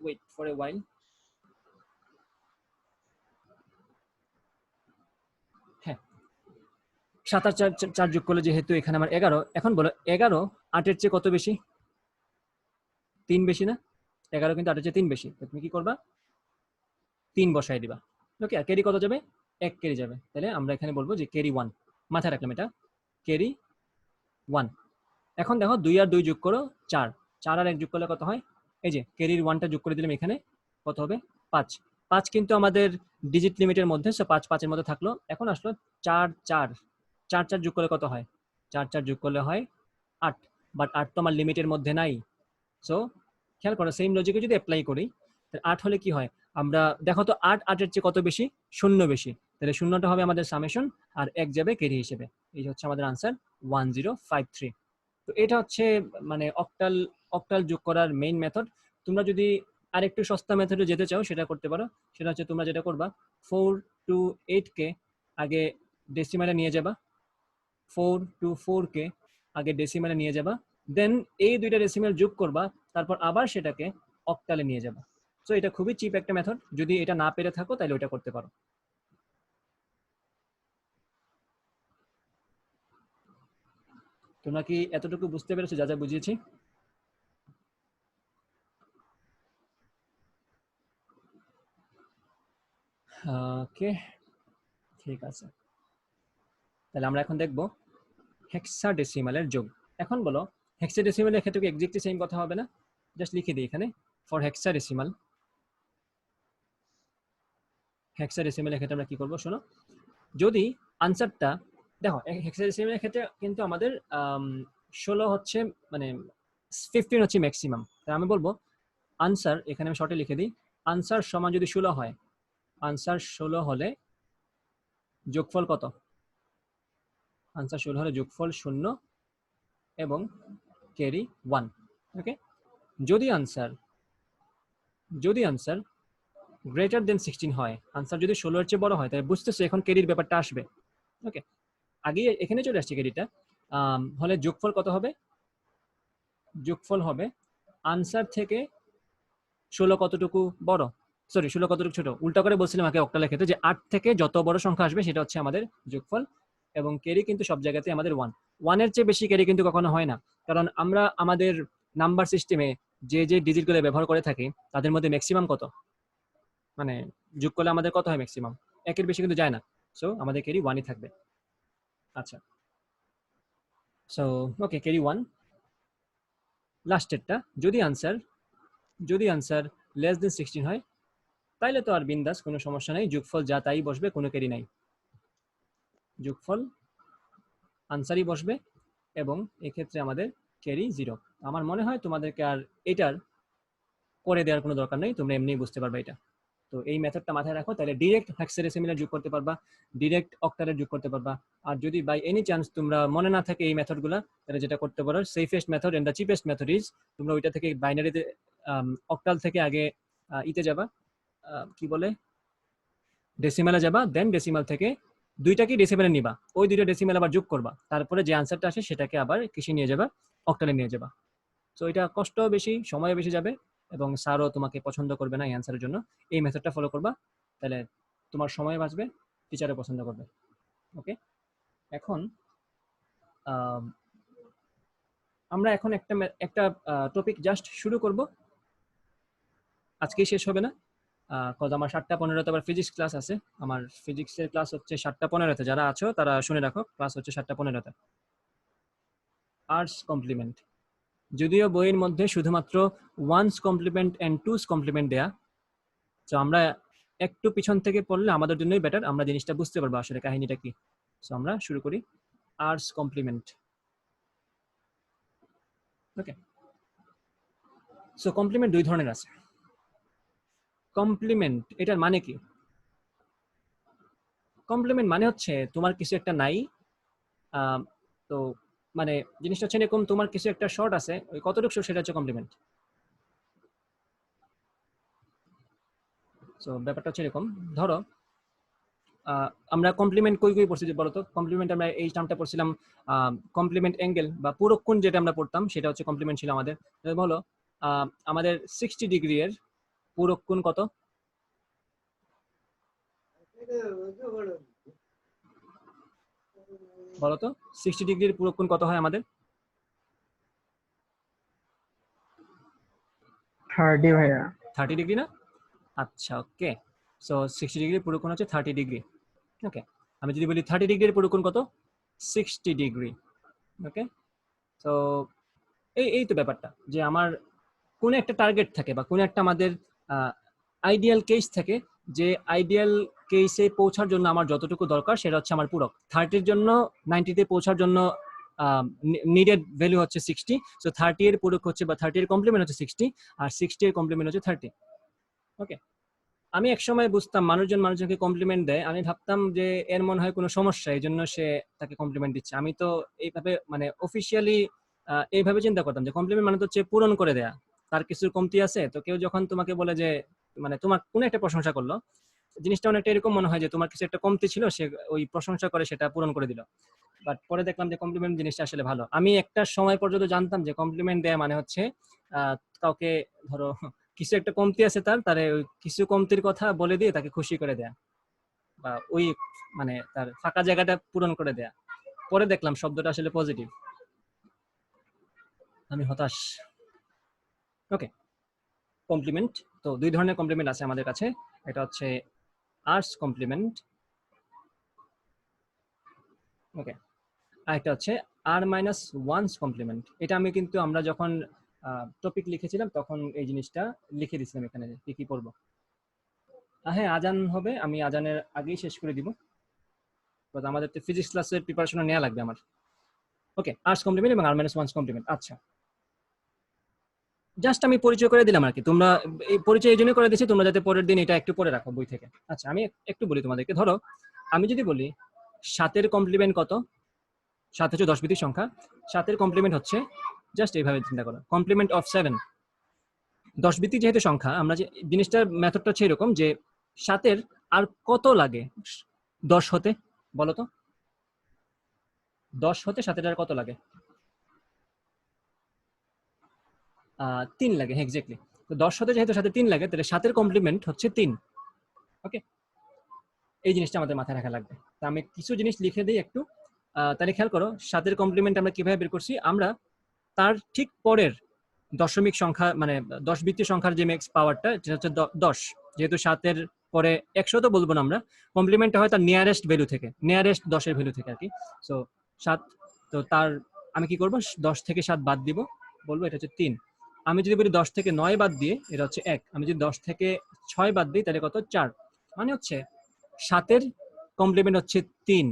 ওয়েট ফর এ ওয়াইল, হ্যাঁ 7 আর 4 যোগ করলে যেহেতু এখানে আমার 11, এখন বলো 11 8 এর চেয়ে কত বেশি? 3 বেশি না? 11 কিন্তু 8 এর চেয়ে 3 বেশি। তো তুমি কি করবা? 3 বসাই দিবা। ওকে, আর ক্যারি কত যাবে? 1 ক্যারি যাবে। তাহলে আমরা এখানে বলবো যে ক্যারি 1, মাথায় রাখলাম এটা, ক্যারি 1। এখন দেখো 2 আর 2 যোগ করো 4, 4 আর 1 যোগ করলে কত হয়? এই যে ক্যারির 1টা যোগ করে দিলাম এখানে, কত হবে? 5। 5 কিন্তু আমাদের ডিজিট লিমিটের মধ্যে, সো 5 5 এর মধ্যে থাকলো। এখন আসলো 4 4, 4 4 যোগ করলে কত হয়? 4 4 যোগ করলে হয় 8, বাট 8 তো আমার লিমিটের মধ্যে নাই। সো খেয়াল করো, সেম লজিকে যদি অ্যাপ্লাই করি, তাহলে 8 হলে কি হয়? আমরা দেখো তো 8 8 এর চেয়ে কত বেশি? 0 বেশি। তাহলে শূন্যটা হবে আমাদের সামেশন, আর 1 যাবে ক্যারি হিসেবে। এই হচ্ছে আমাদের আনসার 1053। তো এটা হচ্ছে মানে অক্টাল যোগ করার মেইন মেথড। তোমরা যদি আরেকটু সস্তা মেথডে যেতে চাও সেটা করতে পারো। সেটা হচ্ছে তোমরা যেটা করবা, 4 to 8 কে আগে ডেসিমালে নিয়ে যাবা, 4 to 4 কে আগে ডেসিমালে নিয়ে যাবা, দেন এই দুইটা ডেসিমাল যোগ করবা, তারপর আবার সেটাকে অক্টালে নিয়ে যাবা। সো এটা খুবই চিপ একটা মেথড। যদি এটা না পেরে থাকো তাহলে ওটা করতে পারো। তোমরা কি এতটুকু বুঝতে পেরেছো যা যা বুঝিয়েছি? ওকে, ঠিক আছে। তাহলে আমরা এখন দেখব হেক্সাডেসিমালের যোগ। এখন বলো, হেক্সাডেসিমালের ক্ষেত্রে কি এক্স্যাক্টলি সেম কথা হবে না? জাস্ট লিখে দিই এখানে, ফর হেক্সাডেসিমালের ক্ষেত্রে আমরা কি করব শোনো। যদি আনসারটা দেখো, হেক্সাডেসিমালের ক্ষেত্রে কিন্তু আমাদের 16 হচ্ছে মানে 15 হচ্ছে ম্যাক্সিমাম। তাই আমি বলবো আনসার, এখানে আমি শর্টে লিখে দিই, আনসার সমান যদি 16 হয়, আনসার 16 হলে যোগফল কত? আনসার 16 হলে যোগফল 0 এবং ক্যারি 1। ওকে, যদি আনসার গ্রেটার দেন 16 হয়, আনসার যদি 16 এর চেয়ে বড় হয়, তাহলে বুঝতেছো এখন ক্যারির ব্যাপারটা আসবে। ওকে, আগে এখানে চলে আসছে ক্যারিটা। হলে যোগফল কত হবে? যোগফল হবে আনসার থেকে 16 কতটুকু বড়, সরি 16 কতটুকু ছোট। উল্টা করে বলছিলাম আগে অক্টালের ক্ষেত্রে যে 8 থেকে যত বড় সংখ্যা আসবে সেটা হচ্ছে আমাদের যোগফল। এবং ক্যারি কিন্তু সব জায়গাতে আমাদের 1, 1 এর চেয়ে বেশি ক্যারি কিন্তু কখনো হয় না। কারণ আমরা আমাদের নাম্বার সিস্টেমে যে ডিজিটগুলো ব্যবহার করে থাকি তাদের মধ্যে ম্যাক্সিমাম কত, মানে যোগ করলে আমাদের কত হয়? ম্যাক্সিমাম 1 এর বেশি কিন্তু যায় না। সো আমাদের ক্যারি 1ই থাকবে। আচ্ছা, সো ওকে, ক্যারি 1 লাস্টেরটা। যদি আনসার লেস দেন 16 হয়, তাইলে তো আর বিন্দাস, কোনো সমস্যা নাই, যোগফল যা তাই বসবে, কোনো ক্যারি নাই, যোগফল আনসারই বসবে এবং এক্ষেত্রে আমাদের ক্যারি 0। আমার মনে হয় তোমাদেরকে আর এটার করে দেওয়ার কোনো দরকার নেই, তোমরা এমনিই বুঝতে পারবে এটা। তো এই মেথডটা মাথায় রাখো, তাহলে ডিরেক্ট হেক্সাডেসিমালের যোগ করতে পারবা, ডিরেক্ট অক্টালের যোগ করতে পারবা। আর যদি বাই এনি চান্স তোমরা মনে না থাকে এই মেথডগুলো, তাহলে যেটা করতে পারো, safest method and the cheapest method is, তোমরা ওইটা থেকে বাইনারিতে অক্টাল থেকে আগে ইতে যাবা, কি বলে, ডেসিমালে যাবা, দেন ডেসিমাল থেকে দুইটাকে ডেসিমালে নিবা, ওই দুইটা ডেসিমাল আবার যোগ করবা, তারপরে যে আনসারটা আসে সেটাকে আবার কিসে নিয়ে যাবা? অক্টালে নিয়ে যাবা। সো এটা কষ্ট বেশি, সময় বেশি যাবে, এবং স্যারও তোমাকে পছন্দ করবে না এই অ্যান্সারের জন্য। এই মেথডটা ফলো করবা, তাহলে তোমার সময় বাঁচবে, টিচারও পছন্দ করবে। ওকে, এখন আমরা এখন একটা টপিক জাস্ট শুরু করব, আজকেই শেষ হবে না, কজ আমার 7:15 আবার ফিজিক্স ক্লাস আছে। আমার ফিজিক্সের ক্লাস হচ্ছে 7:15। যারা আছো তারা শুনে রাখো, ক্লাস হচ্ছে 7:15। আর্টস কমপ্লিমেন্ট, যদিও বইয়ের মধ্যে শুধুমাত্র one's complement and two's complement দেয়া, তো আমরা একটু পিছন থেকে পড়লে আমাদের জন্যই বেটার, আমরা জিনিসটা বুঝতে পারবো আসলে কাহিনীটা কি। সো আমরা শুরু করি আর্টস কমপ্লিমেন্ট। ওকে, সো কমপ্লিমেন্ট দুই ধরনের আছে। কমপ্লিমেন্ট এটার মানে কি? কমপ্লিমেন্ট মানে হচ্ছে তোমার কিছু একটা নাই, তো মানে জিনিসটা হচ্ছে এরকম, তোমার কিছু একটা শর্ট আছে, ওই কতটুকু শর্ট সেটা হচ্ছে কমপ্লিমেন্ট। সো ব্যাপারটা হচ্ছে এরকম, ধরো আমরা কমপ্লিমেন্ট কই পড়ছি যে বলতো, কমপ্লিমেন্ট আমরা এই টার্মটা পড়ছিলাম, কমপ্লিমেন্ট অ্যাঙ্গেল বা পুরোক্ষণ যেটা আমরা পড়তাম সেটা হচ্ছে কমপ্লিমেন্ট ছিল আমাদের। বলো আমাদের 60 ডিগ্রি এর পুরোক্ষণ কত? বলতো 60 ডিগ্রির পুরোক্ষণ কত হয় আমাদের? 30 ভাইয়া। 30 ডিগ্রি না? আচ্ছা, ওকে, সো 60 ডিগ্রির পুরোক্ষণ হচ্ছে 30 ডিগ্রি। ওকে, আমি যদি বলি 30 ডিগ্রির পুরোক্ষণ কত? 60 ডিগ্রি। ওকে, তো এই তো ব্যাপারটা, যে আমার কোন একটা টার্গেট থাকে বা কোন একটা আমাদের আইডিয়াল কেস থাকে, যে আইডিয়াল কেসে পৌঁছার জন্য আমার যতটুকু দরকার সেটা হচ্ছে আমার পূরক। 30-র জন্য 90-তে পৌঁছার জন্য নিডেড ভ্যালু হচ্ছে 60, সো 30 এর পূরক হচ্ছে বা 30 এর কমপ্লিমেন্ট হচ্ছে 60, আর 60 এর কমপ্লিমেন্ট হচ্ছে 30। ওকে, আমি এক সময় বুঝতাম মানুষজনকে কমপ্লিমেন্ট দেয়, আমি ভাবতাম যে এর মনে হয় কোনো সমস্যা, এই জন্য সে তাকে কমপ্লিমেন্ট দিচ্ছে। আমি তো এইভাবে মানে অফিসিয়ালি এইভাবে চিন্তা করতাম যে কমপ্লিমেন্ট মানে তো হচ্ছে পূরণ করে দেয়া, তার কিছু কমতি আছে। তো কেউ যখন তোমাকে বলে যে মানে তোমার কোনো একটা প্রশংসা করলো, জিনিসটা অনেকটা এরকম মনে হয় যে তোমার কিছু একটা কমতি ছিল, সে ওই প্রশংসা করে সেটা পূরণ করে দিল। বাট পরে দেখলাম যে কমপ্লিমেন্ট জিনিসটা আসলে ভালো। আমি একটা সময় পর্যন্ত জানতাম যে কমপ্লিমেন্ট দেয়া মানে হচ্ছে কাউকে ধরো কিছু একটা কমতি আছে তারে ওই কিছু কমতির কথা বলে দিয়ে তাকে খুশি করে দেয়া, বা ওই মানে তার ফাঁকা জায়গাটা পূরণ করে দেয়া। পরে দেখলাম শব্দটা আসলে পজিটিভ। আমি হতাশ। ওকে, কমপ্লিমেন্ট তো দুই ধরনের কমপ্লিমেন্ট আছে আমাদের কাছে। এটা হচ্ছে আর্টস কমপ্লিমেন্ট, ওকে, আর একটা হচ্ছে R-1 কমপ্লিমেন্ট। এটা আমি কিন্তু আমরা যখন টপিক লিখেছিলাম তখন এই জিনিসটা লিখে দিয়েছিলাম এখানে কি কি পড়বো। হ্যাঁ, আজান হবে, আমি আজানের আগেই শেষ করে দিব, আমাদের তো ফিজিক্স ক্লাসের প্রিপারেশন নেওয়া লাগবে আমার। ওকে, আর্টস কমপ্লিমেন্ট এবং R-1 কমপ্লিমেন্ট। আচ্ছা, জাস্ট আমি পরিচয় করে দিলাম আর কি। তোমরা এই পরিচয় এই জন্য করে দিচ্ছি তোমরা যাতে পরের দিন এটা একটু পড়ে রাখো বই থেকে। আচ্ছা, আমি একটু বলি তোমাদেরকে। ধরো আমি যদি বলি 7-এর কমপ্লিমেন্ট কত, 7 হচ্ছে 10 ভিত্তিক সংখ্যা, 7-এর কমপ্লিমেন্ট হচ্ছে, জাস্ট এইভাবে চিন্তা করো, কমপ্লিমেন্ট অফ 7। 10 ভিত্তিক যেহেতু সংখ্যা, আমরা যে জিনিসটার মেথডটা হচ্ছে এরকম যে 7-এর আর কত লাগে 10 হতে, বলো তো 10 হতে 7-এর আর কত লাগে? 3 লাগে। হ্যাঁ, এক্স্যাক্টলি। তো 10 হতে যেহেতু 7-এ 3 লাগে, তাহলে 7-এর কমপ্লিমেন্ট হচ্ছে 3। ওকে, এই জিনিসটা আমাদের মাথায় রাখা লাগবে। তো আমি কিছু জিনিস লিখে দিই একটু, তাহলে খেয়াল করো 7-এর কমপ্লিমেন্ট আমরা কিভাবে বের করছি। আমরা তার ঠিক পরের দশমিক সংখ্যা মানে 10 ভিত্তিক সংখ্যার যে ম্যাক্স পাওয়ারটা যেটা হচ্ছে 10, যেহেতু 7-এর পরে 100 তো বলবো না আমরা, কমপ্লিমেন্টটা হয় তার নিয়ারেস্ট ভ্যালু থেকে, নিয়ারেস্ট 10-এর ভ্যালু থেকে আর কি। সো 7, তো তার আমি কি করব, 10 থেকে 7 বাদ দিব, বলবো এটা হচ্ছে 3। আমি যদি বলি 10 থেকে 9 বাদ দিয়ে, এটা হচ্ছে 1। আমি যদি 10 থেকে 6 বাদ দিই তাহলে কত, 4। মানে হচ্ছে 7-এর কমপ্লিমেন্ট হচ্ছে 3,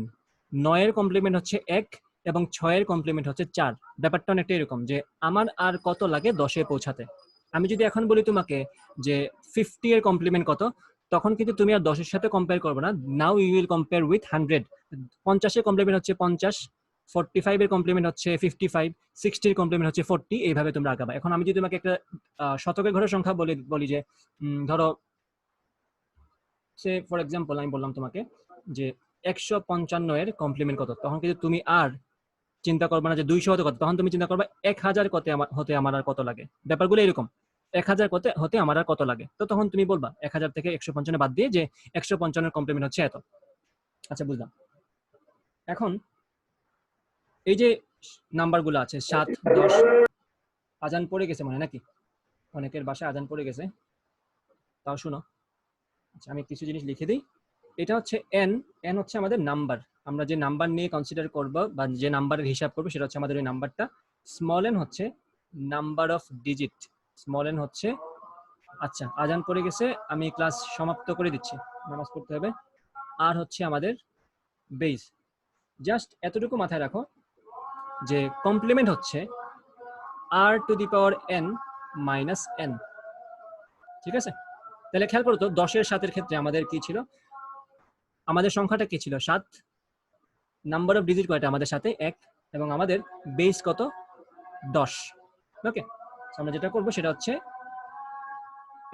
9-এর কমপ্লিমেন্ট হচ্ছে 1 এবং 6-এর কমপ্লিমেন্ট হচ্ছে 4। ব্যাপারটা অনেকটা এরকম যে আমার আর কত লাগে 10-এ পৌঁছাতে। আমি যদি এখন বলি তোমাকে যে 50 এর কমপ্লিমেন্ট কত, তখন কিন্তু তুমি আর 10-এর সাথে কম্পেয়ার করবে না। Now you will compare with 100। 50-এর কমপ্লিমেন্ট হচ্ছে 50, 45 এর কমপ্লিমেন্ট হচ্ছে 55, 60 এর কমপ্লিমেন্ট হচ্ছে 40। এইভাবে তোমরা আগাবা। এখন আমি যদি তোমাকে একটা শতকের ঘরের সংখ্যা বলি যে ধরো সে ফর এক্সাম্পল আমি বললাম তোমাকে যে 155 এর কমপ্লিমেন্ট কত, তখন কিন্তু তুমি আর চিন্তা করবে না যে 200 হতে কত, তখন তুমি চিন্তা করবে 1000 হতে আমার আর কত লাগে। ব্যাপারগুলো এরকম, 1000 হতে আমার আর কত লাগে। তো তখন তুমি বলবা 1000 থেকে 155 বাদ দিয়ে যে 155 এর কমপ্লিমেন্ট হচ্ছে এত। আচ্ছা, বুঝলাম। এখন এই যে নাম্বারগুলো আছে 7, 10, আজান পড়ে গেছে মনে নাকি, অনেকের বাসায় আজান পড়ে গেছে, তাও শুনো। আচ্ছা, আমি কিছু জিনিস লিখে দিই। এটা হচ্ছে এন, এন হচ্ছে আমাদের নাম্বার। আমরা যে নাম্বার নিয়ে কনসিডার করব বা যে নাম্বারের হিসাব করবো সেটা হচ্ছে আমাদের ওই নাম্বারটা। স্মল এন হচ্ছে number of digit, small N হচ্ছে, আচ্ছা আজান পড়ে গেছে, আমি ক্লাস সমাপ্ত করে দিচ্ছি, নামাজ পড়তে হবে। আর হচ্ছে আমাদের বেস। জাস্ট এতটুকু মাথায় রাখো যে কমপ্লিমেন্ট হচ্ছে r⁴n - n। ঠিক আছে, তাহলে খেয়াল করো তো 10-এর 7-এর ক্ষেত্রে আমাদের কি ছিল, আমাদের সংখ্যাটা কি ছিল 7, নাম্বার অফ ডিজিট কয়টা আমাদের সাথে 1, এবং আমাদের বেস কত 10। ওকে, আমরা যেটা করবো সেটা হচ্ছে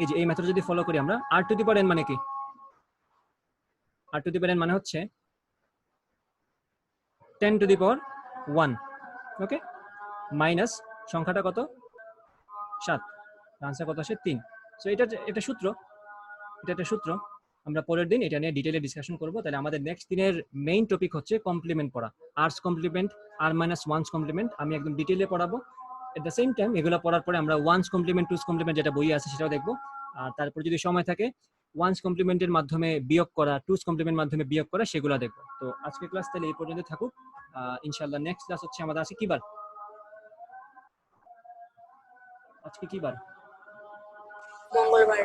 এই যে এই মেথড যদি ফলো করি আমরা, r⁴n মানে কি, r⁴n মানে হচ্ছে 10⁴1। ওকে, মাইনাস সংখ্যাটা কত 7, আনসার কত আসে 3। সো এটা একটা সূত্র, এটা একটা সূত্র। আমরা পরের দিন এটা নিয়ে ডিটেইলে ডিসকাশন করব। তাহলে আমাদের নেক্সট দিনের মেইন টপিক হচ্ছে কমপ্লিমেন্ট পড়া, আর্টস কমপ্লিমেন্ট, R-1 কমপ্লিমেন্ট আমি একদম ডিটেইলে পড়াবো। এট দ্য সেম টাইম এগুলো পড়ার পরে আমরা ওয়ান্স কমপ্লিমেন্ট, টুস কমপ্লিমেন্ট যেটা বই আছে সেটাও দেখবো। আর তারপর যদি সময় থাকে ওয়ান্স কমপ্লিমেন্টের মাধ্যমে বিয়োগ করা, টুস কমপ্লিমেন্ট মাধ্যমে বিয়োগ করা, সেগুলো দেখবো। তো আজকে ক্লাস তাহলে এই পর্যন্ত থাকুক। ইনশাআল্লাহ নেক্সট ক্লাস হচ্ছে আমাদের আছে কি বার, আজকে কি বার? মঙ্গলবার।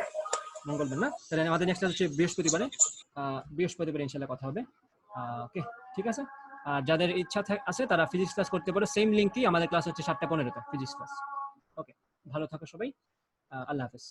মঙ্গলবার না? তাহলে আমাদের নেক্সট হচ্ছে বৃহস্পতিবারে। বৃহস্পতিবারে ইনশাআল্লাহ কথা হবে। ওকে, ঠিক আছে। আর যাদের ইচ্ছা আছে তারা ফিজিক্স ক্লাস করতে পারো, সেম লিঙ্কই। আমাদের ক্লাস হচ্ছে 7:15 ফিজিক্স ক্লাস। ওকে, ভালো থাকো সবাই। আল্লাহ হাফেজ।